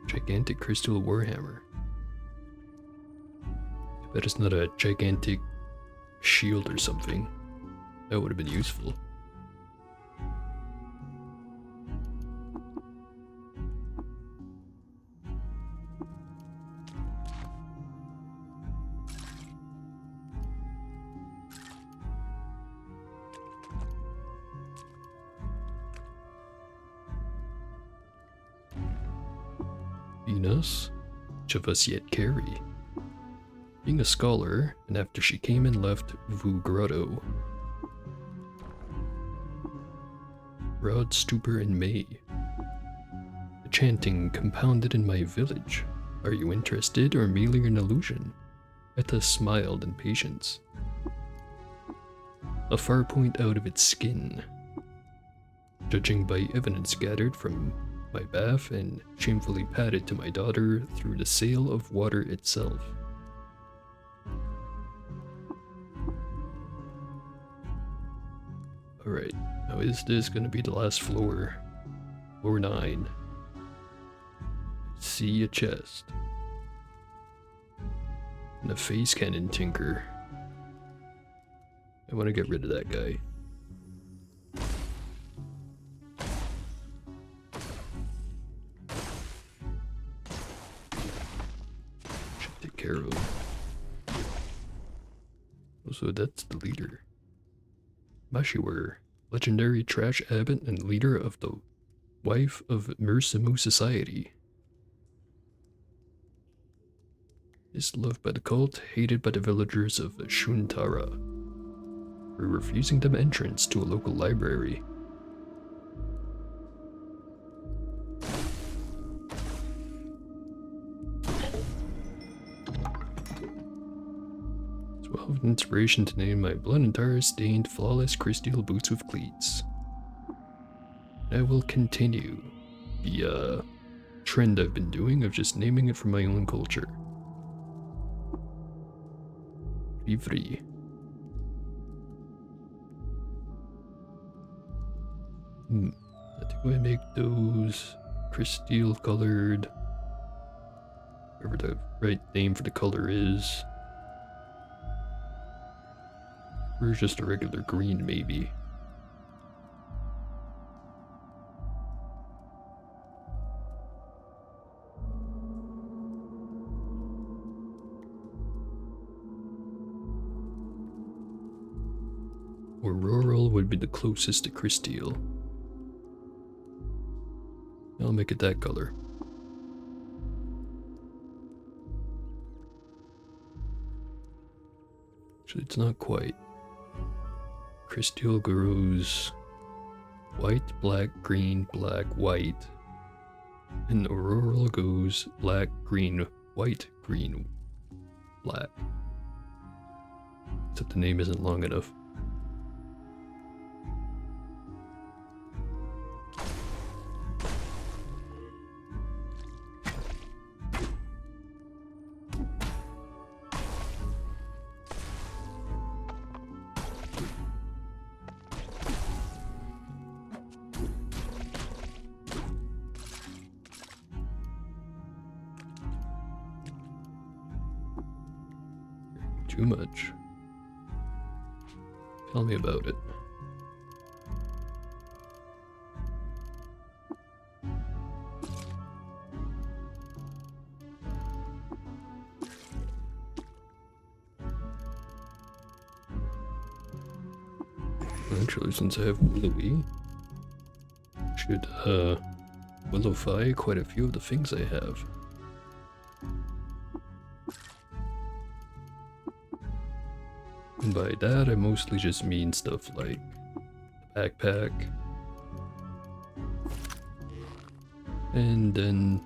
Speaker 1: Gigantic crystal warhammer. I bet it's not a gigantic shield or something. That would have been useful. Venus? Which of us yet carry? Being a scholar, and after she came and left Vu Grotto. Rod, Stupor, and May. The chanting compounded in my village. Are you interested or merely an illusion? Etta smiled in patience. A far point out of its skin. Judging by evidence gathered from my bath and shamefully patted to my daughter through the sail of water itself. Alright, now is this gonna be the last floor? Floor 9. See a chest. And a face cannon tinker. I want to get rid of that guy. Arrow. So that's the leader. Mashiware. legendary trash abbot and leader of the wife of Mursimu society. Is loved by the cult, hated by the villagers of Shuntara for refusing them entrance to a local library. So I'll have an inspiration to name my blood and tire stained flawless crystal boots with cleats. I will continue the trend I've been doing of just naming it from my own culture. Free. I think I make those crystal colored, whatever the right name for the color is. Or just a regular green, maybe. Auroral would be the closest to crystal. I'll make it that color. Actually, it's not quite. Crystal grows white, black, green, black, white. And auroral goes black, green, white, green, black. Except the name isn't long enough. Too much. Tell me about it. Actually, since I have Willowy, should Willowfy quite a few of the things I have. And by that, I mostly just mean stuff like the backpack, and then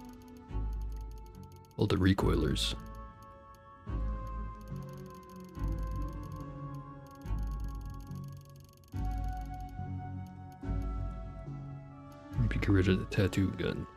Speaker 1: all the recoilers. Maybe get rid of the tattoo gun.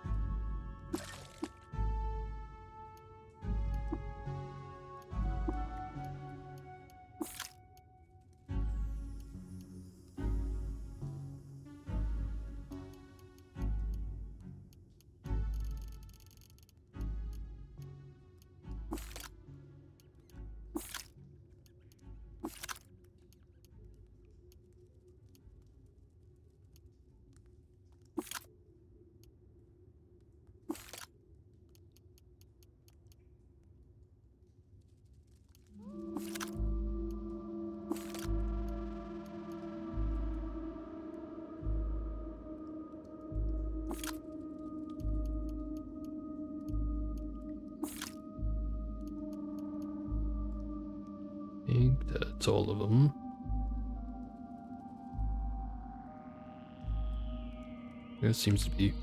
Speaker 1: I think that's all of them. That seems to be.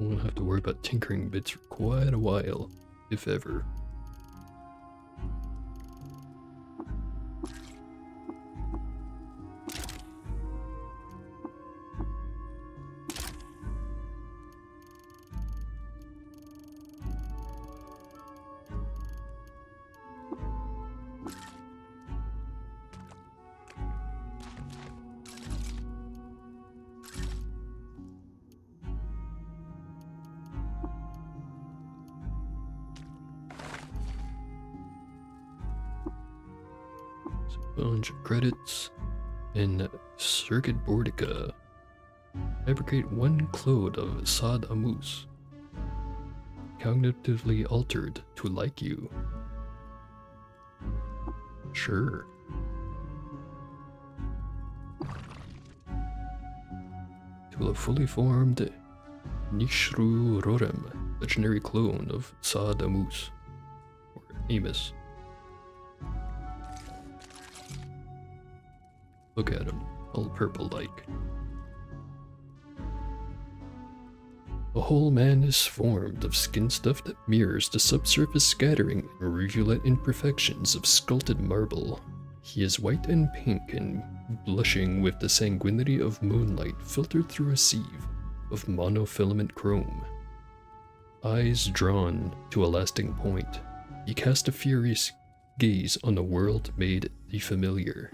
Speaker 1: Won't have to worry about tinkering bits for quite a while, if ever. Bunch of credits in Circuit Boardica. Fabricate 1 clode of Sad Amus. Cognitively altered to like you. Sure. To a fully formed Nishru Rorem, legendary clone of Sad Amus. Or Amos. Look at him, all purple-like. The whole man is formed of skin stuff that mirrors the subsurface scattering and rivulet imperfections of sculpted marble. He is white and pink and blushing with the sanguinity of moonlight filtered through a sieve of monofilament chrome. Eyes drawn to a lasting point, he cast a furious gaze on the world made the familiar.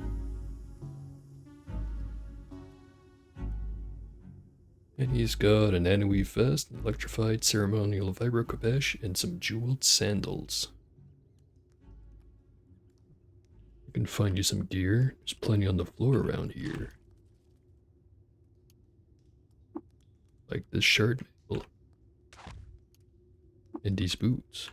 Speaker 1: And he's got an Anui vest, an electrified ceremonial vibrocapesh, and some jeweled sandals. I can find you some gear. There's plenty on the floor around here. Like this shard mail. And these boots.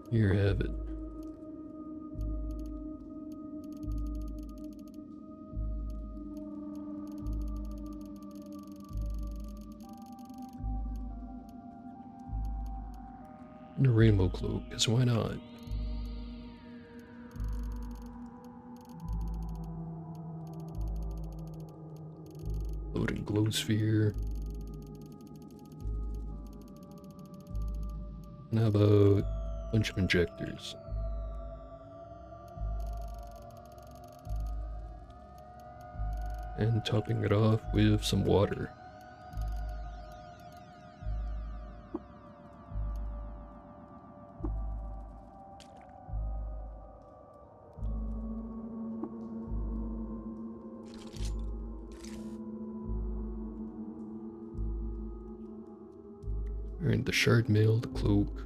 Speaker 1: Here, have it. And a rainbow cloak, because why not? Loading glow sphere. And how about a bunch of injectors? And topping it off with some water. Wearing the shard mail, the cloak.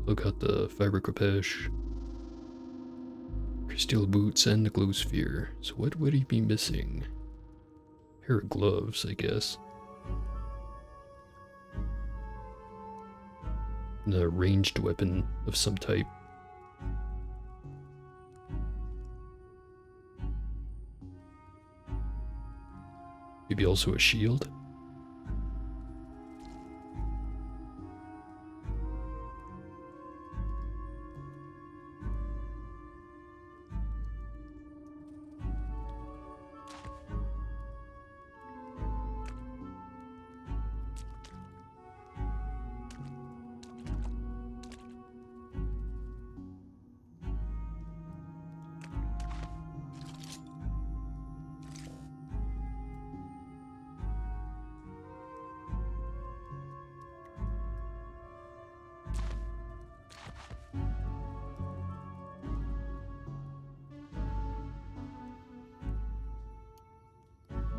Speaker 1: Look out the vibrocapesh. Crystal boots and the glow sphere. So what would he be missing? A pair of gloves, I guess. And a ranged weapon of some type. Maybe also a shield?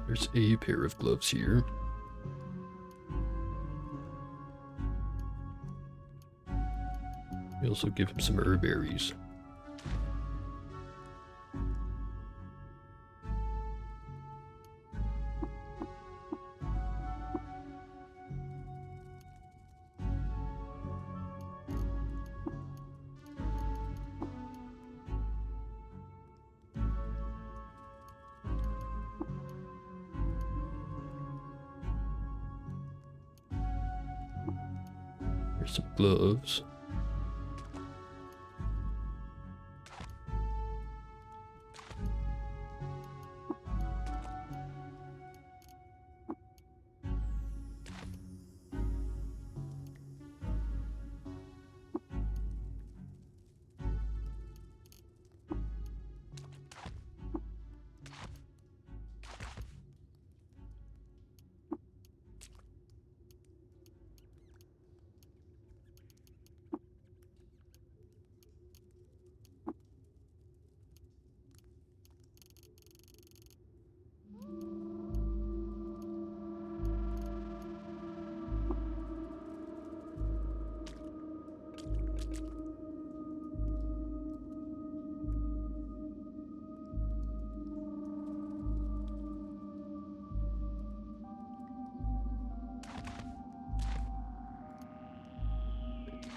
Speaker 1: There's a pair of gloves here. We also give him some herberries. Here's some gloves.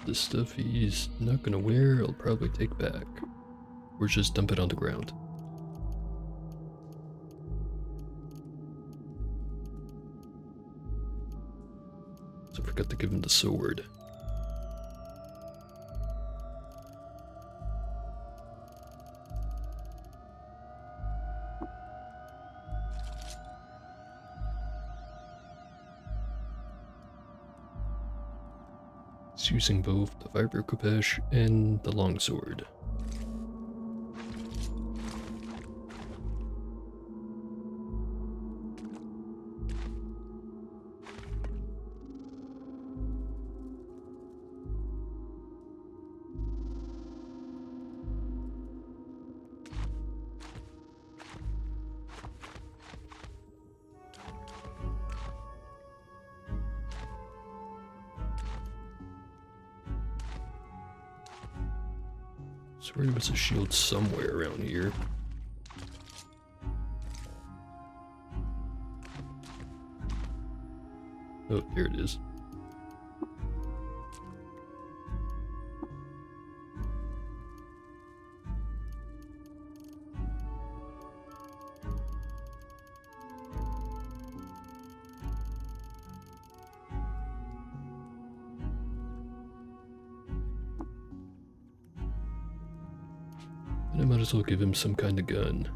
Speaker 1: This stuff he's not gonna wear, I'll probably take back. Or just dump it on the ground. So I forgot to give him the sword. It's using both the Vibro Kupesh and the longsword. So there was a shield somewhere around here. Oh, here it is. And I might as well give him some kind of gun.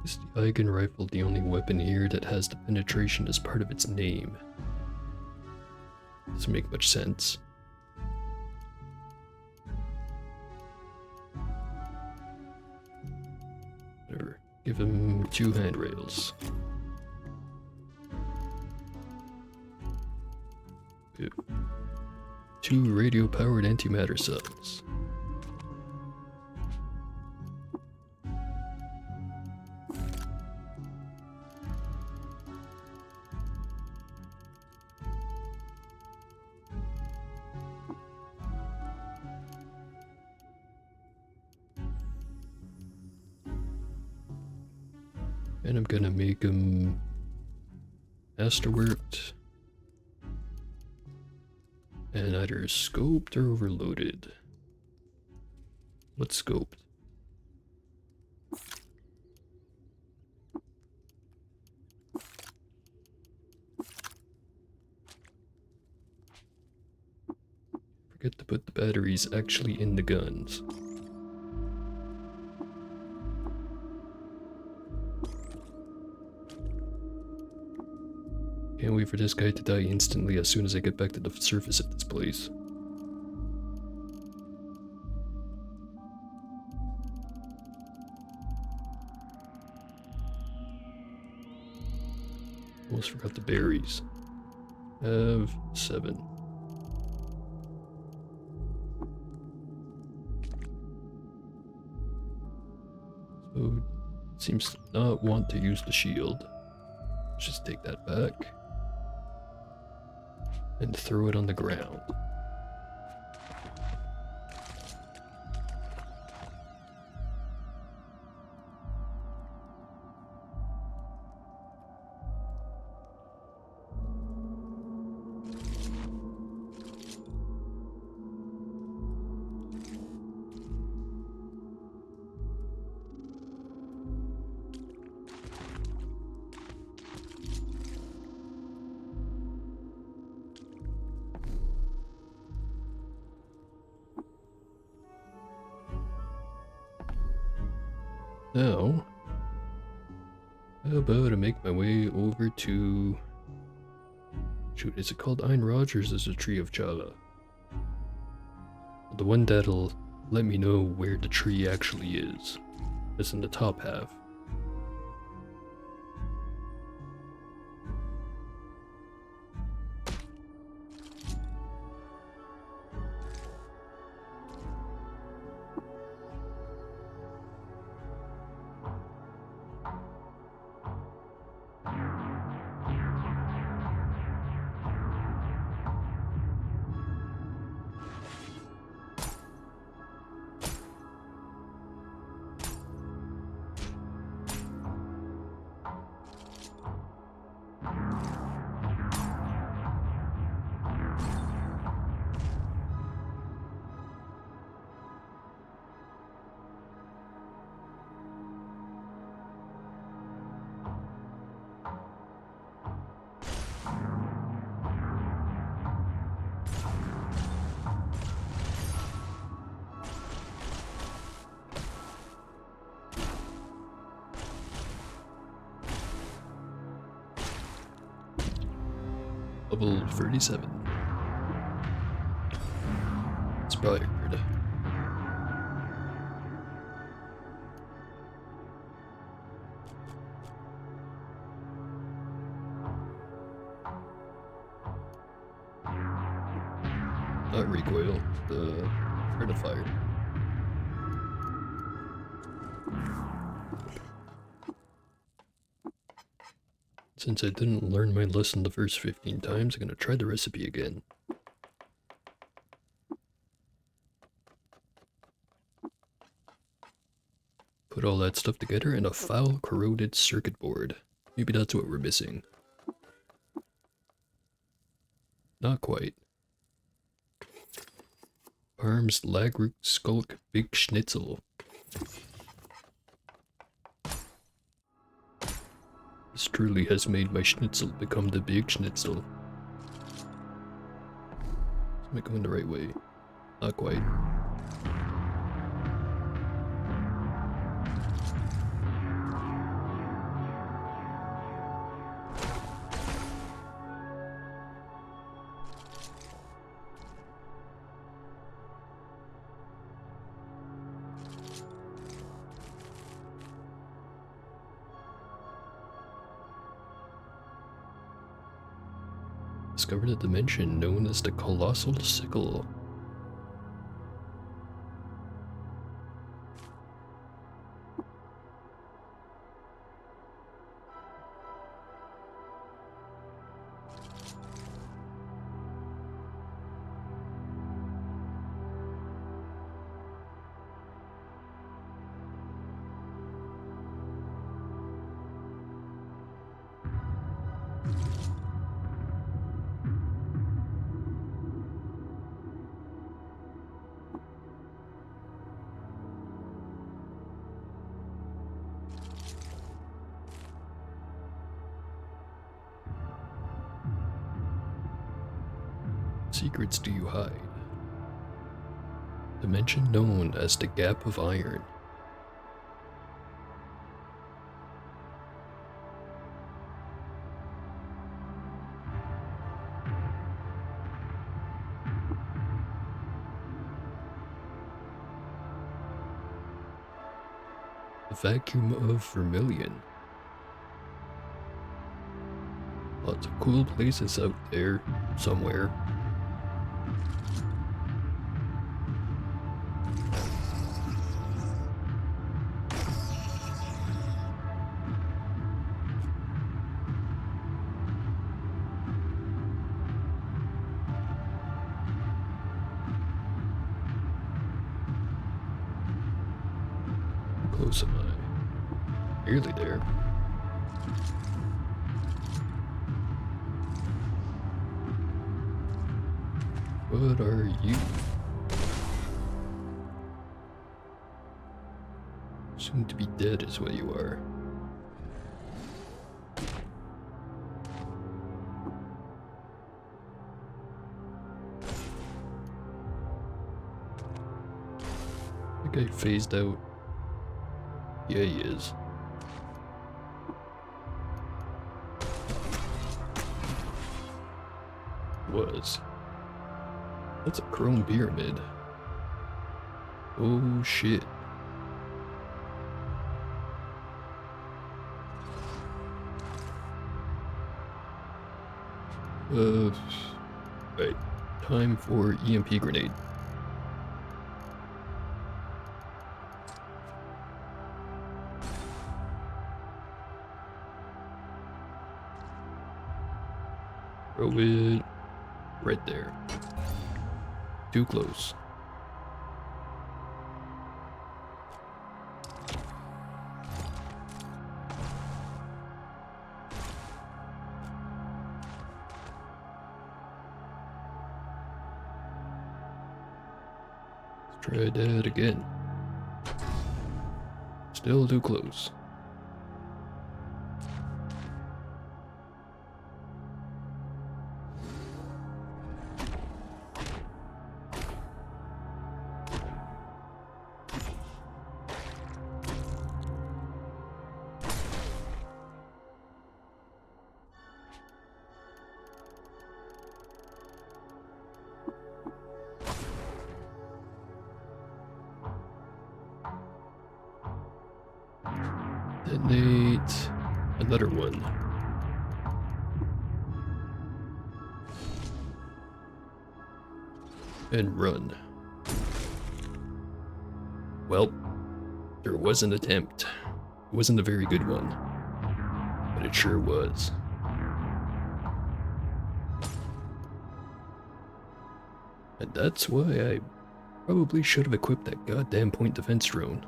Speaker 1: Is the Eigen rifle the only weapon here that has the penetration as part of its name? Doesn't make much sense. Whatever. Give him 2 handrails. Ew. 2 radio-powered antimatter cells. And I'm gonna make him masterworked and either scoped or overloaded. What's scoped? Forget to put the batteries actually in the guns. Can't wait for this guy to die instantly as soon as I get back to the surface of this place. Almost forgot the berries. Have 7. So, it seems to not want to use the shield. Let's just take that back. And throw it on the ground. Now, how about I make my way over to... Shoot, is it called Ein Rogers? Is a Tree of Chala? The one that'll let me know where the tree actually is. It's in the top half. Level 37. Inspired. Not recoil, the threat of fire. Since I didn't learn my lesson the first 15 times, I'm gonna try the recipe again. Put all that stuff together in a foul, corroded circuit board. Maybe that's what we're missing. Not quite. Parm's Lagruk Skulk Big Schnitzel. This truly has made my schnitzel become the big schnitzel. Am I going the right way? Not quite. Discovered a dimension known as the Colossal Sickle. Secrets do you hide? Dimension known as the Gap of Iron. The Vacuum of Vermilion. Lots of cool places out there, somewhere. Close am I? Nearly there. What are you? Soon to be dead is what you are. I think I phased out. Yeah, he is. Was. That's a chrome pyramid. Oh shit. Right. Time for EMP grenade. Throw it right there. Too close. Let's try that again. Still too close. Detonate another one. And run. Well, there was an attempt. It wasn't a very good one, but it sure was. And that's why I probably should have equipped that goddamn point defense drone.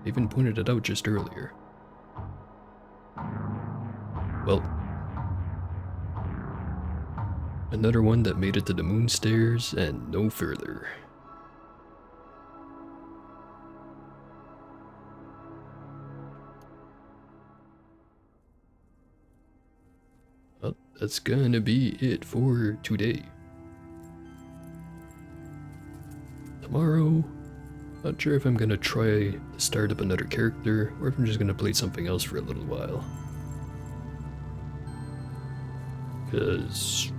Speaker 1: I even pointed it out just earlier. Well, another one that made it to the moon stairs and no further. Well, that's gonna be it for today. Tomorrow, not sure if I'm gonna try to start up another character or if I'm just gonna play something else for a little while. Because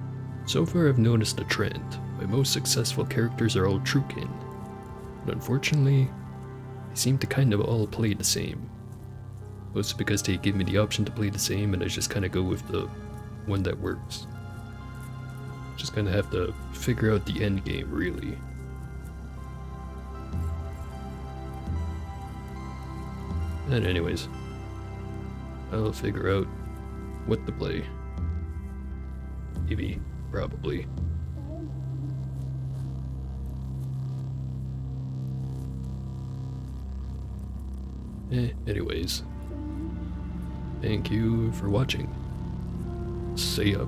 Speaker 1: so far I've noticed a trend. My most successful characters are all Truekin. But unfortunately, they seem to kind of all play the same. Mostly because they give me the option to play the same and I just kind of go with the one that works. Just kind of have to figure out the end game, really. And anyways, I'll figure out what to play. Maybe, probably. Anyways, thank you for watching. See ya.